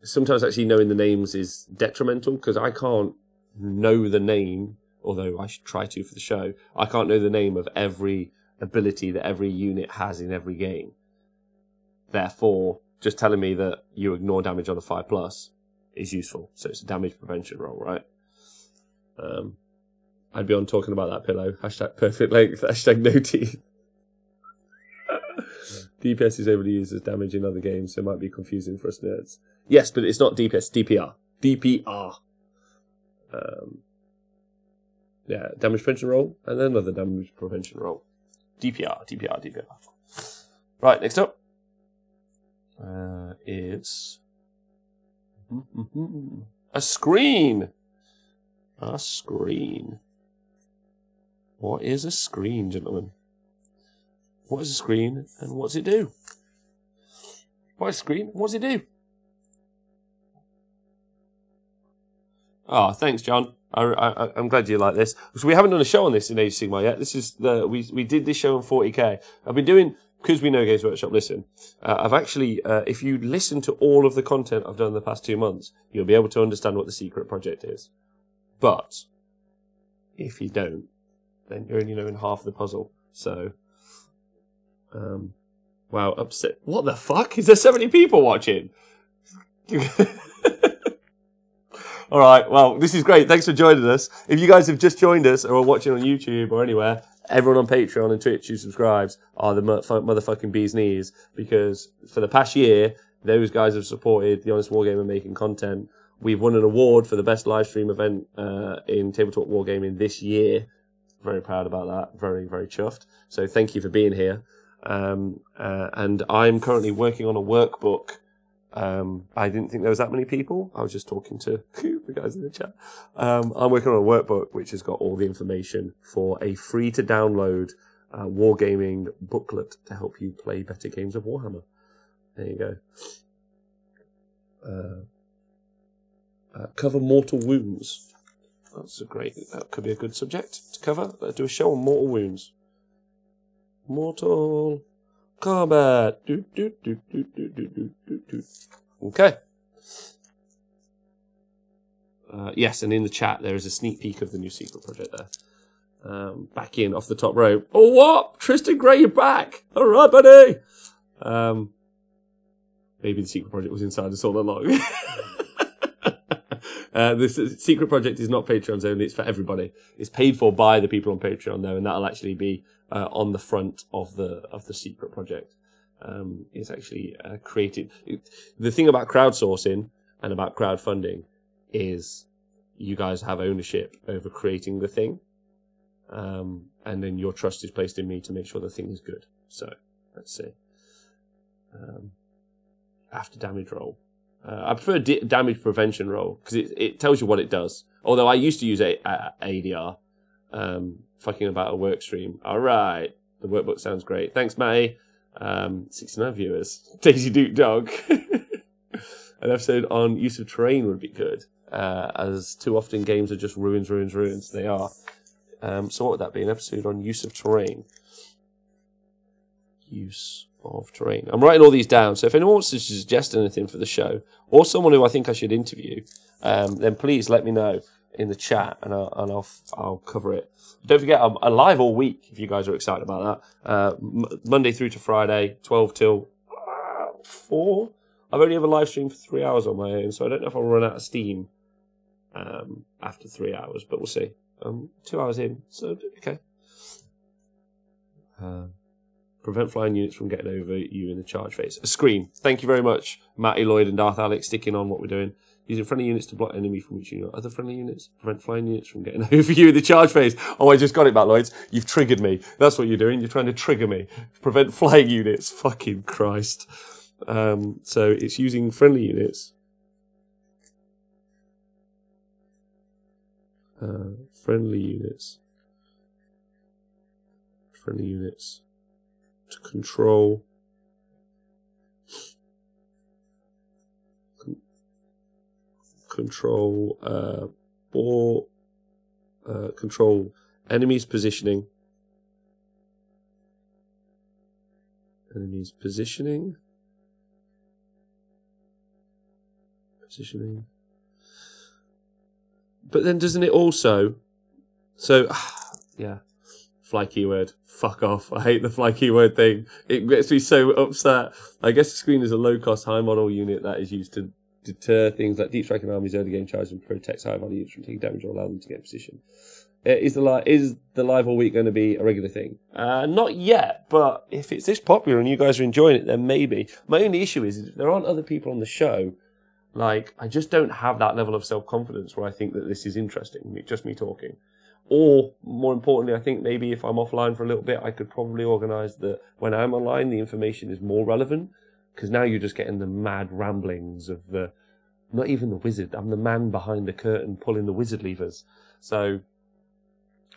sometimes actually knowing the names is detrimental, because I can't know the name, although I should try to for the show. I can't know the name of every ability that every unit has in every game. Therefore, just telling me that you ignore damage on a 5+ is useful. So it's a damage prevention roll, right? I'd be on talking about that pillow. Hashtag perfect length. Hashtag no teeth. DPS is overly used as damage in other games, so it might be confusing for us nerds. Yes, but it's not DPS, DPR. DPR. Yeah, damage prevention roll, and then another damage prevention roll. DPR. Right, next up is a screen. A screen. What is a screen, gentlemen? What is a screen, and what does it do? What is a screen, and what does it do? Oh, thanks, John. I'm glad you like this. So we haven't done a show on this in Age of Sigmar yet. This is we did this show on 40k. I've been doing, because we know Games Workshop listen. I've actually, if you listen to all of the content I've done in the past 2 months, you'll be able to understand what the secret project is. But if you don't, then you're only knowing half the puzzle. So, wow, upset. What the fuck? Is there so many people watching? All right, well, this is great. Thanks for joining us. If you guys have just joined us or are watching on YouTube or anywhere, everyone on Patreon and Twitch who subscribes are the motherfucking bee's knees, because for the past year, those guys have supported the Honest Wargamer making content. We've won an award for the best live stream event in Tabletop Wargaming this year. Very proud about that. Very, very chuffed. So thank you for being here. And I'm currently working on a workbook. I didn't think there was that many people. I was just talking to the guys in the chat. I'm working on a workbook which has got all the information for a free to download wargaming booklet to help you play better games of Warhammer. There you go. Cover mortal wounds. That could be a good subject to cover. Let's do a show on mortal wounds. Mortal combat. Okay. Yes, and in the chat there is a sneak peek of the new secret project there. Back in off the top row. Oh, what? Tristan Gray, you're back. All right, buddy. Maybe the secret project was inside us all along. This secret project is not Patreon's only, it's for everybody. It's paid for by the people on Patreon though, and that'll actually be on the front of the secret project. It's actually created. The thing about crowdsourcing and about crowdfunding is you guys have ownership over creating the thing. And then your trust is placed in me to make sure the thing is good. So, let's see. After damage roll. I prefer damage prevention roll, because it tells you what it does. Although I used to use ADR, fucking about a work stream. Alright, the workbook sounds great. Thanks, Matty. 69 viewers. Daisy Duke Dog. An episode on use of terrain would be good, as too often games are just ruins, ruins, ruins. They are. So what would that be? An episode on use of terrain. Use of terrain. I'm writing all these down, so if anyone wants to suggest anything for the show, or someone who I think I should interview, then please let me know in the chat, and I'll cover it. Don't forget, I'm live all week, if you guys are excited about that. Monday through to Friday, 12 till 4. I've only ever live streamed for 3 hours on my own, so I don't know if I'll run out of steam after 3 hours, but we'll see. 2 hours in, so okay. Prevent flying units from getting over you in the charge phase. A screen. Thank you very much, Matty Lloyd and Darth Alex, sticking on what we're doing. Using friendly units to block enemy from reaching you. Other friendly units. Prevent flying units from getting over you in the charge phase. Oh, I just got it, Matt Lloyd. You've triggered me. That's what you're doing. You're trying to trigger me. Prevent flying units. Fucking Christ. So it's using friendly units. Friendly units to control control enemies positioning, but then doesn't it also, so yeah, fly keyword, fuck off. I hate the fly keyword thing. It gets me so upset. I guess the screen is a low-cost, high-model unit that is used to deter things like deep striking armies, early game charges, and protects high-value units from taking damage or allow them to get in position. Is the live all week going to be a regular thing? Not yet, but if it's this popular and you guys are enjoying it, then maybe. My only issue is there aren't other people on the show. Like, I just don't have that level of self-confidence where I think that this is interesting, just me talking. Or, more importantly, I think maybe if I'm offline for a little bit, I could probably organise that when I'm online, the information is more relevant. Because now you're just getting the mad ramblings of not even the wizard. I'm the man behind the curtain pulling the wizard levers. So,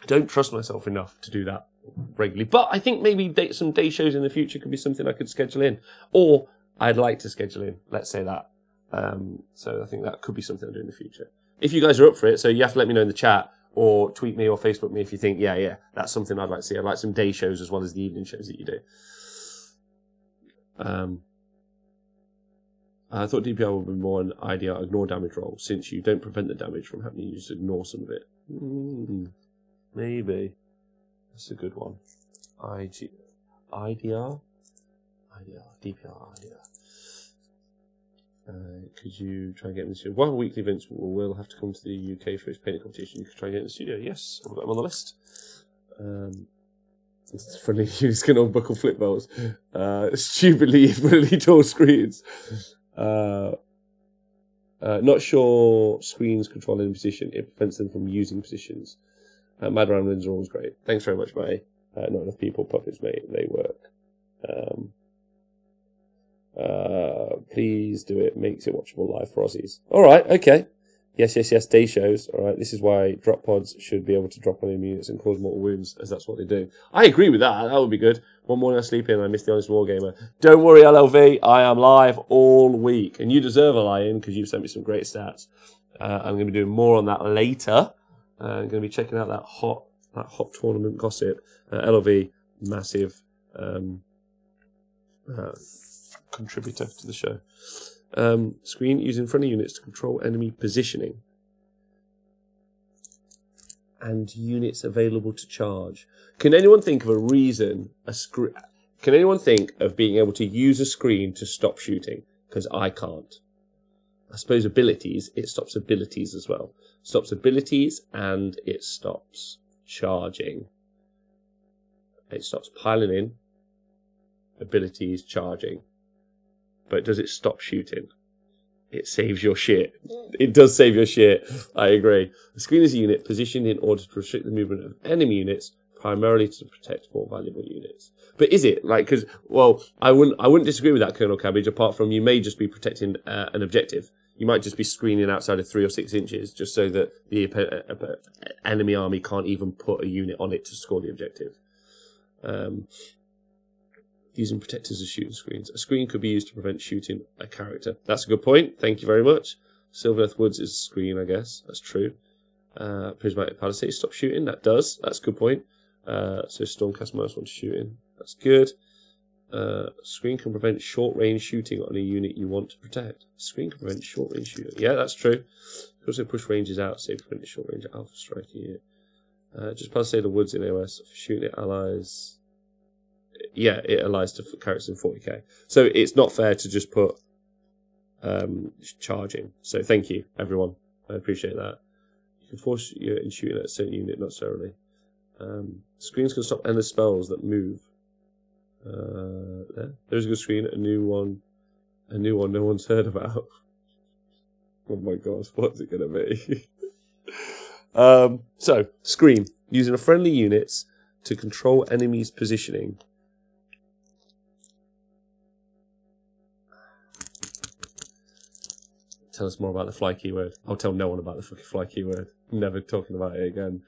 I don't trust myself enough to do that regularly. But I think maybe some day shows in the future could be something I could schedule in. Or, I'd like to schedule in, let's say that. So I think that could be something I'll do in the future. If you guys are up for it, so you have to let me know in the chat, or tweet me or Facebook me if you think, yeah, that's something I'd like to see. I'd like some day shows as well as the evening shows that you do. I thought DPR would be more an IDR, ignore damage roll, since you don't prevent the damage from happening, you just ignore some of it. Maybe. That's a good one. IDR? DPR, IDR. Could you try and get in the studio? While weekly events will have to come to the UK for its painting competition, you could try and get in the studio. Yes, I've got them on the list. It's funny, you can unbuckle flip belts. Stupidly, really tall screens. Not sure screens control any position. It prevents them from using positions. Mad Ramblings are always great. Thanks very much, mate. Not enough people, puppets, mate. They work. Please do it. Makes it watchable live for Aussies. Alright, okay. Yes, day shows. Alright, this is why drop pods should be able to drop on enemy units and cause mortal wounds, as that's what they do. I agree with that. That would be good. One morning I sleep in and I miss the honest wargamer. Don't worry, LLV. I am live all week. And you deserve a lie-in because you've sent me some great stats. I'm going to be doing more on that later. I'm going to be checking out that hot tournament gossip. LLV, massive contributor to the show. Screen using friendly units to control enemy positioning and units available to charge. Can anyone think of a reason can anyone think of being able to use a screen to stop shooting? Because I can't. I suppose abilities, it stops abilities as well. Stops abilities and it stops charging. It stops piling in, abilities, charging. But does it stop shooting? it saves your shit. It does save your shit. I agree. A screen is a unit positioned in order to restrict the movement of enemy units, primarily to protect more valuable units. But is it like, because, well, I wouldn't disagree with that, Colonel Cabbage, apart from you may just be protecting an objective. You might just be screening outside of 3 or 6 inches just so that the enemy army can't even put a unit on it to score the objective. Using protectors as shooting screens. A screen could be used to prevent shooting a character. That's a good point. Thank you very much. Sylvaneth Woods is a screen, I guess. That's true. Prismatic Palisade, stop shooting. That does. That's a good point. So Stormcast minus 1 to shooting. That's good. Screen can prevent short-range shooting on a unit you want to protect. Screen can prevent short-range shooting. Yeah, that's true. You can also push ranges out, say prevent a short-range alpha striking unit. Just Palisade the Woods in AOS for shooting at allies. Yeah, it allies to characters in 40k. So it's not fair to just put charging. So thank you, everyone. I appreciate that. You can force you in shooting at a certain unit, not necessarily. Screens can stop endless spells that move. There's a good screen. A new one no one's heard about. Oh my god, what's it going to be? So, screen. Using a friendly units to control enemies' positioning. Tell us more about the fly keyword. I'll tell no one about the fucking fly keyword. I'm never talking about it again.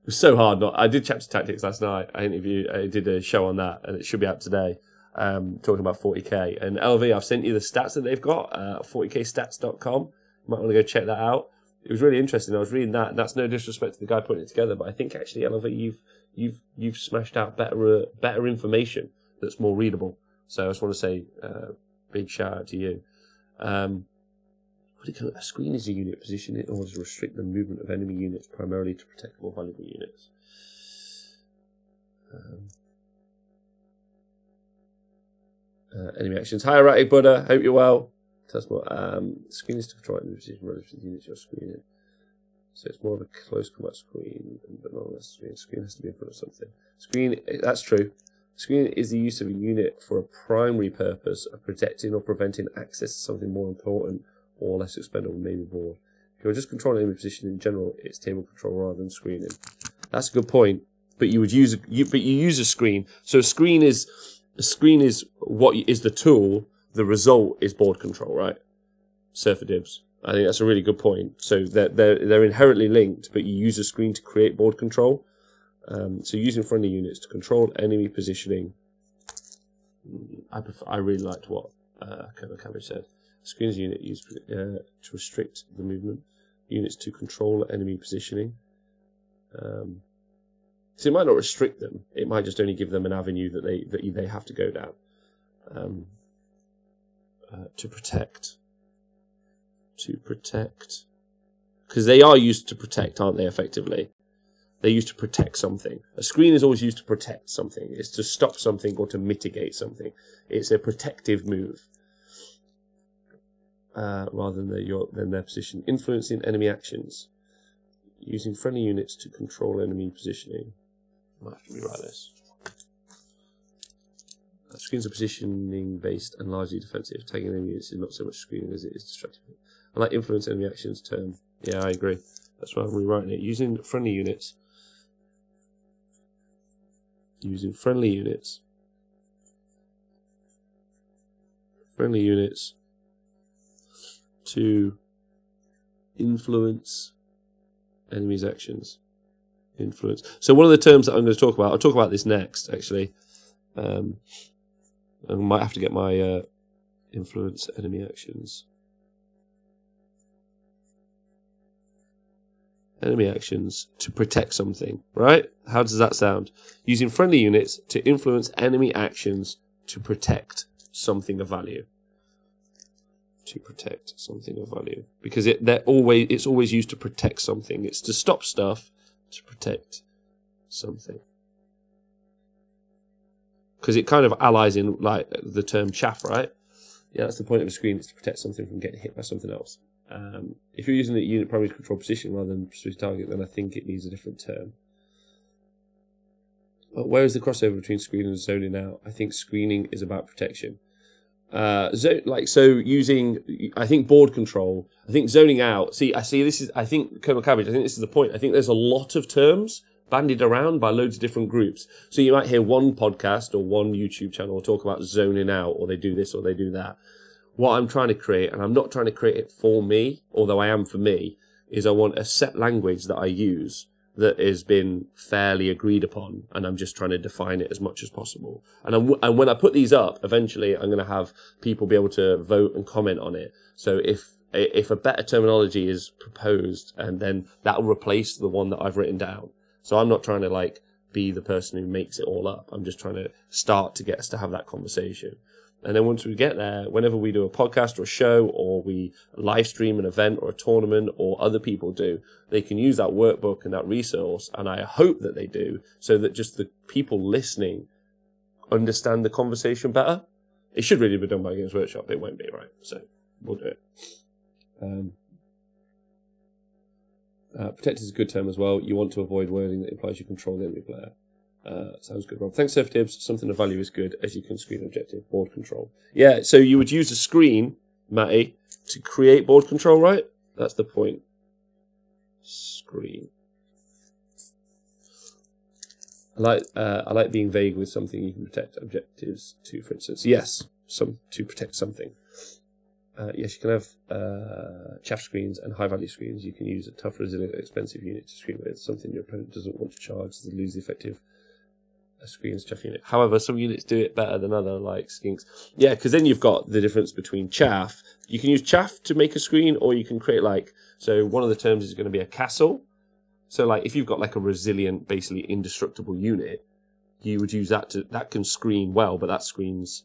It was so hard. I did chapter tactics last night. I did a show on that, and it should be out today. Talking about 40k and LV. I've sent you the stats that they've got. 40kstats.com. You might want to go check that out. It was really interesting. I was reading that. And that's no disrespect to the guy putting it together, but I think actually LV, you've smashed out better information that's more readable. So I just want to say big shout out to you. A screen is a unit positioned in order to restrict the movement of enemy units, primarily to protect more valuable units. Enemy actions. Hi, Erratic Buddha. Hope you're well. Tell us more. Screen is to control enemy position relative to the units you're screening. So it's more of a close combat screen, but not less screen. Screen has to be in front of something. Screen, that's true. Screen is the use of a unit for a primary purpose of protecting or preventing access to something more important or less expendable, maybe board. If you're just controlling enemy position in general, it's table control rather than screening. That's a good point. But you would use you use a screen. So a screen is what is the tool. The result is board control, right? Surfer dibs. I think that's a really good point. So they're inherently linked, but you use a screen to create board control. So using friendly units to control enemy positioning. I really liked what Colonel Cabbage said. Screen is a unit used to restrict the movement. Units to control enemy positioning. So it might not restrict them. It might just only give them an avenue that they have to go down. To protect. Because they are used to protect, aren't they, effectively? They're used to protect something. A screen is always used to protect something. It's to stop something or to mitigate something. It's a protective move. Rather than their position. Influencing enemy actions. Using friendly units to control enemy positioning. I might have to rewrite this. Screens are positioning based and largely defensive. Tagging enemy units is not so much screening as it is destructive. I like influence enemy actions term. Yeah, I agree. That's why I'm rewriting it. Using friendly units. Using friendly units. Friendly units to influence enemies' actions. Influence. So one of the terms that I'm going to talk about, I'll talk about this next, actually. I might have to get my influence enemy actions. Enemy actions to protect something, right? How does that sound? Using friendly units to influence enemy actions to protect something of value. To protect something of value. Because it's always used to protect something. It's to stop stuff, to protect something. Because it kind of allies in like the term chaff, right? Yeah, that's the point of a screen, is to protect something from getting hit by something else. If you're using a unit primary to control position rather than specific target, then I think it needs a different term. But where is the crossover between screening and zoning out? I think screening is about protection. So using, I think board control, I think zoning out. I think Colonel Cabbage, I think this is the point. I think there's a lot of terms bandied around by loads of different groups. So you might hear one podcast or one YouTube channel talk about zoning out, or they do this or they do that. What I'm trying to create, and I'm not trying to create it for me, although I am for me, is I want a set language that I use that has been fairly agreed upon, and I'm just trying to define it as much as possible. And when I put these up, eventually I'm going to have people be able to vote and comment on it. So if a better terminology is proposed, and then that will replace the one that I've written down. So I'm not trying to be the person who makes it all up. I'm just trying to start to get us to have that conversation. And then once we get there, whenever we do a podcast or a show, or we live stream an event or a tournament, or other people do, they can use that workbook and that resource, and I hope that they do, so that just the people listening understand the conversation better. It should really be done by Games Workshop. It won't be, right? So we'll do it. Protect is a good term as well. You want to avoid wording that implies you control the enemy player. Sounds good, Rob. Thanks, Surf Tibbs. Something of value is good, as you can screen objective. Board control. Yeah, so you would use a screen, Matty, to create board control, right? That's the point. Screen. I like being vague with something you can protect objectives to, for instance. Yes, to protect something. Yes, you can have chaff screens and high-value screens. You can use a tough, resilient, expensive unit to screen with. Something your opponent doesn't want to charge to lose the effective screen's chaff unit. However, some units do it better than other, like skinks. Yeah, because then you've got the difference between chaff. You can use chaff to make a screen, or you can create so one of the terms is going to be a castle. So if you've got a resilient, basically indestructible unit, you would use that that can screen well, but that screens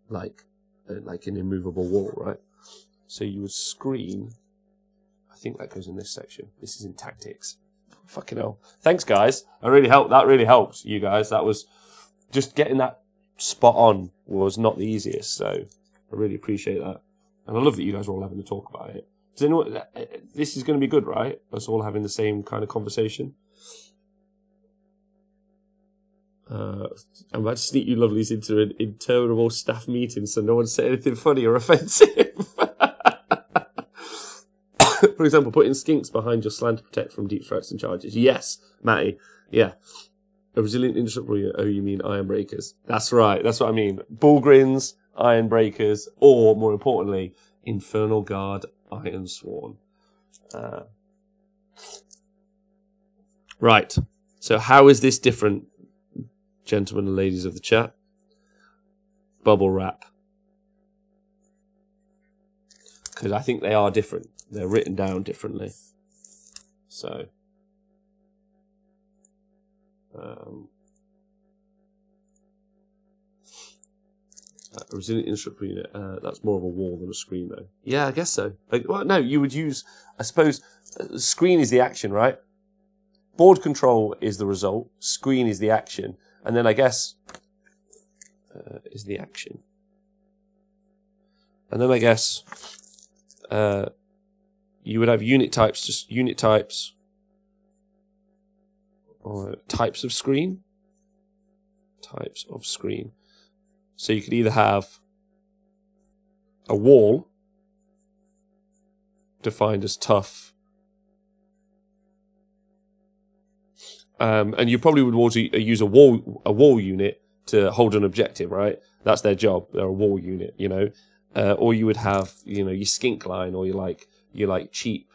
like an immovable wall, right? So you would screen. I think that goes in this section. This is in tactics. Fucking hell. Thanks, guys. That really helped, you guys. That was just getting that spot on was not the easiest. So I really appreciate that. And I love that you guys are all having to talk about it. Does anyone, this is going to be good, right? Us all having the same kind of conversation. I'm about to sneak you lovelies into an interminable staff meeting so no one said anything funny or offensive. For example, putting skinks behind your slant to protect from deep strikes and charges. Yes, Matty. Yeah. A resilient indestructible. Oh, you mean iron breakers? That's right. That's what I mean. Bullgrins, iron breakers, or more importantly, infernal guard, iron sworn. Right. So how is this different, gentlemen and ladies of the chat? Bubble wrap. Because I think they are different. They're written down differently. So, a resilient indestructible unit, that's more of a wall than a screen, though. Yeah, I guess so. Well, no, you would use, I suppose, screen is the action, right? Board control is the result. Screen is the action. And then I guess is the action. And then I guess you would have unit types, just unit types, or types of screen. Types of screen. So you could either have a wall defined as tough, and you probably would want to use a wall unit to hold an objective, right? That's their job. They're a wall unit, you know. Or you would have, you know, your skink line, or your cheap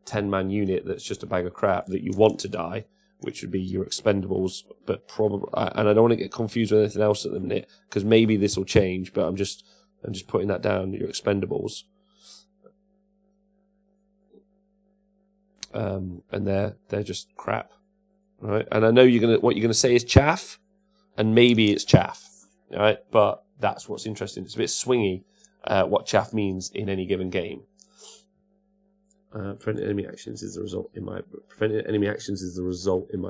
10-man unit that's just a bag of crap that you want to die, which would be your expendables. But probably, and I don't want to get confused with anything else at the minute, because maybe this will change. But I'm just putting that down. Your expendables, and they're just crap, right? And I know what you're gonna say is chaff, and maybe it's chaff, right? But that's what's interesting. It's a bit swingy. What chaff means in any given game. Preventing enemy actions is the result in my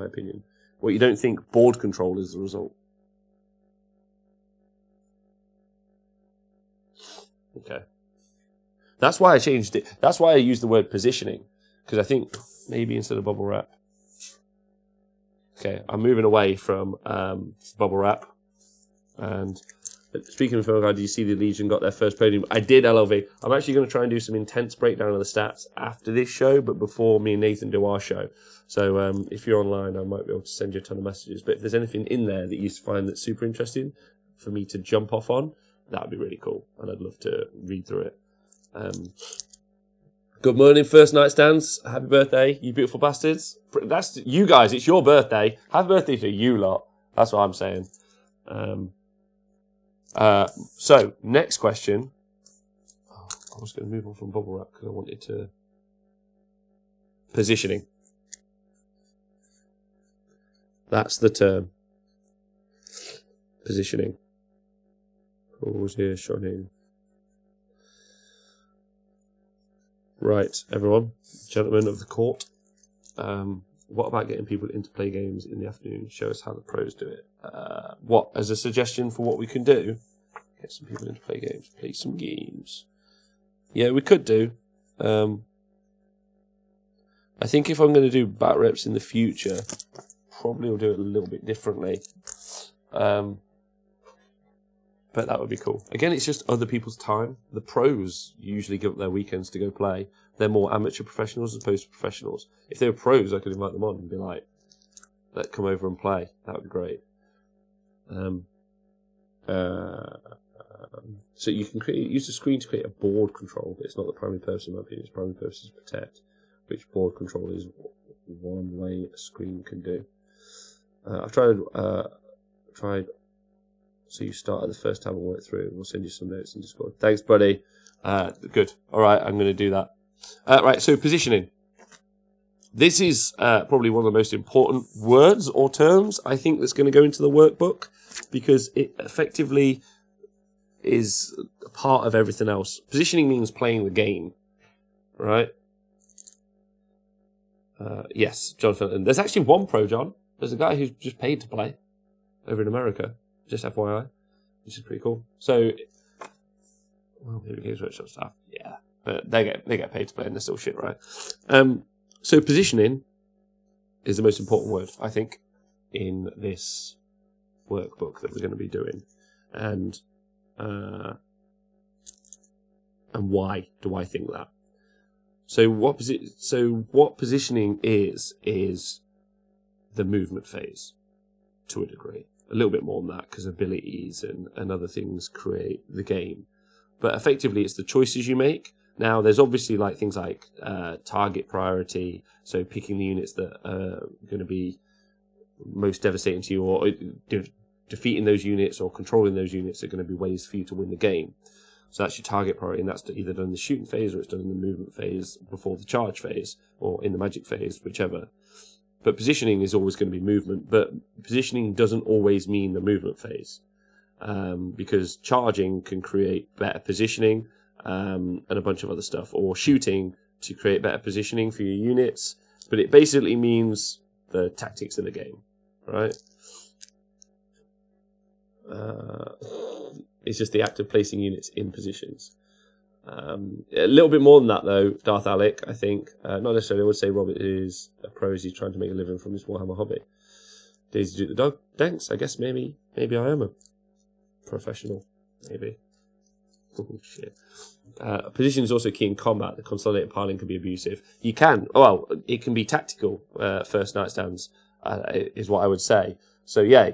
opinion. Well, you don't think board control is the result? Okay. That's why I changed it. That's why I used the word positioning, because I think maybe instead of bubble wrap. Okay, I'm moving away from bubble wrap, and Speaking of Phil, do you see the Legion got their first podium? I did, LLV. I'm actually going to try and do some intense breakdown of the stats after this show, but before me and Nathan do our show. So if you're online, I might be able to send you a ton of messages. But if there's anything in there that you find that's super interesting for me to jump off on, that would be really cool. And I'd love to read through it. Good morning, First Night Stands. Happy birthday, you beautiful bastards. That's you guys. It's your birthday. Happy birthday to you lot. That's what I'm saying. So, next question. Oh, I was going to move on from bubble wrap because I wanted to... Positioning. That's the term. Positioning. Pause here, shining. Right, everyone. Gentlemen of the court. What about getting people into play games in the afternoon? Show us how the pros do it. What, as a suggestion for what we can do? Get some people into play games. Play some games. Yeah, we could do. I think if I'm going to do bat reps in the future, probably will do it a little bit differently. But that would be cool. Again, it's just other people's time. The pros usually give up their weekends to go play. They're more amateur professionals as opposed to professionals. If they were pros, I could invite them on and be like, "Let's come over and play." That would be great. So you can use the screen to create a board control, but it's not the primary purpose in my opinion. Its primary purpose is protect, which board control is one way a screen can do. I've tried. So you start at the first tab and work through. We'll send you some notes in Discord. Thanks, buddy. Good. All right, I'm going to do that. Right, so positioning. This is probably one of the most important words or terms I think that's going to go into the workbook because it effectively is a part of everything else. Positioning means playing the game, right? Yes, Jonathan. There's actually one pro, John. There's a guy who's just paid to play over in America. Just FYI, which is pretty cool. So, well, maybe Games Workshop staff, yeah, but they get paid to play and they're still shit, right? So positioning is the most important word, I think, in this workbook that we're going to be doing, and why do I think that? So what positioning is the movement phase to a degree. A little bit more than that because abilities and other things create the game. But effectively, it's the choices you make. Now, there's obviously like things like target priority, so picking the units that are going to be most devastating to you, or defeating those units or controlling those units are going to be ways for you to win the game. So that's your target priority, and that's either done in the shooting phase or it's done in the movement phase before the charge phase, or in the magic phase, whichever. But positioning is always going to be movement, but positioning doesn't always mean the movement phase, because charging can create better positioning and a bunch of other stuff, or shooting to create better positioning for your units, but it basically means the tactics of the game, right? It's just the act of placing units in positions. A little bit more than that, though, Darth Alec, I think. Not necessarily. I would say Robert is a pro as he's trying to make a living from his Warhammer hobby. Daisy do the dog. Thanks. I guess maybe I am a professional. Maybe. Shit. Position is also key in combat. The consolidated piling can be abusive. You can. Well, it can be tactical. First Night Stands is what I would say. So yeah,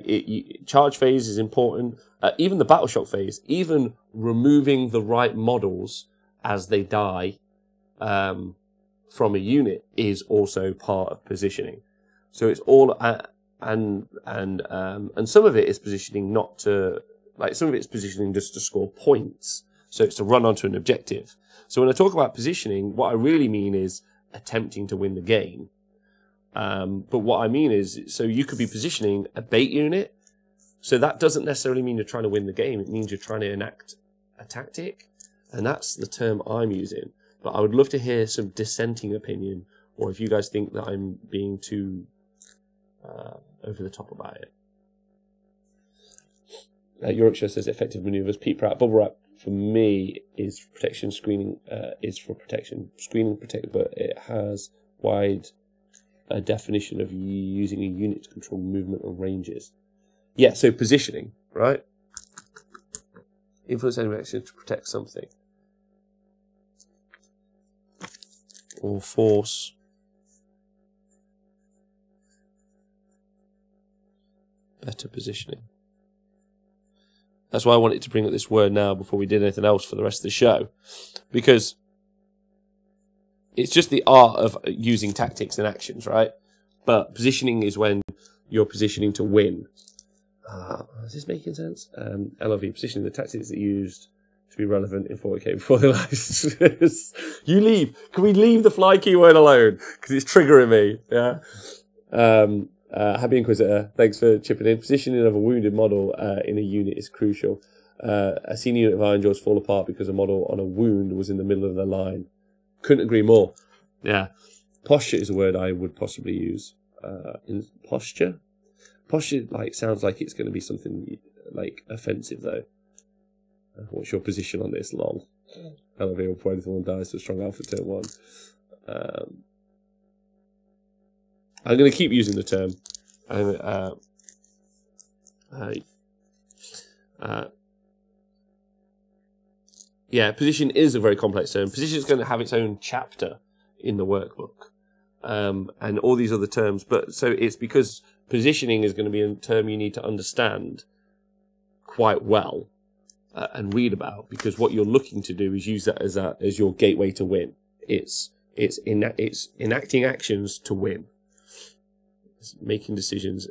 charge phase is important. Even the battle shock phase, even removing the right models as they die from a unit is also part of positioning. So it's all and some of it is positioning not to, like, some of it's positioning just to score points. So it's to run onto an objective. So when I talk about positioning, what I really mean is attempting to win the game. But what I mean is, so you could be positioning a bait unit. So that doesn't necessarily mean you're trying to win the game. It means you're trying to enact a tactic. And that's the term I'm using. But I would love to hear some dissenting opinion, or if you guys think that I'm being too over the top about it. Yorkshire says effective maneuvers. Pete Pratt, bubble wrap for me is protection. Screening is for protection. Screening protect, but it has wide definition of using a unit to control movement and ranges. Yeah, so positioning, right? Influence enemy action to protect something. Or force. Better positioning. That's why I wanted to bring up this word now before we did anything else for the rest of the show. Because it's just the art of using tactics and actions, right? But positioning is when you're positioning to win. Is this making sense? LRV, positioning, the tactics that are used to be relevant in 40k before the license. You leave. Can we leave the fly keyword alone? Because it's triggering me. Yeah. Happy Inquisitor, thanks for chipping in. Positioning of a wounded model in a unit is crucial. A senior unit of Iron Jaws fall apart because a model on a wound was in the middle of the line. Couldn't agree more. Yeah. Posture is a word I would possibly use. In posture? Posture sounds like it's going to be something offensive though. What's your position on this? Lol. Elevate before anyone dies to a strong alpha turn 1. I'm going to keep using the term. Yeah, position is a very complex term. Position is going to have its own chapter in the workbook, and all these other terms. But so it's because positioning is going to be a term you need to understand quite well and read about, because what you're looking to do is use that as your gateway to win. It's enacting actions to win. Making decisions,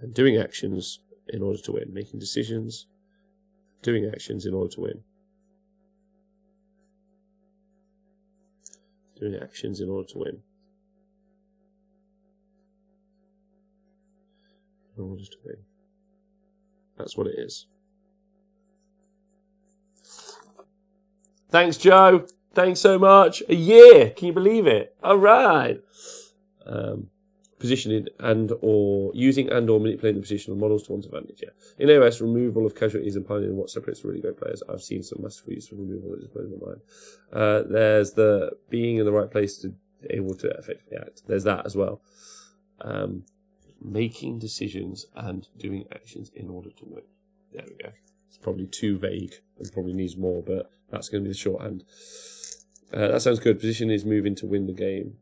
and doing actions in order to win. Making decisions, doing actions in order to win. Doing actions in order to win. In order to win. That's what it is. Thanks, Joe. Thanks so much. A year. Can you believe it? All right. Positioning using and or manipulating the position of models to one's advantage. Yeah. In AOS, removal of casualties and pioneering what separates really great players. I've seen some masterful use of removal that just blows my mind. There's the being in the right place to be able to effectively act. There's that as well. Making decisions and doing actions in order to win. There we go. It's probably too vague and probably needs more, but that's going to be the shorthand. That sounds good. Position is moving to win the game.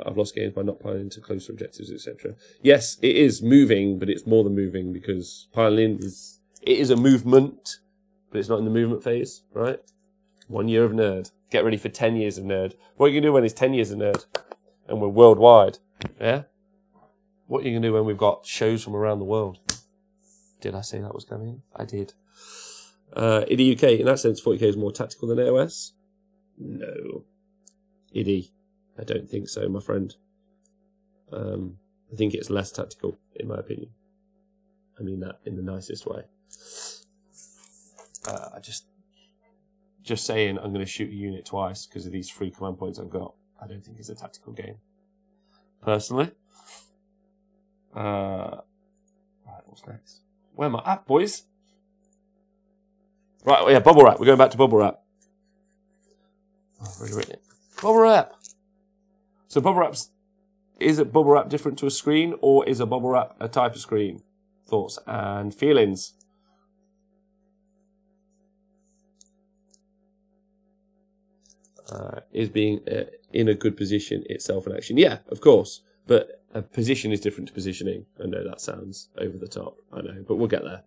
I've lost games by not piling into closer objectives, etc. Yes, it is moving, but it's more than moving, because piling is a movement, but it's not in the movement phase, right? 1 year of nerd. Get ready for 10 years of nerd. What are you going to do when it's 10 years of nerd and we're worldwide? Yeah? What are you going to do when we've got shows from around the world? Did I say that was coming? I did. In the UK, in that sense, 40k is more tactical than AOS? No. IDI. I don't think so, my friend. I think it's less tactical, in my opinion. I mean that in the nicest way. I just saying I'm going to shoot a unit twice because of these 3 command points I've got. I don't think it's a tactical game, personally. Right, what's next? Where am I at, boys? Right, yeah, bubble wrap. We're going back to bubble wrap. Oh, I've already written it. Bubble wrap. So bubble wraps, is a bubble wrap different to a screen, or is a bubble wrap a type of screen? Thoughts and feelings. Is being in a good position itself an action? Yeah, of course. But a position is different to positioning. I know that sounds over the top. I know, but we'll get there.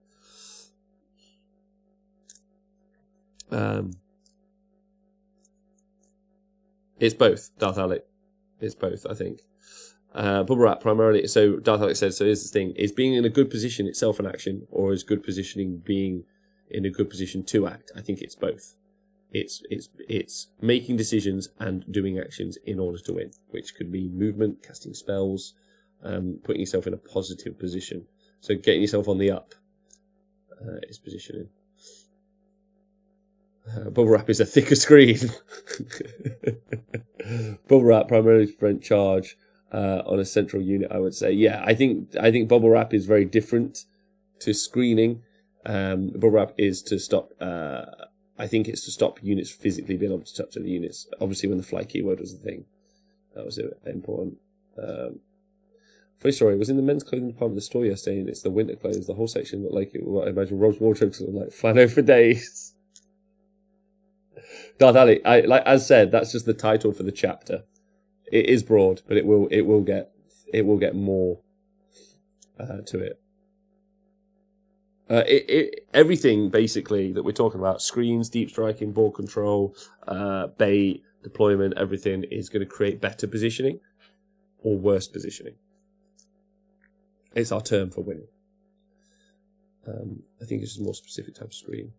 It's both, Darth Alec. It's both, I think. Bubble wrap primarily. So Darth Alec says. So here's the thing: is being in a good position itself an action, or is good positioning being in a good position to act? I think it's both. It's making decisions and doing actions in order to win, which could be movement, casting spells, putting yourself in a positive position. So getting yourself on the up is positioning. Bubble wrap is a thicker screen. Bubble wrap primarily to prevent charge on a central unit, I would say. Yeah, I think bubble wrap is very different to screening. Bubble wrap is to stop. I think it's to stop units physically being able to touch other units. Obviously, when the fly keyword was the thing, that was important. Funny story, I was in the men's clothing department of the store yesterday, and it's the winter clothes. The whole section looked like what I imagine Rob's wardrobe looked like flannel for days. Darth Ali, like as said, that's just the title for the chapter. It is broad, but it will get more to it. Everything basically that we're talking about, screens, deep striking, ball control, bait, deployment, everything is going to create better positioning or worse positioning. It's our term for winning. I think it's just a more specific type of screen.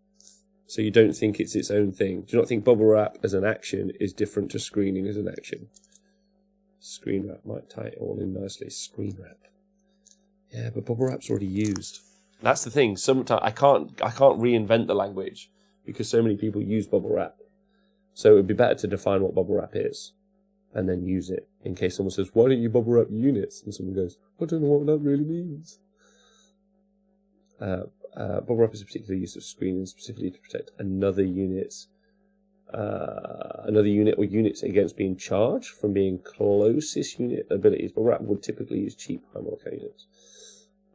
So you don't think it's its own thing. Do you not think bubble wrap as an action is different to screening as an action? Screen wrap might tie it all in nicely. Screen wrap. Yeah, but bubble wrap's already used. That's the thing. Sometimes I can't reinvent the language because so many people use bubble wrap. So it would be better to define what bubble wrap is and then use it in case someone says, "Why don't you bubble wrap units?" And someone goes, "I don't know what that really means." Bubble wrap is a particular use of screening specifically to protect another unit or units against being charged from being closest unit abilities. Bubble wrap would typically use cheap high modifier units.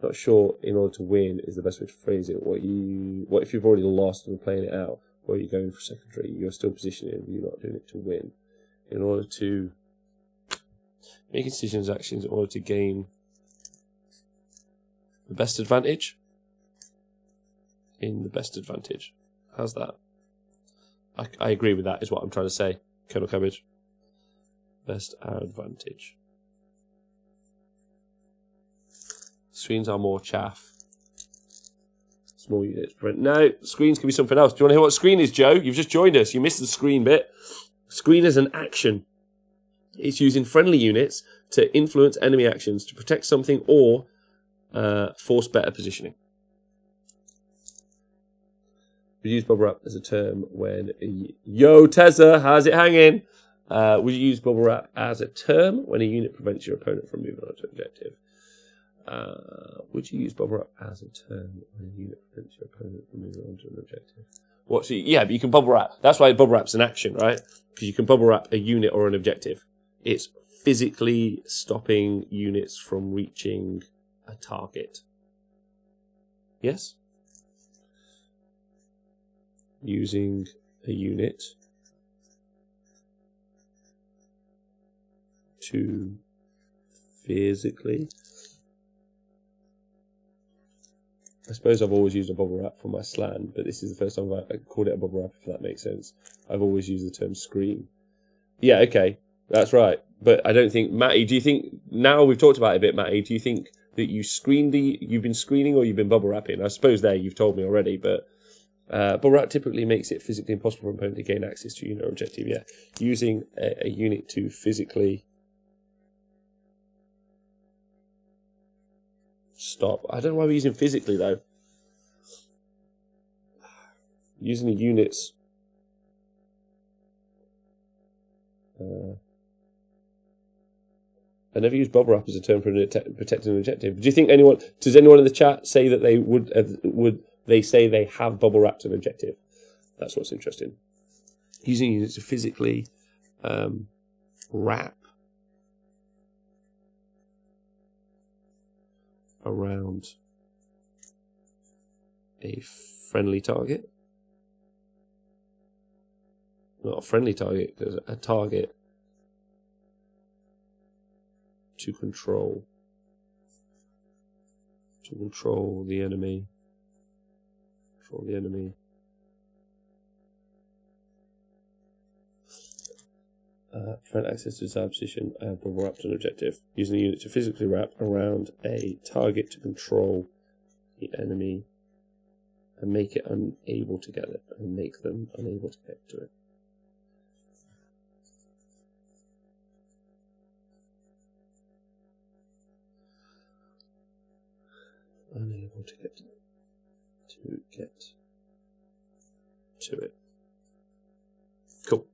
Not sure in order to win is the best way to phrase it. What if you've already lost and are playing it out, or are you going for secondary? You're still positioning, but you're not doing it to win. In order to make decisions, actions, in order to gain the best advantage. In the best advantage. How's that? I agree with that, is what I'm trying to say. Colonel Cabbage. Best advantage. Screens are more chaff. Small units prevent. No, screens can be something else. Do you want to hear what screen is, Joe? You've just joined us. You missed the screen bit. Screen is an action. It's using friendly units to influence enemy actions, to protect something, or force better positioning. We use bubble wrap as a term when... Yo, Tezza, how's it hanging? Would you use bubble wrap as a term when a unit prevents your opponent from moving on to objective? Would you use bubble wrap as a term when a unit prevents your opponent from moving on to an objective? What? So yeah, but you can bubble wrap. That's why bubble wrap's an action, right? Because you can bubble wrap a unit or an objective. It's physically stopping units from reaching a target. Yes? Using a unit to physically... I suppose I've always used a bubble wrap for my slan, but this is the first time I called it a bubble wrap, if that makes sense. I've always used the term screen. Yeah, okay, that's right. But I don't think, Matty, do you think, now we've talked about it a bit, Matty, do you think that you've been screening or you've been bubble wrapping? I suppose there you've told me already, but bubble wrap typically makes it physically impossible for an opponent to gain access to a unit or objective, yeah. Using a unit to physically stop. I don't know why we're using physically, though. Using the units... I never use bubble wrap as a term for protecting an objective. Do you think does anyone in the chat say that they would they say they have bubble wrapped an objective? That's what's interesting. Using units to physically wrap around a friendly target. Not a friendly target, because a target to control the enemy. Control the enemy. Prevent access to desired position and bubble wrap to an objective. Using the unit to physically wrap around a target to control the enemy and make it unable to get it, and make them unable to get to it. Unable to get to it. Cool.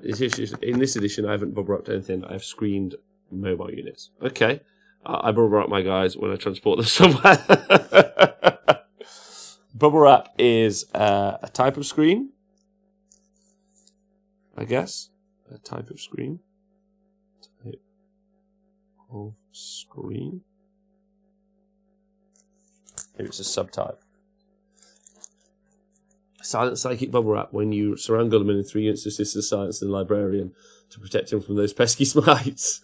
In this edition, I haven't bubble wrapped anything. I've screened mobile units. Okay. I bubble wrap my guys when I transport them somewhere. Bubble wrap is a type of screen, I guess. A type of screen. of screen. Maybe it's a subtype. Silent psychic bubble wrap. When you surround Gulliman in 3 units to assist the science and the librarian to protect him from those pesky smites.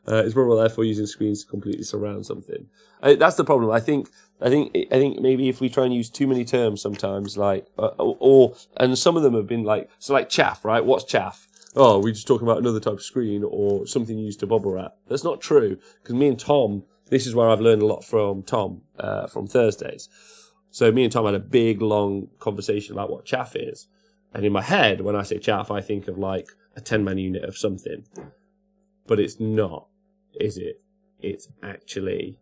It's probably therefore using screens to completely surround something. That's the problem. I think maybe if we try and use too many terms sometimes, like and some of them have been like, so like chaff, right? What's chaff? Oh, we're just talking about another type of screen or something used to bubble wrap. That's not true, because me and Tom, this is where I've learned a lot from Tom from Thursdays. So me and Tom had a big, long conversation about what chaff is. And in my head, when I say chaff, I think of like a 10-man unit of something. But it's not, is it? It's actually,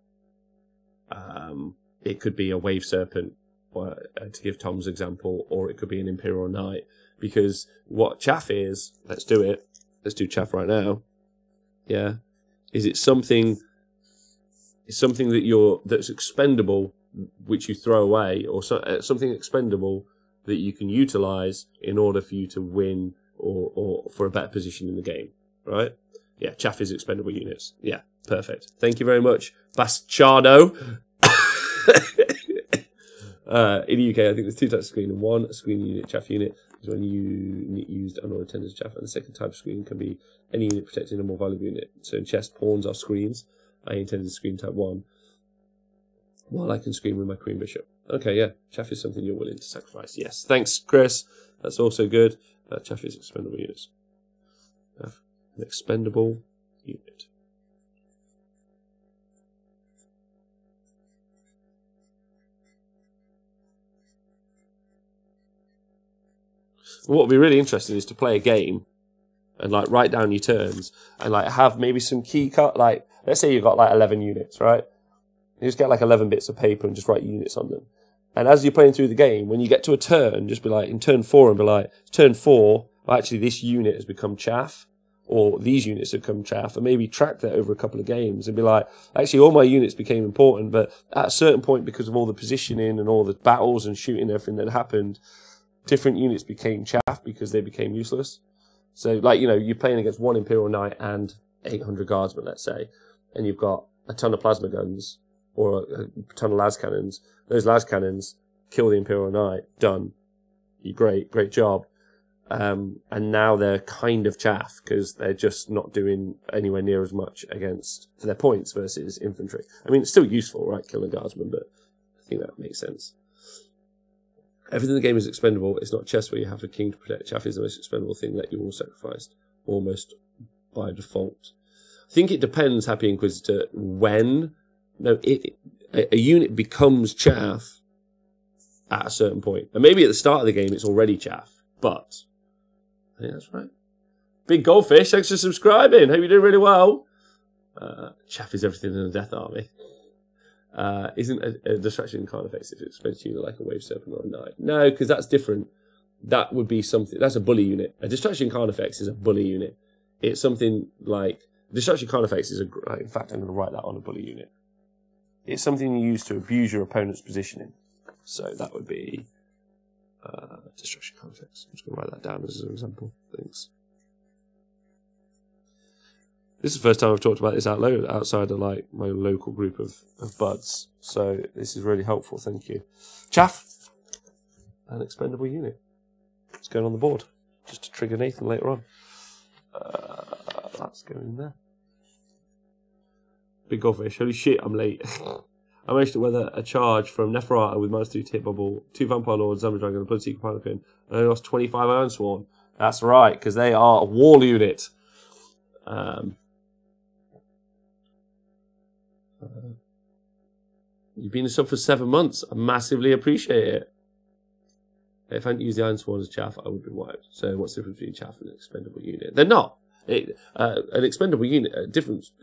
it could be a wave serpent, to give Tom's example, or it could be an Imperial Knight. Because what chaff is, let's do it. Let's do chaff right now. Yeah. Is it something, it's something that's expendable, which you throw away, or something expendable that you can utilize in order for you to win or for a better position in the game, right? Yeah, chaff is expendable units. Yeah, perfect. Thank you very much, Bastardo. In the UK, I think there's 2 types of screen, and one a screen unit, chaff unit, is when you used and or intended as chaff, and the second type of screen can be any unit protecting a more valuable unit. So in chess, pawns are screens. I intended screen type 1. While I can screen with my Queen Bishop. Okay, yeah. Chaff is something you're willing to sacrifice. Yes. Thanks, Chris. That's also good. Chaff is expendable units. An expendable unit. What would be really interesting is to play a game and like write down your turns and like have maybe some key cut, like let's say you've got like 11 units, right? You just get like 11 bits of paper and just write units on them. And as you're playing through the game, when you get to a turn, just be like, in turn 4, and be like, turn 4, actually this unit has become chaff, or these units have become chaff, and maybe track that over a couple of games and be like, actually all my units became important, but at a certain point, because of all the positioning and all the battles and shooting and everything that happened, different units became chaff because they became useless. So, like, you know, you're playing against one Imperial Knight and 800 Guardsmen, let's say, and you've got a ton of plasma guns, or a ton of las cannons. Those las cannons kill the Imperial Knight. Done. You're great job. And now they're kind of chaff because they're just not doing anywhere near as much against for their points versus infantry. I mean, it's still useful, right, killing guardsmen, but I think that makes sense. Everything in the game is expendable. It's not chess where you have a king to protect. Chaff is the most expendable thing that you all sacrificed, almost by default. I think it depends, Happy Inquisitor, when. No, a unit becomes chaff at a certain point. And maybe at the start of the game it's already chaff, but I think that's right. Big Goldfish, thanks for subscribing. Hope you're doing really well. Chaff is everything in the Death Army. Isn't a distraction card effects if it expands unit like a wave serpent or a knight? No, because that's different. That would be something. That's a bully unit. A distraction card effects is a bully unit. It's something like distraction card effects is a. In fact, I'm going to write that on a bully unit. It's something you use to abuse your opponent's positioning. So that would be destruction card effects. I'm just going to write that down as an example. Thanks. This is the first time I've talked about this out loud outside of like my local group of buds. So this is really helpful. Thank you. Chaff, an expendable unit. It's going on the board just to trigger Nathan later on. That's going in there. Big Goldfish. Holy shit, I'm late. I managed to weather a charge from Neferata with -3 to hit bubble, 2 Vampire Lords, Zama Dragon, and Bloodseeker Pelican, and I lost 25 Ironsworn. That's right, because they are a wall unit. You've been a sub for 7 months. I massively appreciate it. If I hadn't used the Ironsworn as chaff, I would have been wiped. So what's the difference between chaff and an expendable unit? They're not. An expendable unit, difference.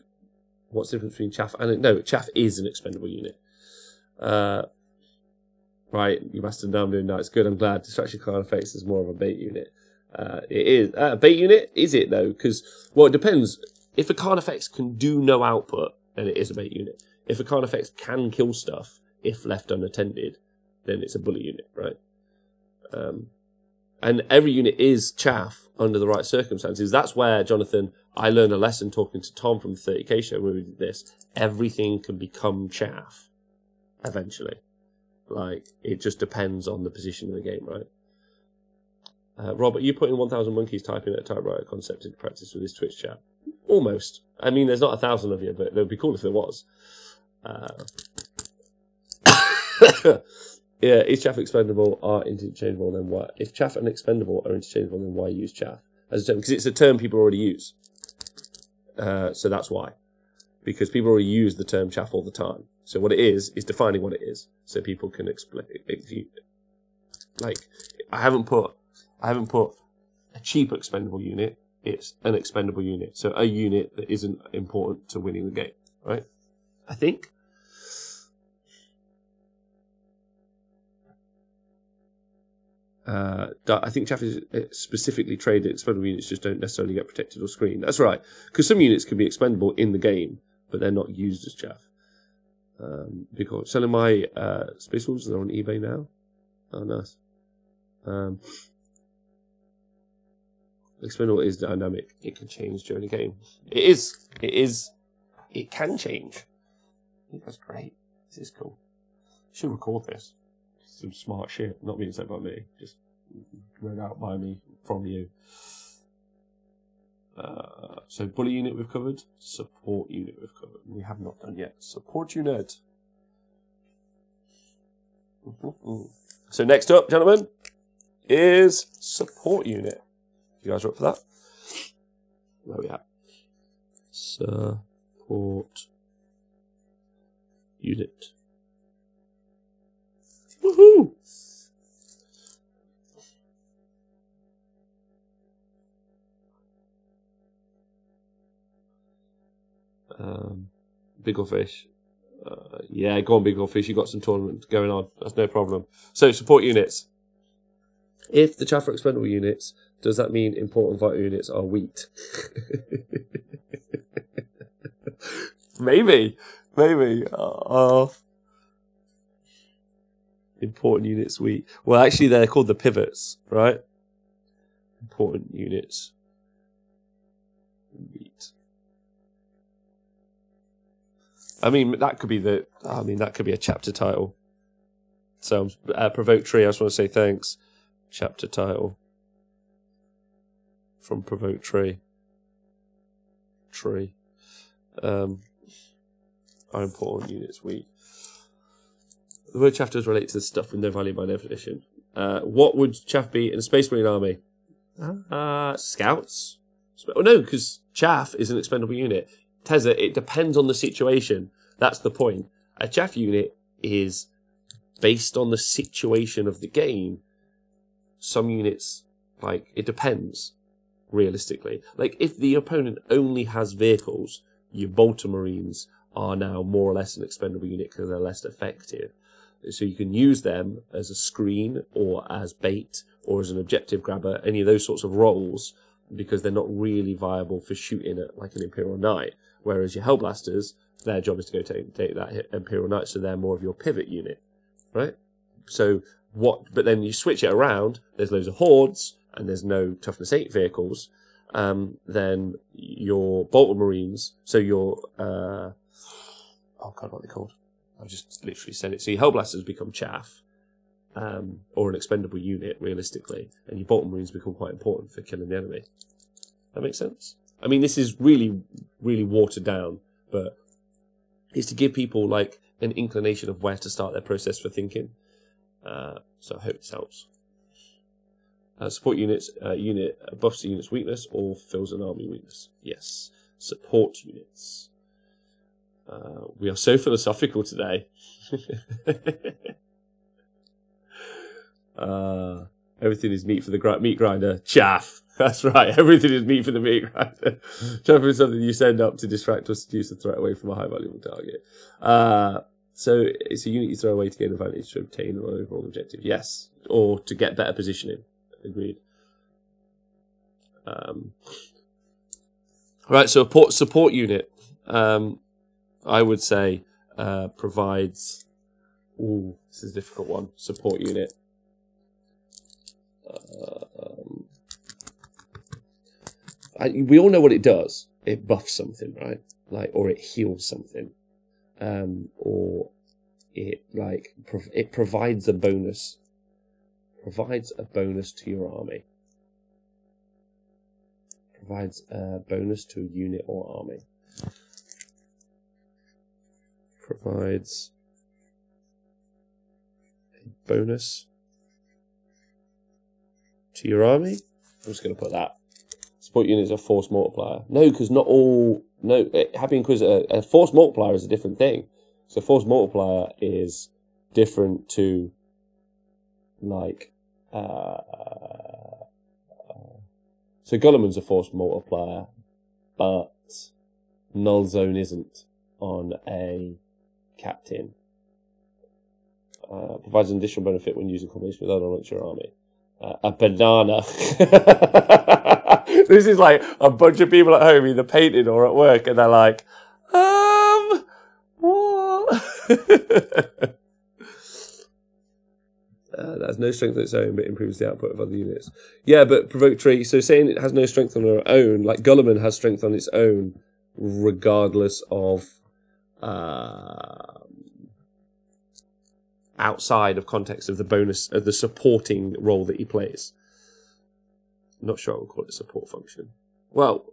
What's the difference between chaff and... No, chaff is an expendable unit. Right, you must have done doing that. It's good, I'm glad. Distraction card effects is more of a bait unit. It is. A bait unit? Is it, though? Because, well, it depends. If a card effects can do no output, then it is a bait unit. If a card effects can kill stuff, if left unattended, then it's a bully unit, right? And every unit is chaff under the right circumstances. That's where, Jonathan, I learned a lesson talking to Tom from the 30k show where we did this. Everything can become chaff eventually. Like, it just depends on the position of the game, right? Robert, you putting 1,000 monkeys typing at a typewriter concept into practice with this Twitch chat? Almost. I mean, there's not 1,000 of you, but it would be cool if there was. Yeah, is chaff expendable are interchangeable, then why? If chaff and expendable are interchangeable, then why use chaff as a term? Because it's a term people already use. So that's why. Because people already use the term chaff all the time. So what it is defining what it is, so people can explain. Like, I haven't put a cheap expendable unit. It's an expendable unit. So a unit that isn't important to winning the game, right? I think. I think chaff is specifically traded. Expendable units just don't necessarily get protected or screened. That's right, because some units can be expendable in the game, but they're not used as chaff. Because selling my Space Wolves, they're on eBay now. Oh, nice. Expendable is dynamic. It can change during the game. It is. It can change. I think that's great. This is cool. Should record this. Some smart shit, not being said by me, just read out by me from you. So bully unit we've covered, support unit we've covered. We have not done yet. Support unit. So next up, gentlemen, is support unit. You guys are up for that? Where are we at? Support unit. Woohoo! Big old fish. Yeah, go on, big old fish. You got some tournament going on. That's no problem. So, support units. If the chaff are expendable units, does that mean important vital units are wheat? Maybe. Important units wheat. Well, actually, they're called the pivots, right? Important units wheat. I mean, that could be a chapter title. So, Provoke Tree, I just want to say thanks. Chapter title from Provoke Tree. Are important units wheat. The word chaff does relate to the stuff with no value by definition. What would chaff be in a Space Marine army? Scouts? Oh no, because chaff is an expendable unit. Tezza, it depends on the situation. That's the point. A chaff unit is based on the situation of the game. Some units, like, it depends, realistically. Like, if the opponent only has vehicles, your Bolter Marines are now more or less an expendable unit because they're less effective. So you can use them as a screen or as bait or as an objective grabber, any of those sorts of roles, because they're not really viable for shooting at like an Imperial Knight. Whereas your Hellblasters, their job is to go take that Imperial Knight, so they're more of your pivot unit, right? So but then you switch it around, there's loads of hordes, and there's no toughness 8 vehicles, then your Bolter Marines, so your, oh god, what are they called? I've just literally said it. So your Hellblasters become chaff, or an expendable unit, realistically, and your Bolter Marines become quite important for killing the enemy. That makes sense? I mean, this is really, really watered down, but it's to give people, like, an inclination of where to start their process for thinking. So I hope this helps. Support units, unit buffs the unit's weakness or fills an army weakness. Yes. Support units. We are so philosophical today. Everything is meat for the meat grinder. Chaff. That's right. Everything is meat for the meat grinder. Chaff is something you send up to distract or seduce a threat away from a high valuable target. So it's a unit you throw away to gain advantage to obtain an overall objective. Yes. Or to get better positioning. Agreed. Right, so a support unit, I would say, provides... Ooh, this is a difficult one. Support unit. we all know what it does. It buffs something, right? Like, or it heals something, or it it provides a bonus. Provides a bonus to your army. Provides a bonus to a unit or army. Provides a bonus to your army. I'm just going to put that. Support unit is a force multiplier. No, because not all... No, Happy Inquisitor, a force multiplier is a different thing. So force multiplier is different to, like... so Gulliman's a force multiplier, but Null Zone isn't on a captain. Provides an additional benefit when using combination with other elements of your army. A banana. This is like a bunch of people at home either painting or at work, and they're like, what? That has no strength on its own, but improves the output of other units. Yeah, but provoke tree. So saying it has no strength on its own, like Gulliman has strength on its own, regardless of outside of context of the bonus of the supporting role that he plays. I'm not sure I would call it a support function. Well,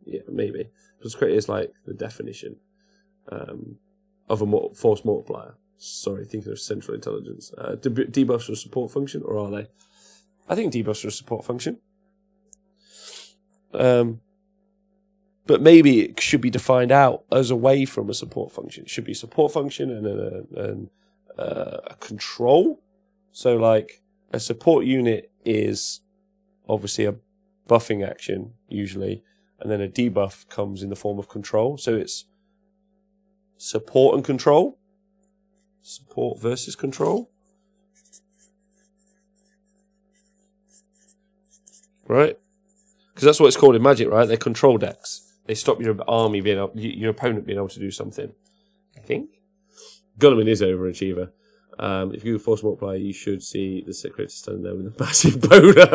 yeah, maybe. Plus crit is like the definition of a force multiplier. Sorry, thinking of central intelligence. Debuffs are a support function, or are they? I think debuffs are a support function. But maybe it should be defined out as away from a support function. It should be a support function and a control. So, like, a support unit is obviously a buffing action, usually, and then a debuff comes in the form of control. So it's support and control. Support versus control. Right? Because that's what it's called in Magic, right? They're control decks. They stop your army being able, your opponent being able to do something. I think. Gulliman is overachiever. If you force multiply, you should see the secret standing there with a massive boner.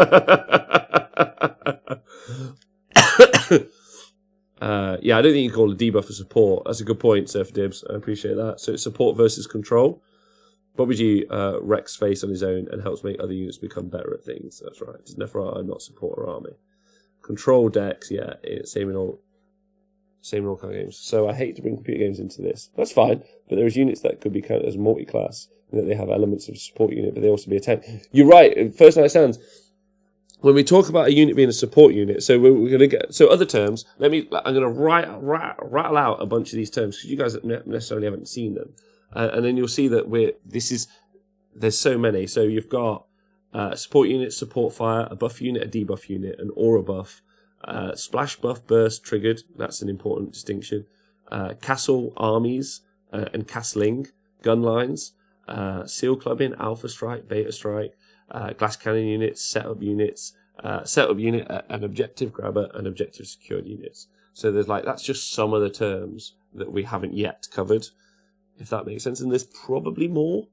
Yeah, I don't think you can call a debuff a support. That's a good point, Surf Dibs. I appreciate that. So it's support versus control. Bobby G wrecks face on his own and helps make other units become better at things. That's right. It's never not support or army. Control decks, yeah, same in all kind of games. So I hate to bring computer games into this. That's fine, but there's units that could be counted as multi-class, and that they have elements of support unit, but they also be a tank. You're right. First Night Stands. When we talk about a unit being a support unit, so we're going to get other terms. I'm going to rattle out a bunch of these terms because you guys necessarily haven't seen them, and then you'll see that there's so many. So you've got support unit, support fire, a buff unit, a debuff unit, an aura buff, splash buff burst triggered. That's an important distinction. Castle armies and castling gun lines, seal clubbing, alpha strike, beta strike. Glass cannon units, setup unit, an objective grabber, and objective secured units. So there's that's just some of the terms that we haven't yet covered, if that makes sense. And there's probably more,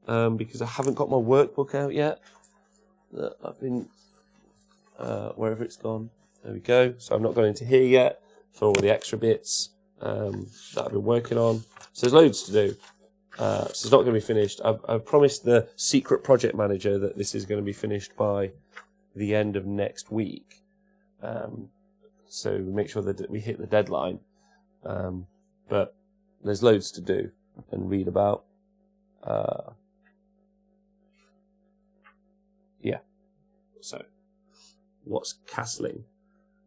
because I haven't got my workbook out yet. I've been, wherever it's gone. There we go. So I've not gone into here yet for all the extra bits that I've been working on. So there's loads to do. So it's not going to be finished. I've promised the secret project manager that this is going to be finished by the end of next week. So make sure that we hit the deadline. But there's loads to do and read about. Yeah. So what's castling?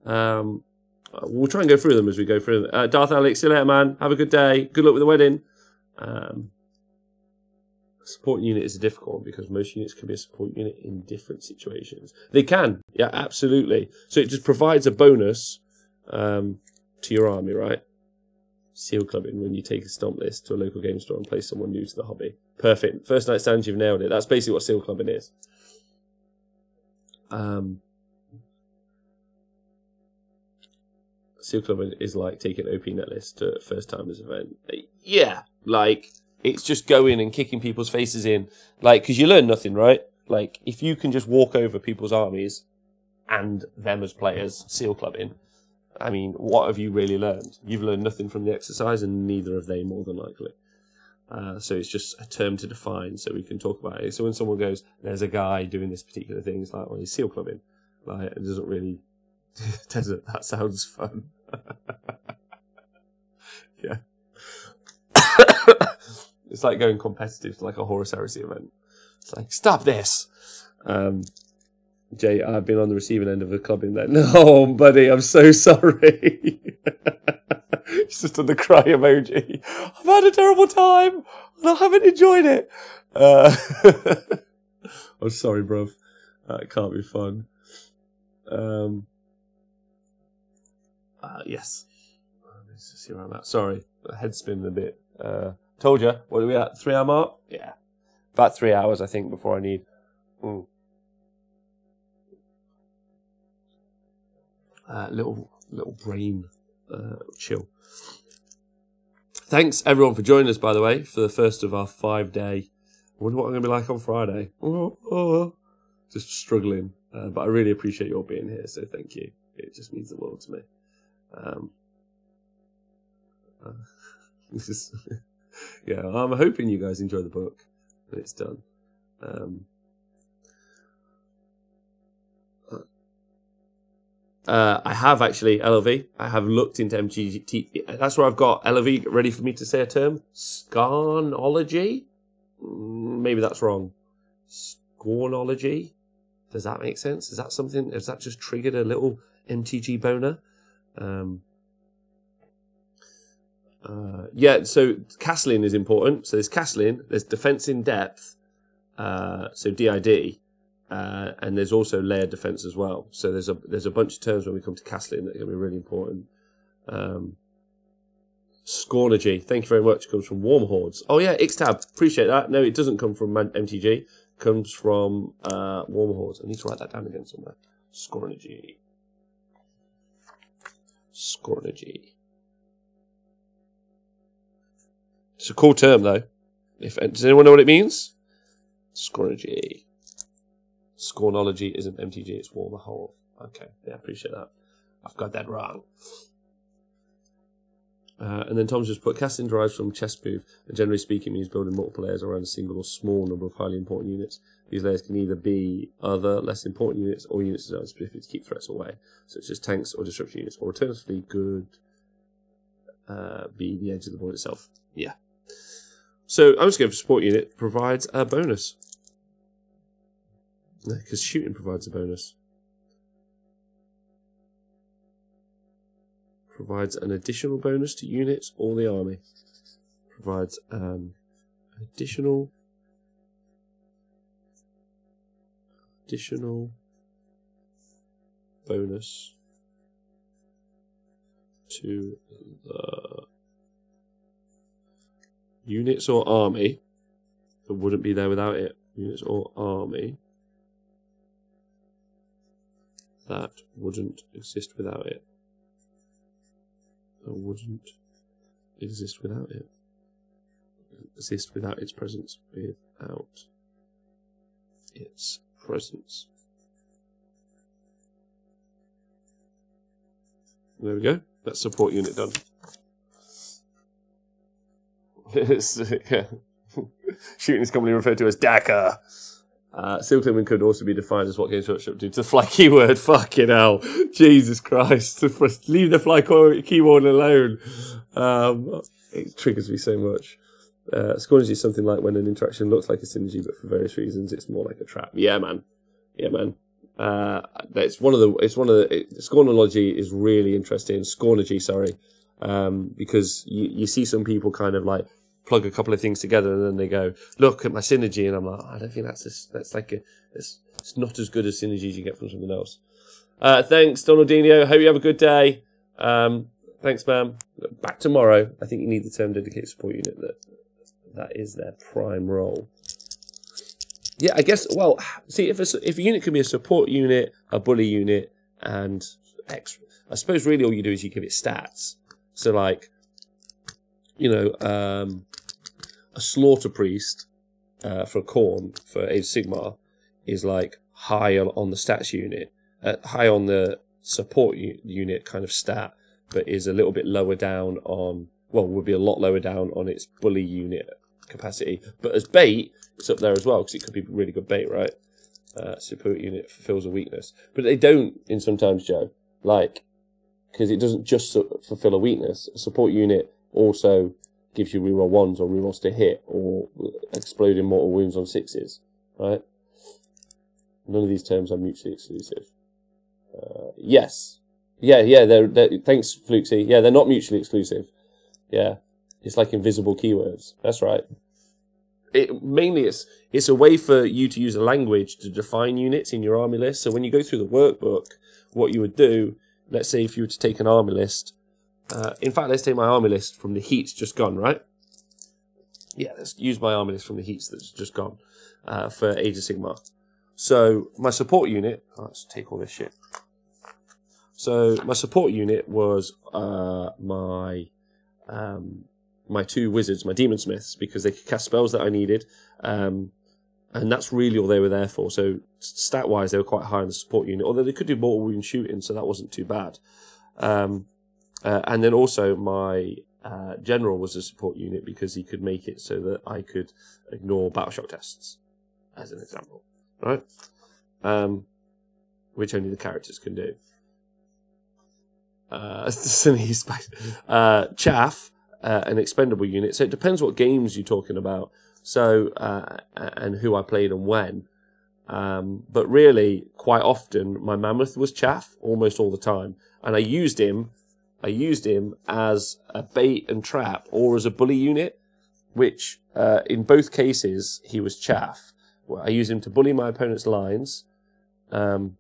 We'll try and go through them as we go through them. Darth Alex, see you later, man. Have a good day. Good luck with the wedding. Support unit is a difficult one because most units can be a support unit in different situations. They can, yeah, absolutely. So it just provides a bonus to your army, right? Seal clubbing, when you take a stomp list to a local game store and place someone new to the hobby. Perfect. First Night Stands, you've nailed it. That's basically what seal clubbing is. Seal clubbing is like taking OP net list to first timers event. Yeah, it's just going and kicking people's faces in. Because you learn nothing, right? If you can just walk over people's armies and them as players, seal clubbing, I mean, what have you really learned? You've learned nothing from the exercise, and neither have they, more than likely. So it's just a term to define, so we can talk about it. So when someone goes, there's a guy doing this particular thing, it's like, well, he's seal clubbing. Like, it doesn't really... that sounds fun. Yeah. It's like going competitive to like a Horus Heresy event. It's like, stop this! Jay, I've been on the receiving end of a clubbing then. No, buddy, I'm so sorry. It's just on the cry emoji. I've had a terrible time and I haven't enjoyed it. I'm sorry, bruv. That can't be fun. Yes. Let's just see where I'm at. Sorry, head spinning a bit. Told you. What are we at? 3 hour mark? Yeah. About 3 hours, I think, before I need. Little brain chill. Thanks everyone for joining us, by the way, for the first of our 5-day. I wonder what I'm going to be like on Friday. Just struggling, but I really appreciate you all being here, so thank you. It just means the world to me. Yeah, I'm hoping you guys enjoy the book when it's done. I have actually LLV. I have looked into MTG. That's where I've got LLV ready for me to say a term. Scarnology? Maybe that's wrong. Scornology? Does that make sense? Is that something? Has that just triggered a little MTG boner? Yeah, so castling is important. So there's castling, there's defense in depth, so DID. And there's also layered defense as well. So there's a bunch of terms when we come to castling that are going to be really important. Scornology, thank you very much, comes from Warm Hordes. Oh yeah, Xtab, appreciate that. No, it doesn't come from MTG. It comes from Warm Hordes. I need to write that down again somewhere. Scornology. Scornology. It's a cool term though. Does anyone know what it means? Scornology. Scornology isn't MTG, it's Warmer Hole. Okay, yeah, appreciate that. I've got that wrong. And then Tom's just put, casting derives from chess move, and generally speaking means building multiple layers around a single or small number of highly important units. These layers can either be other, less important units, or units designed specifically to keep threats away, such as tanks or disruption units, or alternatively could be the edge of the board itself. Yeah. So I'm just going for support unit, provides a bonus. Because shooting provides a bonus. Provides an additional bonus to units or the army. Provides an additional bonus to the units or army that wouldn't be there without it. Units or army that wouldn't exist without it. That wouldn't exist without it. Exist without its presence. Without its presence. There we go. That's support unit done. Shooting is commonly referred to as DACA. Seal climbing could also be defined as what Games Workshop do to the fly keyword. Fucking hell. Jesus Christ. Leave the fly keyword alone. It triggers me so much. Scornology is something like when an interaction looks like a synergy, but for various reasons it's more like a trap. Yeah, man. Yeah, man. Scornology is really interesting. Scornology, sorry. Because you see some people kind of like plug a couple of things together and then they go, look at my synergy, and I'm like, I don't think it's not as good as synergies you get from something else. Thanks, Donaldinho. Hope you have a good day. Thanks, ma'am. Back tomorrow. I think you need the term dedicated support unit. That is their prime role. Yeah, I guess. Well, see, if a unit can be a support unit, a bully unit, and I suppose really all you do is you give it stats. So like, you know, a slaughter priest for Khorne for Age of Sigmar is like high on the stats unit, high on the support unit kind of stat, but is a little bit lower down on, well, would be a lot lower down on its bully unit capacity. But as bait, it's up there as well, because it could be really good bait, right? Support unit fulfills a weakness. But they don't in sometimes, Joe, like, because it doesn't just fulfill a weakness. A support unit also gives you reroll 1s or rerolls to hit or exploding mortal wounds on 6s, right? None of these terms are mutually exclusive. Yes. Yeah, they're thanks, Fluxy. Yeah, they're not mutually exclusive. Yeah. It's like invisible keywords. That's right. Mainly, it's a way for you to use a language to define units in your army list. So when you go through the workbook, what you would do, let's say if you were to take an army list, in fact, let's take my army list from the heats just gone, right? Yeah, let's use my army list from the heats that's just gone for Age of Sigmar. So my support unit, let's take all this shit. So my support unit was my 2 wizards, my demon smiths, because they could cast spells that I needed, and that's really all they were there for. So stat wise, they were quite high in the support unit, although they could do mortal wound shooting, so that wasn't too bad. And then also my general was a support unit because he could make it so that I could ignore battle shock tests, as an example, right? Which only the characters can do. Chaff, an expendable unit. So it depends what games you're talking about. So and who I played and when. But really, quite often, my mammoth was chaff almost all the time, and I used him as a bait and trap or as a bully unit, which in both cases he was chaff. I used him to bully my opponent's lines, and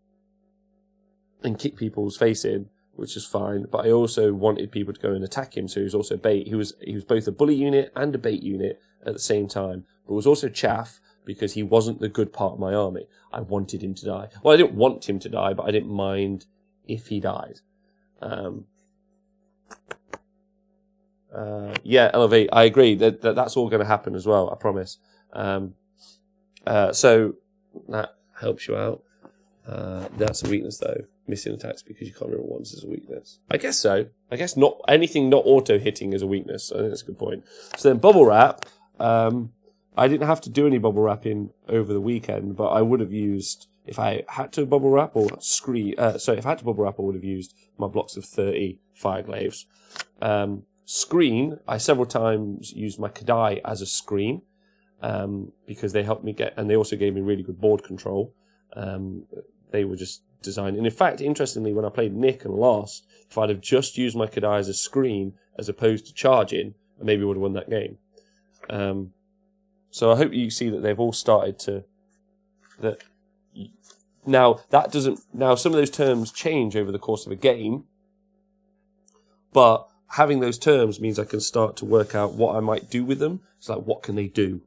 kick people's face in, which is fine. But I also wanted people to go and attack him, so he was also bait. He was both a bully unit and a bait unit at the same time, but was also chaff because he wasn't the good part of my army. I wanted him to die. Well, I didn't want him to die, but I didn't mind if he died. Yeah, Elevate. I agree that's all going to happen as well. I promise. So that helps you out. That's a weakness though. Missing attacks because you can't reroll ones is a weakness. I guess so. I guess not anything not auto hitting is a weakness. I think that's a good point. So then bubble wrap. I didn't have to do any bubble wrapping over the weekend, but I would have used, if I had to bubble wrap or screen. Sorry, if I had to bubble wrap, I would have used my blocks of 30 fireglaves. Screen. I several times used my Kadai as a screen because they helped me get, and they also gave me really good board control. They were just designed. And in fact, interestingly, when I played Nick and lost, if I'd have just used my Kadai as a screen as opposed to charging, I maybe would have won that game. So I hope you see that they've all started to... Now, that doesn't... Now, some of those terms change over the course of a game, but having those terms means I can start to work out what I might do with them. It's like, what can they do?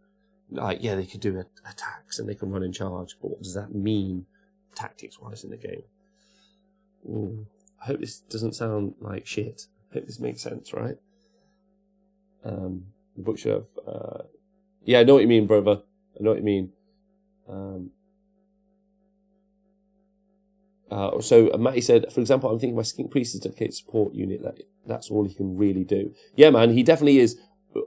Like, yeah, they can do attacks and they can run in charge, but what does that mean tactics-wise in the game? Ooh, I hope this doesn't sound like shit. I hope this makes sense, right? The book should have... yeah, I know what you mean, brother. I know what you mean. So Matty said, for example, I'm thinking my Skink Priest is dedicated support unit. That's all he can really do. Yeah, man, he definitely is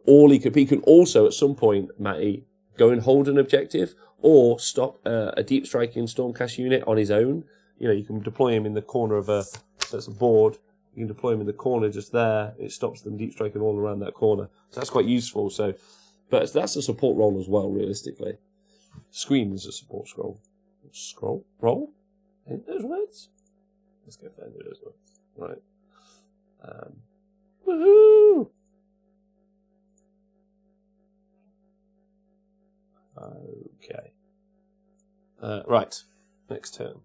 all he could be. He can also, at some point, Matty, go and hold an objective or stop a deep striking Stormcast unit on his own. You know, you can deploy him in the corner of that's a board. You can deploy him in the corner just there. It stops them deep striking all around that corner. So that's quite useful. So, but that's a support role as well, realistically. Screen is a support scroll. Roll? In those words? Let's go find those words. Right. Woohoo! Okay. Right. Next turn.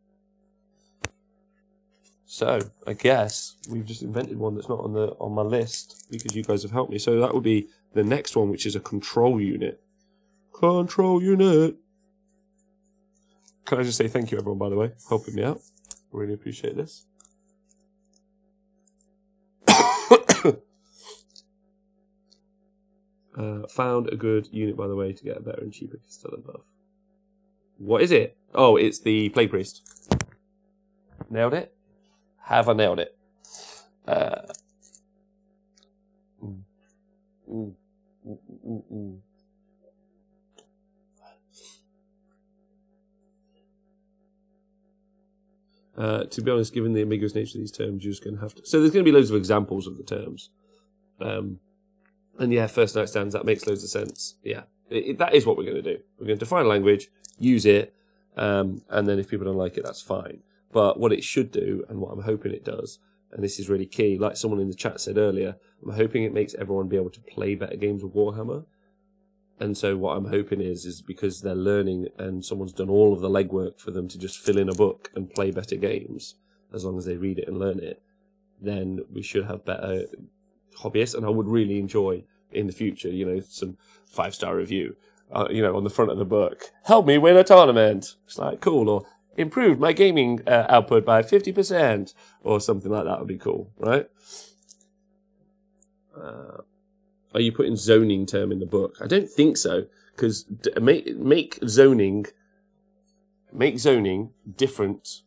So I guess we've just invented one that's not on my list because you guys have helped me. So that would be the next one, which is a control unit. Control unit. Can I just say thank you, everyone, by the way, for helping me out. Really appreciate this. Found a good unit, by the way, to get a better and cheaper Castellan buff. What is it? Oh, it's the Plague Priest. Nailed it? Have I nailed it? To be honest, given the ambiguous nature of these terms, you're just going to have to... So there's going to be loads of examples of the terms. And yeah, first night stands, that makes loads of sense. Yeah, that is what we're going to do. We're going to define a language, use it, and then if people don't like it, that's fine. But what it should do, and what I'm hoping it does, and this is really key, like someone in the chat said earlier, I'm hoping it makes everyone be able to play better games of Warhammer. And so what I'm hoping is because they're learning and someone's done all of the legwork for them to just fill in a book and play better games, as long as they read it and learn it, then we should have better hobbyists. And I would really enjoy in the future, you know, some 5-star review, you know, on the front of the book. Help me win a tournament. It's like, cool. Or improved my gaming output by 50%, or something like that would be cool, right? Are you putting zoning term in the book? I don't think so, because make zoning different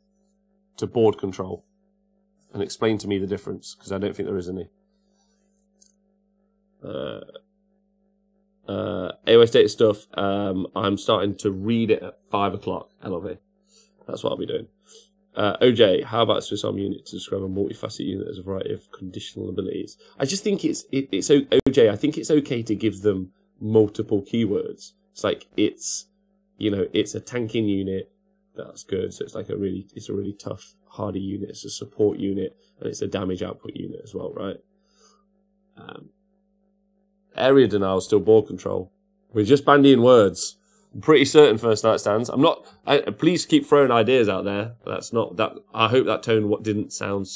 to board control, and explain to me the difference, because I don't think there is any. AOS data stuff. I'm starting to read it at 5 o'clock. LOV. That's what I'll be doing. OJ, how about Swiss Army unit to describe a multifaceted unit as a variety of conditional abilities? I just think it's OJ. I think it's okay to give them multiple keywords. It's like it's a tanking unit. That's good. So it's like a really tough, hardy unit. It's a support unit, and it's a damage output unit as well, right? Area denial is still board control. We're just bandying words. I'm pretty certain first night stands. I'm not. Please keep throwing ideas out there. But that's not that. I hope that tone didn't sound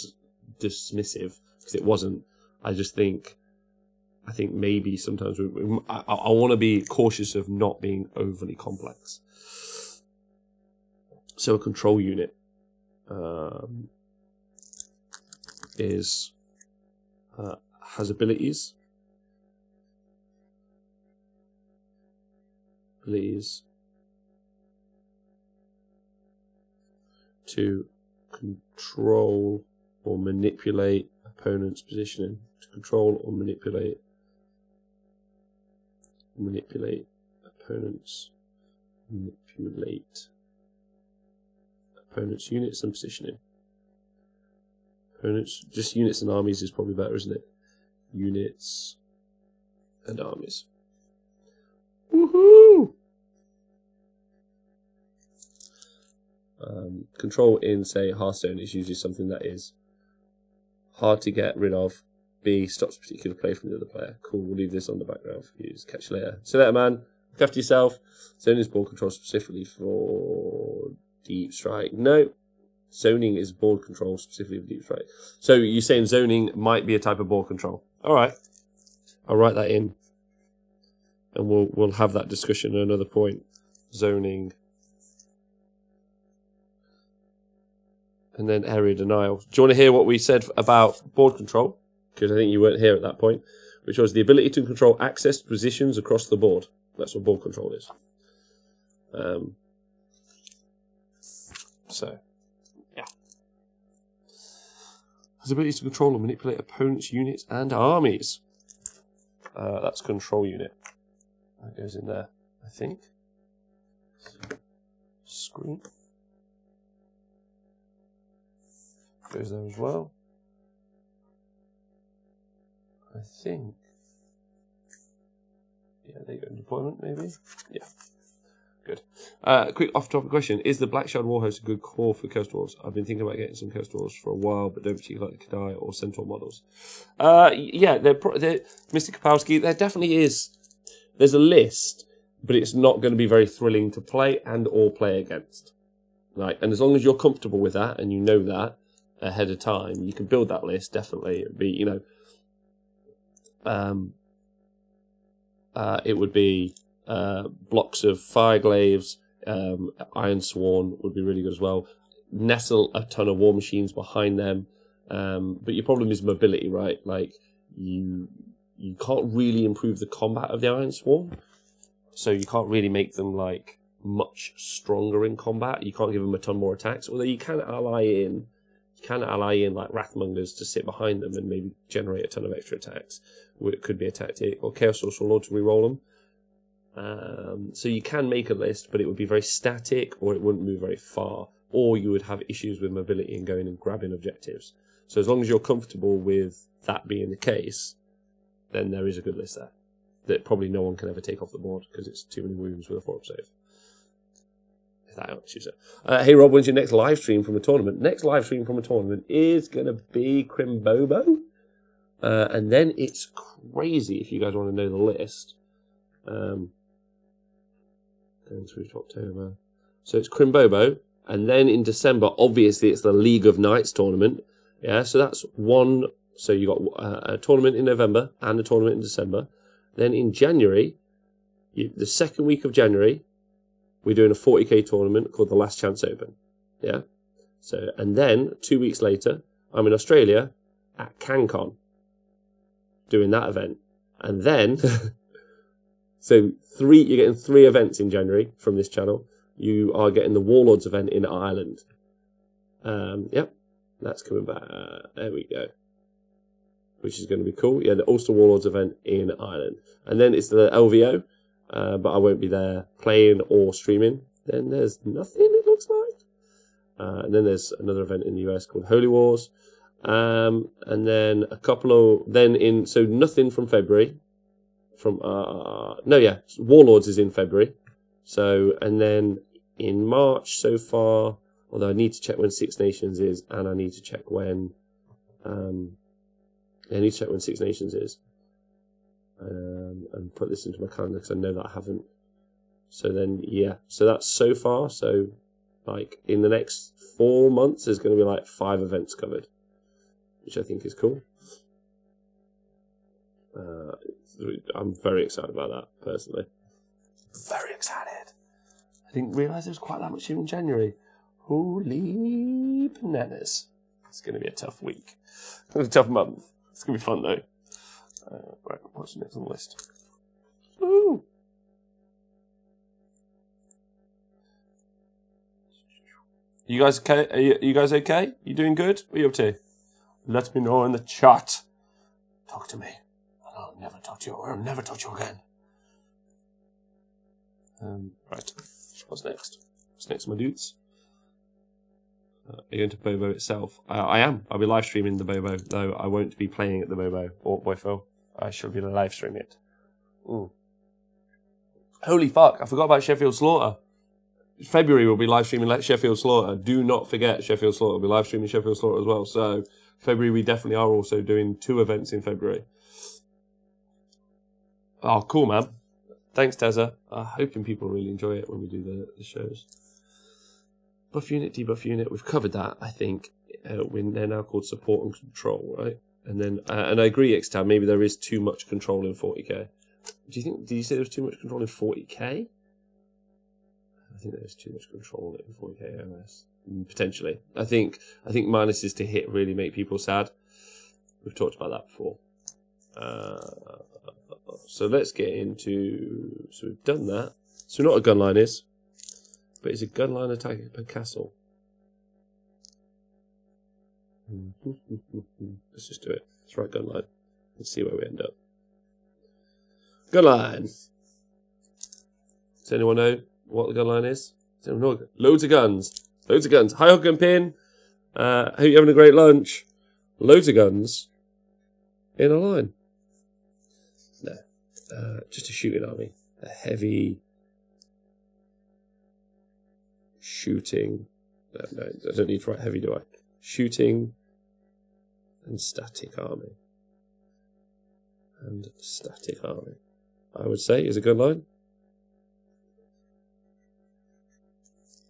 dismissive, because it wasn't. I think maybe sometimes I want to be cautious of not being overly complex. So a control unit has abilities. To control or manipulate opponent's positioning. To control or manipulate opponent's units and positioning. Just units and armies is probably better, isn't it? Units and armies. Woohoo! Control in, say, Hearthstone is usually something that is hard to get rid of. B, stops particular play from the other player. Cool, we'll leave this on the background for you. Catch you later. See you later, man. Look after yourself. Zoning is board control specifically for Deep Strike. No. Zoning is board control specifically for Deep Strike. So you're saying zoning might be a type of board control. Alright. I'll write that in. And we'll have that discussion at another point. Zoning. And then area denial. Do you want to hear what we said about board control? Because I think you weren't here at that point. Which was the ability to control access to positions across the board. That's what board control is. So, yeah. Has the ability to control or manipulate opponents' units and armies. That's control unit. That goes in there, I think. Screen. Goes there as well. I think. Yeah, there you go. Deployment, maybe? Yeah. Good. Quick off-topic question. Is the Black Shard Warhost a good core for Coast Wars? I've been thinking about getting some Coast Wars for a while, but don't particularly like the Kadai or Centaur models. Yeah, Mr. Kapowski, there definitely is. There's a list, but it's not going to be very thrilling to play and or play against. Right? And as long as you're comfortable with that and you know that ahead of time, you can build that list, definitely. It'd be, it would be blocks of Fireglaves, Iron Sworn would be really good as well. Nestle a ton of war machines behind them. But your problem is mobility, right? Like, you can't really improve the combat of the Iron Sworn. So you can't really make them, like, much stronger in combat. You can't give them a ton more attacks. Although you can ally in You can ally in like Wrathmongers to sit behind them and maybe generate a ton of extra attacks. It could be a tactic, or Chaos Sorcerer Lord to reroll them. So you can make a list, but it would be very static, or it wouldn't move very far, or you would have issues with mobility and going and grabbing objectives. So as long as you're comfortable with that being the case, then there is a good list there that probably no one can ever take off the board because it's too many wounds with a 4-up save. If that helps you, sir. Hey Rob, when's your next live stream from a tournament? Next live stream from a tournament is going to be Crimbobo. And then it's crazy if you guys want to know the list. Going through to October. So it's Crimbobo. And then in December, obviously, it's the League of Knights tournament. Yeah, so that's one. So you got a tournament in November and a tournament in December. Then in January, the second week of January, we're doing a 40k tournament called the Last Chance Open. Yeah. So, and then 2 weeks later, I'm in Australia at CanCon doing that event. And then, so you're getting 3 events in January from this channel. You are getting the Warlords event in Ireland. Yep, that's coming back. There we go. Which is going to be cool. Yeah, the Ulster Warlords event in Ireland. And then it's the LVO, but I won't be there playing or streaming. Then there's nothing, it looks like. And then there's another event in the US called Holy Wars. And then a couple of, so nothing from February. Warlords is in February. So, and then in March so far, although I need to check when Six Nations is, and I need to check when, Six Nations is, and put this into my calendar because I know that I haven't. So then, yeah, so that's so far. So, like, in the next 4 months, there's going to be like 5 events covered, which I think is cool. I'm very excited about that, personally. Very excited. I didn't realise there was quite that much in January. Holy bananas. It's going to be a tough week. It's going to be a tough month. It's going to be fun, though. Right, what's next on the list? Ooh. You guys okay? Are you guys okay? You doing good? What are you up to? Let me know in the chat. Talk to me. I'll never talk to you. I'll never talk to you again. Right. What's next? What's next, my dudes? Are you going to Bobo itself? I am. I'll be live streaming the Bobo, though I won't be playing at the Bobo or Boyfo. I shall be live streaming it. Ooh. Holy fuck! I forgot about Sheffield Slaughter. February will be live streaming Sheffield Slaughter. Do not forget Sheffield Slaughter will be live streaming Sheffield Slaughter as well. So February we definitely are also doing 2 events in February. Oh, cool, man. Thanks, Tezza. I'm hoping people really enjoy it when we do the shows. Buff unit, debuff unit. We've covered that, I think. They're now called support and control, right? And then, and I agree, Xtab, maybe there is too much control in 40k. Did you say there was too much control in 40k? I think there's too much control in 40k OS. Potentially. I think minuses to hit really make people sad. We've talked about that before. So let's get into... So we've done that. So not a gunline is, but it's a gunline attack per castle. Let's just do it. Let's write gunline. Let's see where we end up. Gunline. Does anyone know what the gunline is? Does anyone know? Loads of guns. Loads of guns. Hi, Hog and Pin. Hope you're having a great lunch. Loads of guns in a line. No. Just a shooting army. A heavy shooting. No, I don't need to write heavy, do I? Shooting and static army. And static army, I would say, is a good line.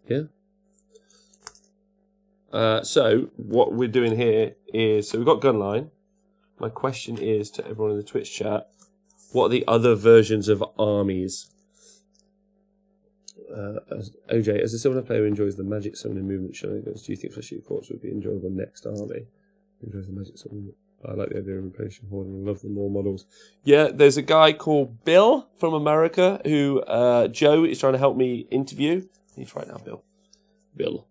Yeah. So what we're doing here is, so we've got gunline. My question is to everyone in the Twitch chat, what are the other versions of armies? OJ, as a similar player who enjoys the magic summoning movement shenanigans, do you think Flesh Eater Corps would be enjoyable next army? Enjoys the magic summoning. I like the idea of replacing Horde and love the more models. Yeah, there's a guy called Bill from America who Joe is trying to help me interview. I need to write down Bill. Bill.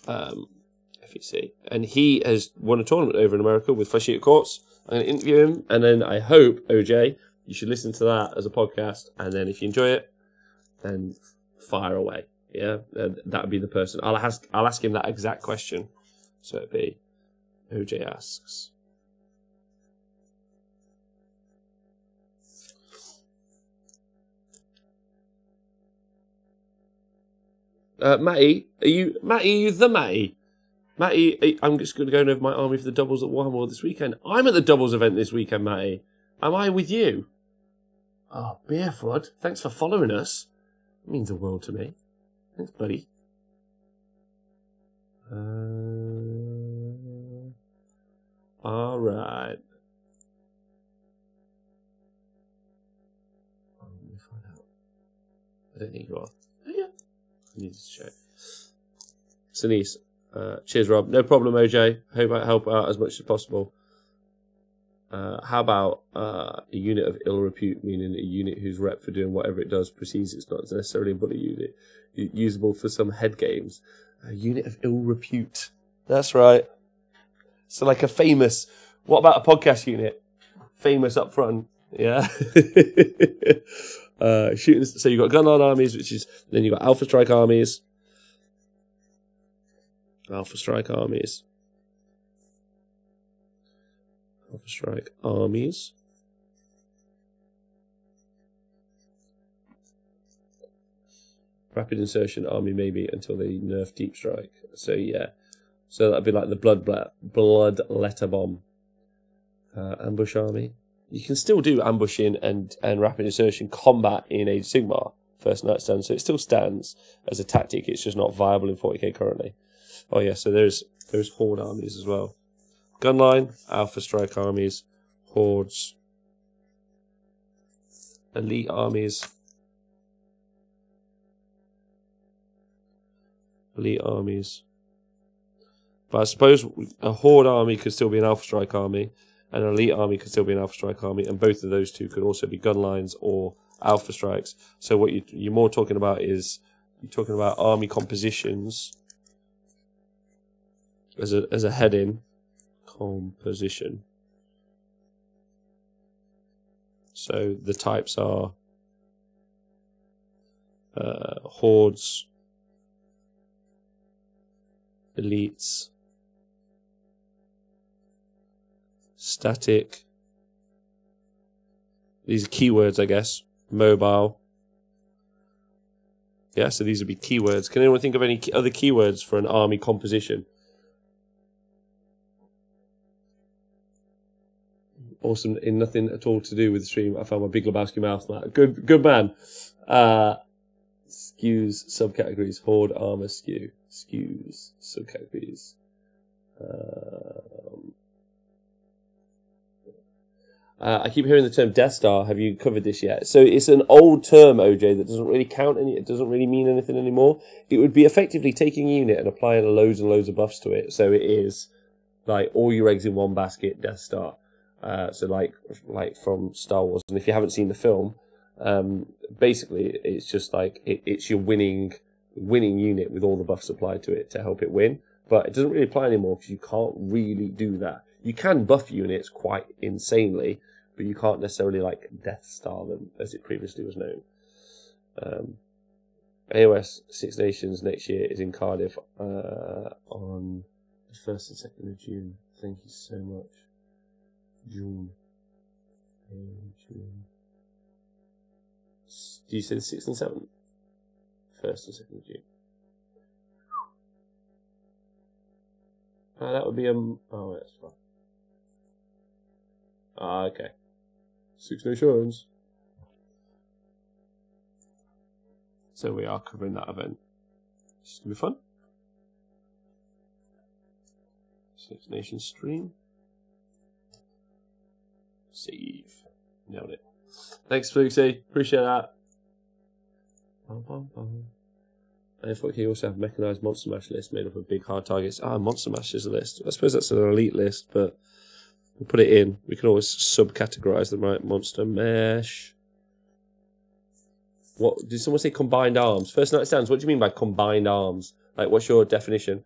FEC, and he has won a tournament over in America with Flesh Eater Courts. I'm going to interview him, and then I hope, OJ, you should listen to that as a podcast, and then if you enjoy it, then fire away. Yeah, that would be the person. I'll ask him that exact question. So it'd be OJ asks. Matty, are you the Matty? Matty, I'm just going to go over my army for the doubles at Warhammer this weekend. I'm at the doubles event this weekend, Matty. Am I with you? Oh, Beerford, thanks for following us. It means the world to me. Thanks, buddy. All right. Let me find out. I don't think you are. Oh, yeah. I need to check. Sinise. Cheers, Rob. No problem, OJ. Hope I help out as much as possible. How about a unit of ill repute, meaning a unit whose rep for doing whatever it does precedes it's not necessarily a bully unit, usable for some head games. A unit of ill repute. That's right. So like a famous. What about a podcast unit? Famous up front. Yeah. Shooting. So you've got gunline armies, which is then you've got Alpha Strike armies. Alpha Strike armies. Alpha Strike armies. Rapid insertion army maybe until they nerf Deep Strike. So yeah. So that'd be like the blood letter bomb. Ambush army. You can still do ambushing and rapid insertion combat in Age of Sigmar first night stand, so it still stands as a tactic. It's just not viable in 40k currently. Oh yeah, so there's horde armies as well. Gunline, Alpha Strike armies, hordes, elite armies, elite armies. But I suppose a horde army could still be an Alpha Strike army, and an elite army could still be an Alpha Strike army, and both of those two could also be gunlines or Alpha Strikes. So what you're more talking about is you're talking about army compositions as a heading. Composition. So the types are hordes, elites, static. These are keywords, I guess. Mobile. Yeah, so these would be keywords. Can anyone think of any other keywords for an army composition? Awesome. In nothing at all to do with the stream, I found my Big Lebowski mouth mat. Good man. Skews, subcategories, horde, armor, skew. Skews, subcategories. I keep hearing the term Death Star. Have you covered this yet? So it's an old term, OJ, that doesn't really count any. It doesn't really mean anything anymore. It would be effectively taking a unit and applying loads and loads of buffs to it. So it is like all your eggs in one basket, Death Star. So like from Star Wars. And if you haven't seen the film, basically it's just like it's your winning unit with all the buffs applied to it to help it win. But it doesn't really apply anymore because you can't really do that. You can buff units quite insanely, but you can't necessarily like Death Star them as it previously was known. AOS Six Nations next year is in Cardiff on the 1st and 2nd of June. Thank you so much. June. Do you say the 6th and 7th? 1st and 2nd of June. That would be oh, that's fine. Okay. Six Nations. So we are covering that event. It's gonna be fun. Six Nations stream. Save. Nailed it. Thanks, Fluxy. Appreciate that. Bum, bum, bum. And if you also have a mechanised Monster Mash list made up of big hard targets. Monster Mash is a list. I suppose that's an elite list, but we'll put it in. We can always sub-categorise them, right? Monster Mash. What did someone say? Combined arms. First night stands. What do you mean by combined arms? Like, what's your definition?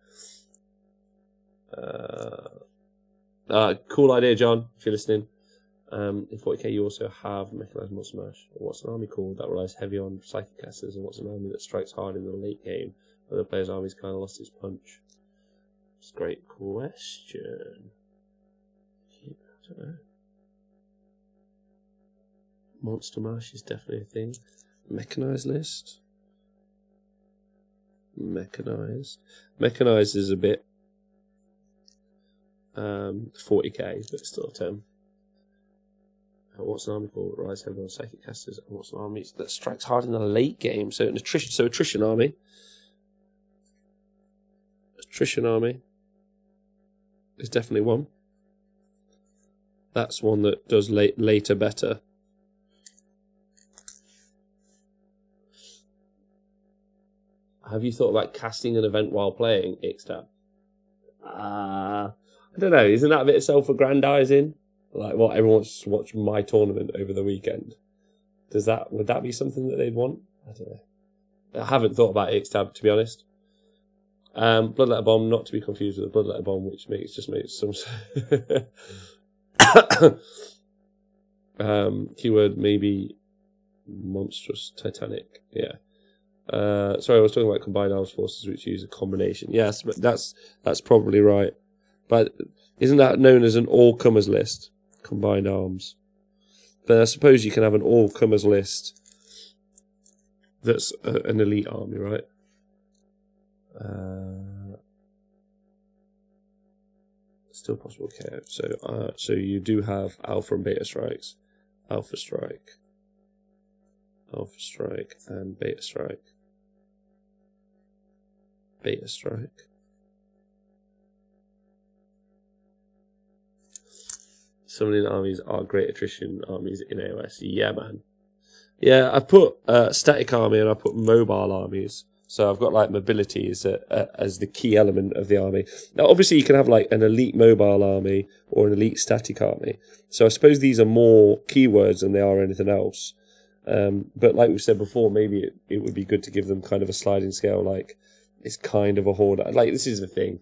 Cool idea, John, if you're listening. In 40k, you also have Mechanized Monster Mash. What's an army called that relies heavy on psychic casters, and what's an army that strikes hard in the late game, where the player's army's kind of lost its punch? It's a great question. I don't know. Monster Mash is definitely a thing. Mechanized list. Mechanized. Mechanized is a bit 40k, but still a term. What's an army called? Rise heavy on psychic casters. And what's an army that strikes hard in the late game? So an attrition army. Attrition army is definitely one. That's one that does later better. Have you thought about casting an event while playing Ixtab? I don't know. Isn't that a bit of self-aggrandizing? Like, what, everyone wants to watch my tournament over the weekend. Would that be something that they'd want? I don't know. I haven't thought about Ixtab, to be honest. Bloodletter Bomb, not to be confused with the Bloodletter Bomb, which just makes some keyword maybe monstrous Titanic. Yeah. Sorry, I was talking about combined arms forces which use a combination. Yes, but that's probably right. But isn't that known as an all-comers list? Combined arms. But I suppose you can have an all-comers list that's an elite army, right? Still possible KO. So you do have Alpha and Beta strikes. Alpha Strike, and Beta Strike. Beta Strike. Summoning armies are great attrition armies in AOS. Yeah, man. Yeah, I've put static army and I've put mobile armies. So I've got like mobility as the key element of the army. Now, obviously, you can have like an elite mobile army or an elite static army. So I suppose these are more keywords than they are anything else. But like we said before, maybe it would be good to give them kind of a sliding scale. Like it's kind of a horde. Like this is the thing.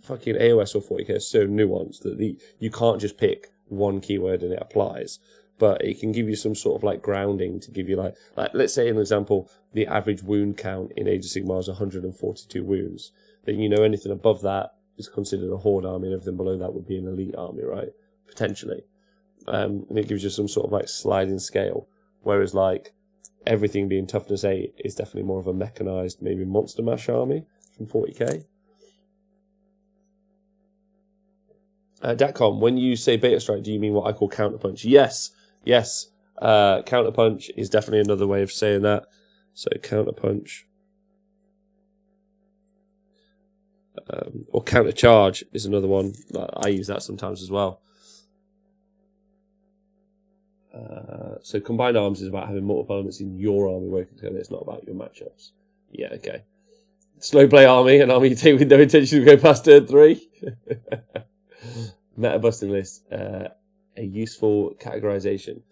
Fucking AOS or 40k is so nuanced that you can't just pick one keyword and it applies. But it can give you some sort of like grounding to give you like let's say, an example, the average wound count in Age of Sigmar is 142 wounds. Then you know anything above that is considered a horde army, and everything below that would be an elite army, right? Potentially. And it gives you some sort of like sliding scale. Whereas like everything being toughness 8 is definitely more of a mechanized, maybe monster mash army from 40k. Datcom, when you say Beta Strike, do you mean what I call counterpunch? Yes. Counterpunch is definitely another way of saying that. So counterpunch. Or countercharge is another one. I use that sometimes as well. So combined arms is about having multiple elements in your army working together. It's not about your matchups. Yeah, okay. Slow play army, an army you take with no intention to go past turn 3. Meta busting list. A useful categorization.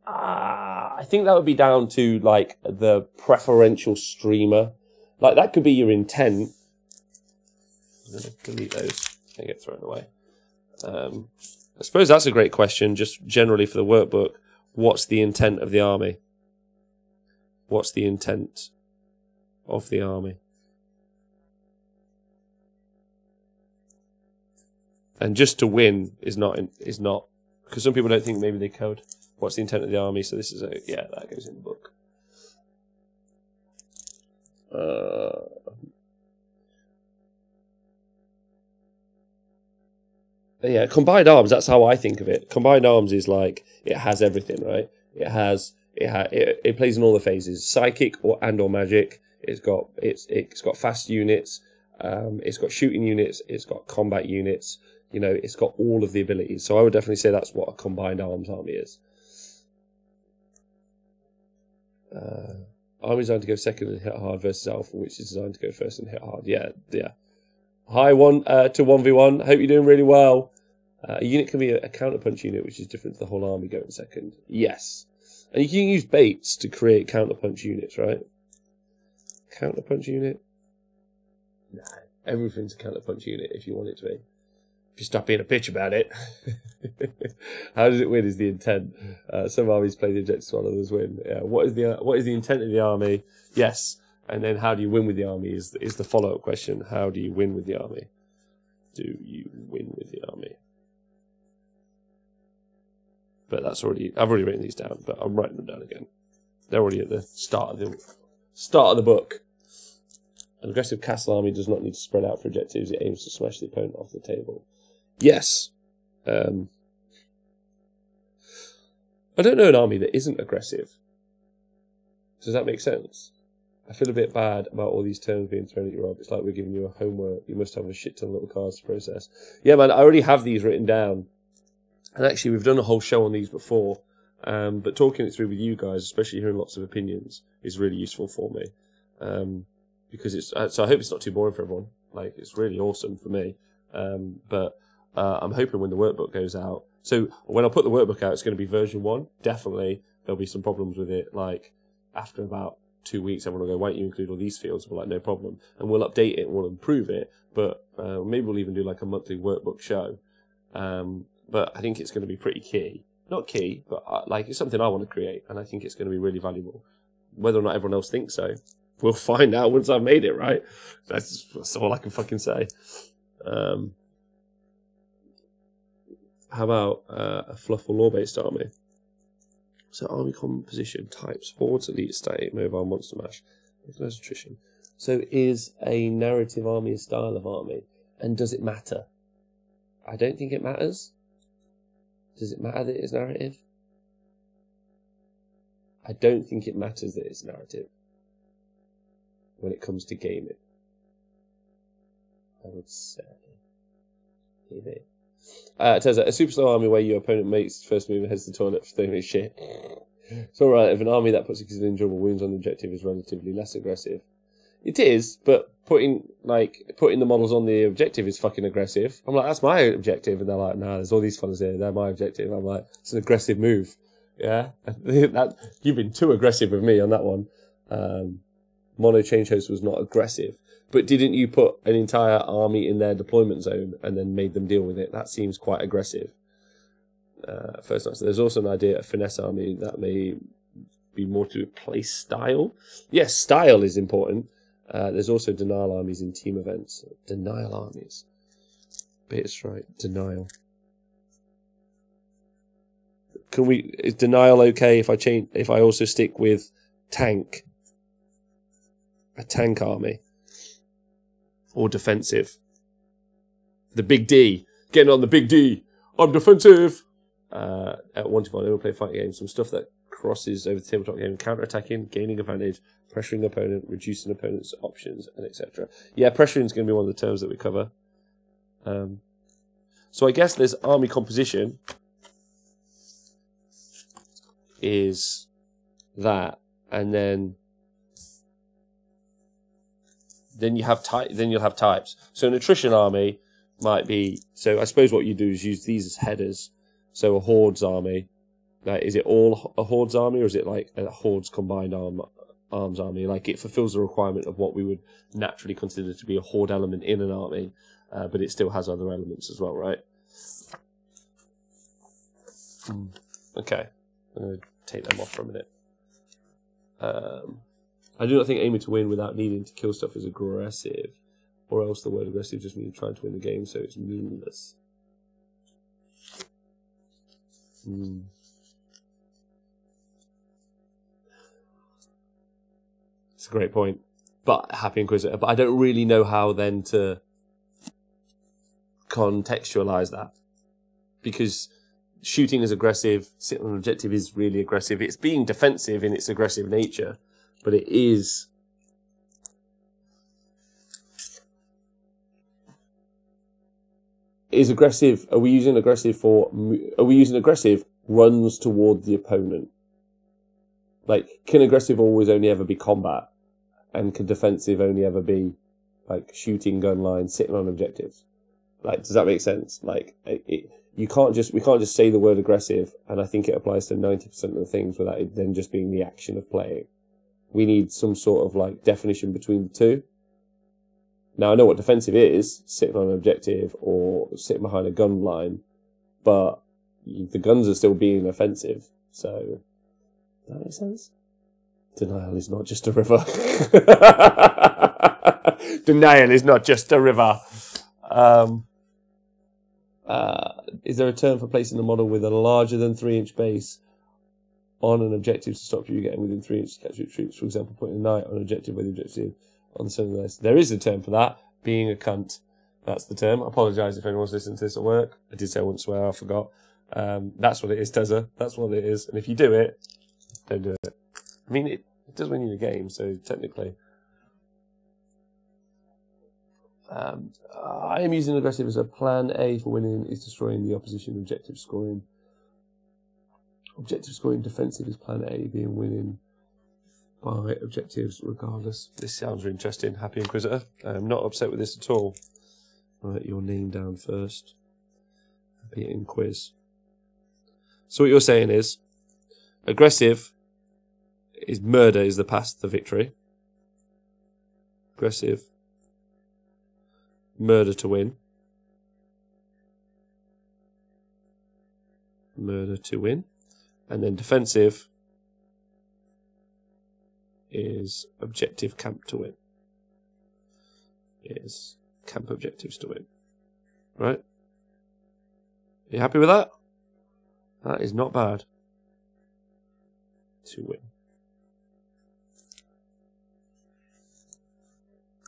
I think that would be down to like the preferential streamer. Like that could be your intent. I'm going to delete those and get thrown away. I suppose that's a great question, just generally for the workbook. What's the intent of the army? What's the intent of the army? And just to win is not because some people don't think maybe they code. What's the intent of the army? So this is yeah, that goes in the book. Yeah, combined arms. That's how I think of it. Combined arms is like it has everything, right? It plays in all the phases: psychic or magic. It's got fast units. It's got shooting units. It's got combat units. You know, it's got all of the abilities. So I would definitely say that's what a combined arms army is. Army designed to go second and hit hard versus Alpha, which is designed to go first and hit hard. Yeah. Hi, to 1v1. Hope you're doing really well. A unit can be a counterpunch unit, which is different to the whole army going second. Yes. And you can use baits to create counterpunch units, right? Counterpunch unit. Nah, everything's a counterpunch unit if you want it to be. If you stop being a bitch about it. How does it win is the intent. Some armies play the objectives while others win. Yeah. What is the intent of the army? Yes. And then how do you win with the army is the follow-up question. How do you win with the army? Do you win with the army? But I've already written these down, but I'm writing them down again. They're already at the start of the book. An aggressive castle army does not need to spread out for objectives. It aims to smash the opponent off the table. Yes. I don't know an army that isn't aggressive. Does that make sense? I feel a bit bad about all these terms being thrown at you, Rob. It's like we're giving you a homework. You must have a shit ton of little cards to process. Yeah, man, I already have these written down. And actually, we've done a whole show on these before. But talking it through with you guys, especially hearing lots of opinions, is really useful for me. Because so I hope it's not too boring for everyone. Like, it's really awesome for me. But I'm hoping when the workbook goes out. So when I put the workbook out, it's going to be version 1. Definitely, there'll be some problems with it. Like, after about 2 weeks, everyone will go, why don't you include all these fields? We're like, no problem. And we'll update it and we'll improve it. But maybe we'll even do like a monthly workbook show. But I think it's going to be pretty key. Not key, but like it's something I want to create. And I think it's going to be really valuable. Whether or not everyone else thinks so, we'll find out once I've made it, right? That's all I can fucking say. How about a fluff or law-based army? So army composition, types, hordes, elite, static, mobile, monster mash, less attrition. So is a narrative army a style of army? And does it matter? I don't think it matters. Does it matter that it's narrative? I don't think it matters that it's narrative when it comes to gaming. I would say. Maybe. It says a super slow army where your opponent makes first move and heads to the toilet for 30 minutes shit. It's alright if an army that puts incurable wounds on the objective is relatively less aggressive. It is, but putting the models on the objective is fucking aggressive. I'm like, that's my objective, and they're like, nah, there's all these funnels here, they're my objective. I'm like, it's an aggressive move. Yeah? You've been too aggressive with me on that one. Mono Change Host was not aggressive. But didn't you put an entire army in their deployment zone and then made them deal with it? That seems quite aggressive. First answer. There's also an idea of finesse army that may be more to play style. Yes, style is important. There's also denial armies in team events. Denial armies. Beta strike. Denial. Is denial okay if I also stick with tank? A tank army. Or defensive. The big D. Getting on the big D. I'm defensive. At 1 to 1, I will play fighting games. Some stuff that crosses over the tabletop game. Counter-attacking, gaining advantage, pressuring opponent, reducing opponent's options, and etc. Yeah, pressuring is going to be one of the terms that we cover. So I guess there's army composition. Is that. And then you have you'll have types. So an attrition army might be. So I suppose what you do is use these as headers. So a hordes army. Like, is it all a hordes army, or is it like a hordes combined arms army? Like, it fulfills the requirement of what we would naturally consider to be a horde element in an army, but it still has other elements as well, right? Okay, I'm going to take them off for a minute. I do not think aiming to win without needing to kill stuff is aggressive, or else the word aggressive just means trying to win the game, so it's meaningless. It's a great point. But Happy Inquisitor. But I don't really know how then to contextualize that. Because shooting is aggressive, sitting on an objective is really aggressive. It's being defensive in its aggressive nature. But it is... Is aggressive... Are we using aggressive for... Are we using aggressive runs toward the opponent? Like, can aggressive always only ever be combat? And can defensive only ever be, like, shooting gun lines, sitting on objectives? Like, does that make sense? Like, we can't just say the word aggressive, and I think it applies to 90% of the things without it then just being the action of playing. We need some sort of, like, definition between the two. Now, I know what defensive is, sitting on an objective or sitting behind a gun line, but the guns are still being offensive. So, does that make sense? Denial is not just a river. Denial is not just a river. Is there a term for placing the model with a larger than 3-inch base on an objective to stop you getting within 3 inches to capture troops? For example, putting a knight on an objective with the objective on the center of the list. There is a term for that. Being a cunt. That's the term. I apologise if anyone's listening to this at work. I did say I wouldn't swear. I forgot. That's what it is, Tezza. That's what it is. And if you do it, don't do it. I mean, it does win you the game, so technically. I am using aggressive as a plan A for winning is destroying the opposition objective scoring. Objective scoring defensive is plan A being winning by objectives regardless. This sounds really interesting. Happy Inquisitor. I'm not upset with this at all. Write your name down first. Happy Inquiz. So what you're saying is aggressive is murder is the path to victory. Aggressive. Murder to win. Murder to win. And then defensive is objective camp to win. Is camp objectives to win. Right? Are you happy with that? That is not bad. To win.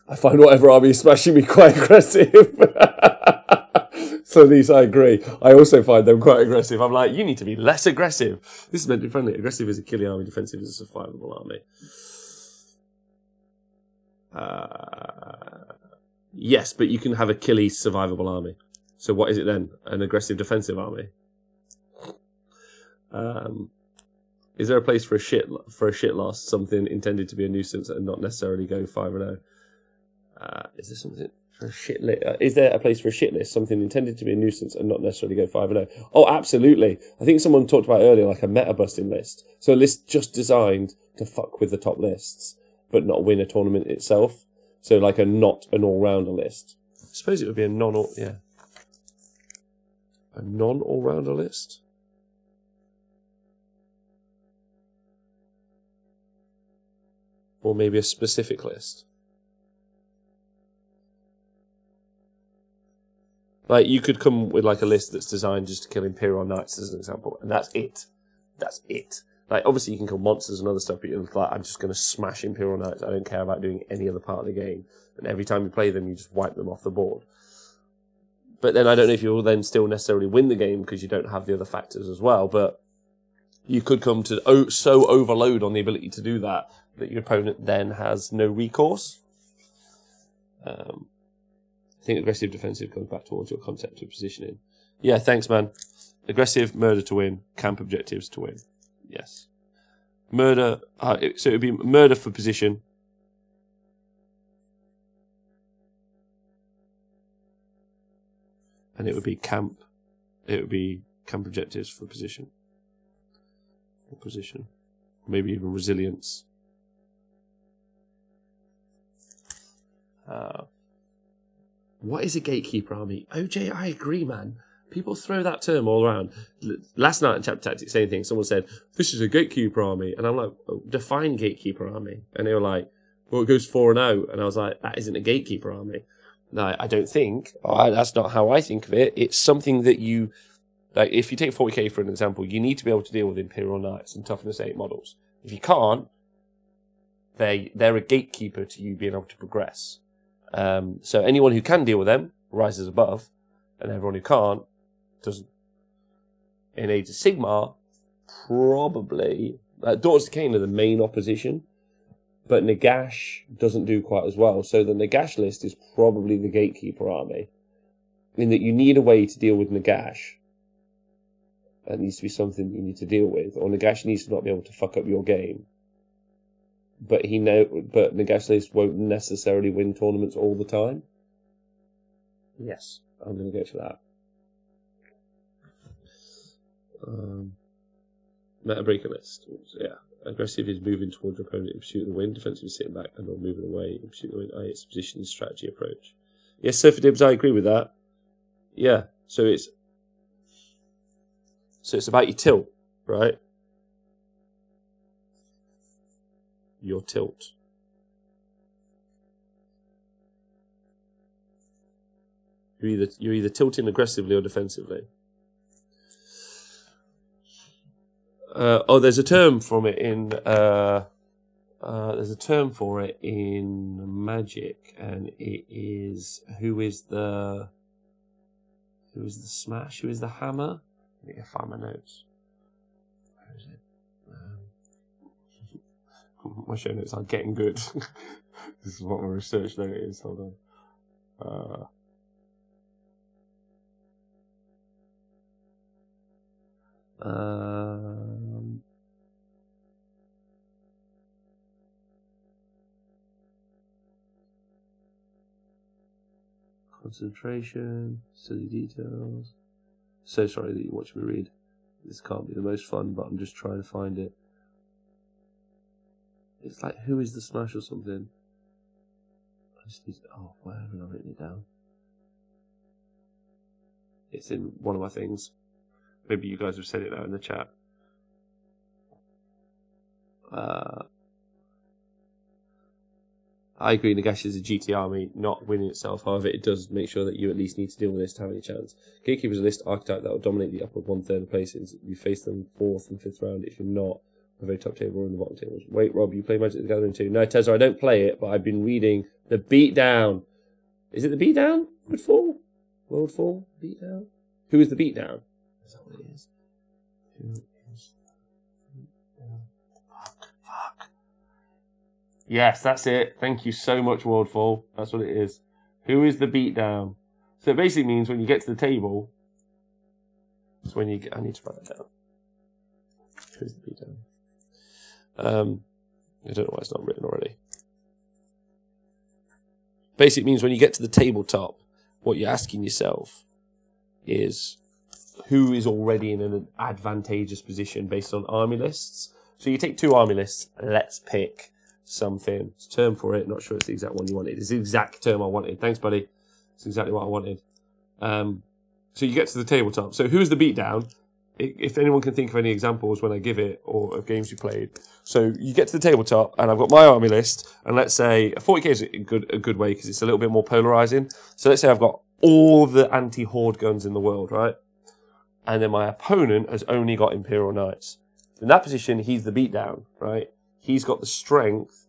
I find whatever army is smashing me quite aggressive. So these, I agree. I also find them quite aggressive. I'm like, you need to be less aggressive. This is meant to be friendly. Aggressive is a killing army. Defensive is a survivable army. Yes, but you can have a killy survivable army. So what is it then? An aggressive defensive army? Is there a place for a shit loss? Something intended to be a nuisance and not necessarily go 5-0. Is there something for a shit list? Is there a place for a shit list? Something intended to be a nuisance and not necessarily go 5-0. Oh, absolutely. I think someone talked about earlier, like a meta busting list. So a list just designed to fuck with the top lists, but not win a tournament itself. So like not an all-rounder list. I suppose it would be a a non-all-rounder list. Or maybe a specific list. Like, you could come with, like, a list that's designed just to kill Imperial Knights, as an example, and that's it. That's it. Like, obviously you can kill monsters and other stuff, but you're like, I'm just going to smash Imperial Knights. I don't care about doing any other part of the game. And every time you play them, you just wipe them off the board. But then I don't know if you'll then still necessarily win the game because you don't have the other factors as well, but you could come to so overload on the ability to do that your opponent then has no recourse. I think aggressive defensive comes back towards your concept of positioning. Yeah, thanks, man. Aggressive, murder to win. Camp objectives to win. Yes. Murder, so it would be murder for position. And it would be camp objectives for position. For position. Maybe even resilience. What is a gatekeeper army? OJ, I agree, man. People throw that term all around. Last night in Chapter Tactics, same thing. Someone said, this is a gatekeeper army. And I'm like, oh, define gatekeeper army. And they were like, well, it goes 4-0. And I was like, that isn't a gatekeeper army. No, I don't think. That's not how I think of it. It's something that you... Like, if you take 40k for an example, you need to be able to deal with Imperial Knights and Toughness 8 models. If you can't, they're a gatekeeper to you being able to progress. So anyone who can deal with them rises above, and everyone who can't doesn't. In Age of Sigmar, probably Daughters of Cain are the main opposition, but Nagash doesn't do quite as well. So the Nagash list is probably the gatekeeper army, in that you need a way to deal with Nagash. That needs to be something you need to deal with, or Nagash needs to not be able to fuck up your game. But Nagash list won't necessarily win tournaments all the time. Yes, I'm going to go for that. Meta breaker list, yeah. Aggressive is moving towards your opponent in pursuit of the win. Defensive is sitting back and not moving away in pursuit of the win. It's a position and strategy approach. Yes, Surfer Dibs, I agree with that. Yeah, so it's about your tilt, right? Your tilt. You're either tilting aggressively or defensively. There's a term for it in Magic, and it is who is the smash? Who is the hammer? I need to find my notes. Where is it? My show notes are getting good. This is what my research note is. Hold on. Concentration, silly details. So sorry that you watch me read. This can't be the most fun, but I'm just trying to find it. It's like, who is the smash or something? I just need to, where haven't I written it down? It's in one of my things. Maybe you guys have said it now in the chat. I agree, Nagash is a GT army, not winning itself. However, it does make sure that you at least need to deal with this to have any chance. Gatekeeper is a list archetype that will dominate the upper 1/3 places. You face them 4th and 5th round. If you're not, the very top table or in the bottom tables. Wait, Rob, you play Magic the Gathering too? No, Tezza, I don't play it, but I've been reading the Beatdown. Is it the Beatdown? Worldfall? Beatdown? Who is the Beatdown? Is that what it is? Who is Fuck. Yes, that's it. Thank you so much, Worldfall. That's what it is. Who is the Beatdown? So it basically means when you get to the table, it's when you get... I need to write that down. Who's the Beatdown? I don't know why it's not written already. Basically means when you get to the tabletop, what you're asking yourself is who is already in an advantageous position based on army lists. So you take 2 army lists, let's pick something. It's a term for it, not sure it's the exact one you wanted. It's the exact term I wanted. Thanks, buddy. It's exactly what I wanted. So you get to the tabletop. So who's the Beatdown? If anyone can think of any examples when I give it, or of games you played. So you get to the tabletop, and I've got my army list, and let's say 40k is a good way because it's a little bit more polarizing. So let's say I've got all the anti-horde guns in the world, right? And then my opponent has only got Imperial Knights. In that position, he's the Beatdown, right? He's got the strength.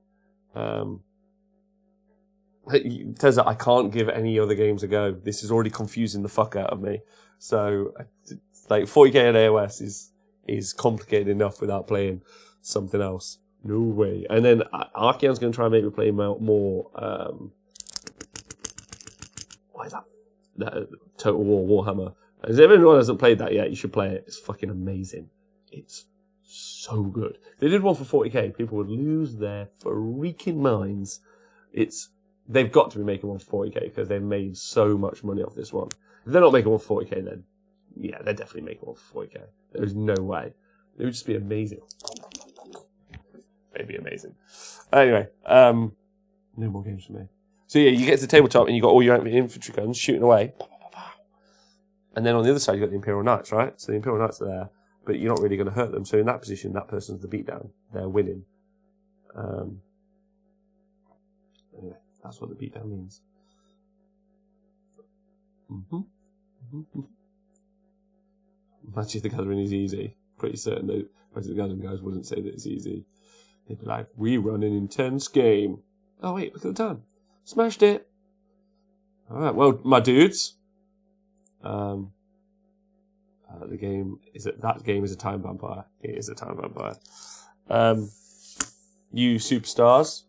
It says that I can't give any other games a go. This is already confusing the fuck out of me. So, like 40k at AOS is complicated enough without playing something else. No way. And then Archeon's going to try and make me play more. What is that? Total War Warhammer. If anyone hasn't played that yet, you should play it. It's fucking amazing. It's so good. If they did one for 40k, people would lose their freaking minds. They've got to be making one for 40k because they've made so much money off this one. If they're not making one for 40k, then yeah, they're definitely making one for 40k. There's no way. It would just be amazing. It'd be amazing. Anyway, no more games for me. So yeah, you get to the tabletop and you got all your infantry guns shooting away. And then on the other side, you've got the Imperial Knights, right? So the Imperial Knights are there, but you're not really going to hurt them. So in that position, that person's the Beatdown. They're winning. Anyway, that's what the Beatdown means. Magic the Gathering is easy. Pretty certain that Magic the Gathering guys wouldn't say that it's easy. They'd be like, we run an intense game. Oh wait, look at the time. Smashed it. Alright, well, my dudes. The game is that game is a time vampire. It is a time vampire. You superstars.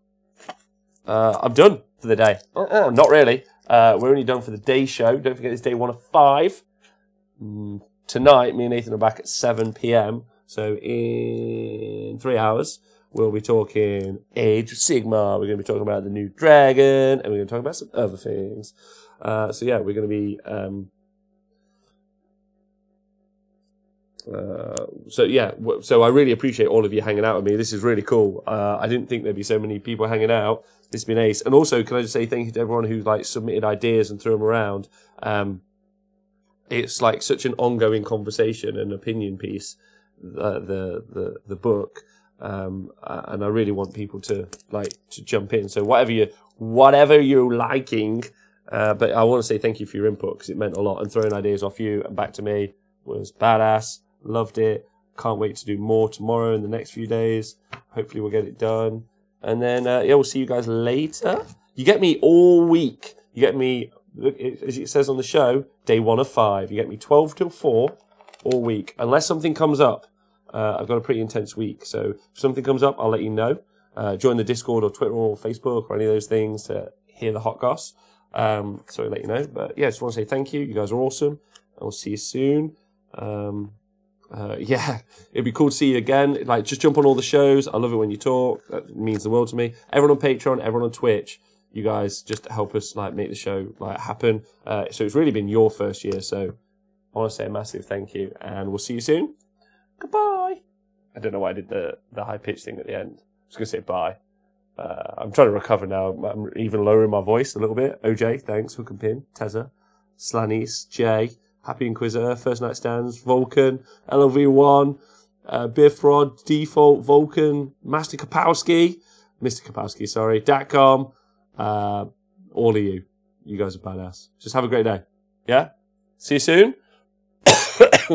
I'm done for the day. Not really. We're only done for the day show. Don't forget it's day 1 of 5. Tonight, me and Nathan are back at 7 p.m. So in 3 hours, we'll be talking Age of Sigmar. We're going to be talking about the new dragon, and we're going to talk about some other things. So yeah, we're going to be So yeah, so I really appreciate all of you hanging out with me. This is really cool. I didn't think there'd be so many people hanging out. This has been ace. And also, can I just say thank you to everyone who like submitted ideas and threw them around. It's like such an ongoing conversation and opinion piece. The book, and I really want people to jump in. So whatever you're liking, but I want to say thank you for your input because it meant a lot. And throwing ideas off you and back to me was badass. Loved it. Can't wait to do more tomorrow in the next few days. Hopefully we'll get it done. And then yeah, we'll see you guys later. You get me all week. You get me, as it says on the show, day 1 of 5. You get me 12 till 4 all week, unless something comes up. I've got a pretty intense week, so if something comes up, I'll let you know. Join the Discord or Twitter or Facebook or any of those things to hear the hot goss. So I'll let you know. But yeah, just want to say thank you. You guys are awesome. I'll see you soon. Yeah, it'd be cool to see you again. Like, just jump on all the shows. I love it when you talk. That means the world to me. Everyone on Patreon, everyone on Twitch. You guys just help us make the show happen. So it's really been your first year. So I want to say a massive thank you, and we'll see you soon. Goodbye. I don't know why I did the high pitch thing at the end. I was going to say bye. I'm trying to recover now. I'm even lowering my voice a little bit. OJ, thanks. Hook and Pin, Tezza, Slanis, Jay, Happy Inquisitor, First Night Stands, Vulcan, LLV1, Biffrod, Default, Vulcan, Master Kapowski, Mr. Kapowski, sorry, Datcom, all of you. You guys are badass. Just have a great day. Yeah? See you soon.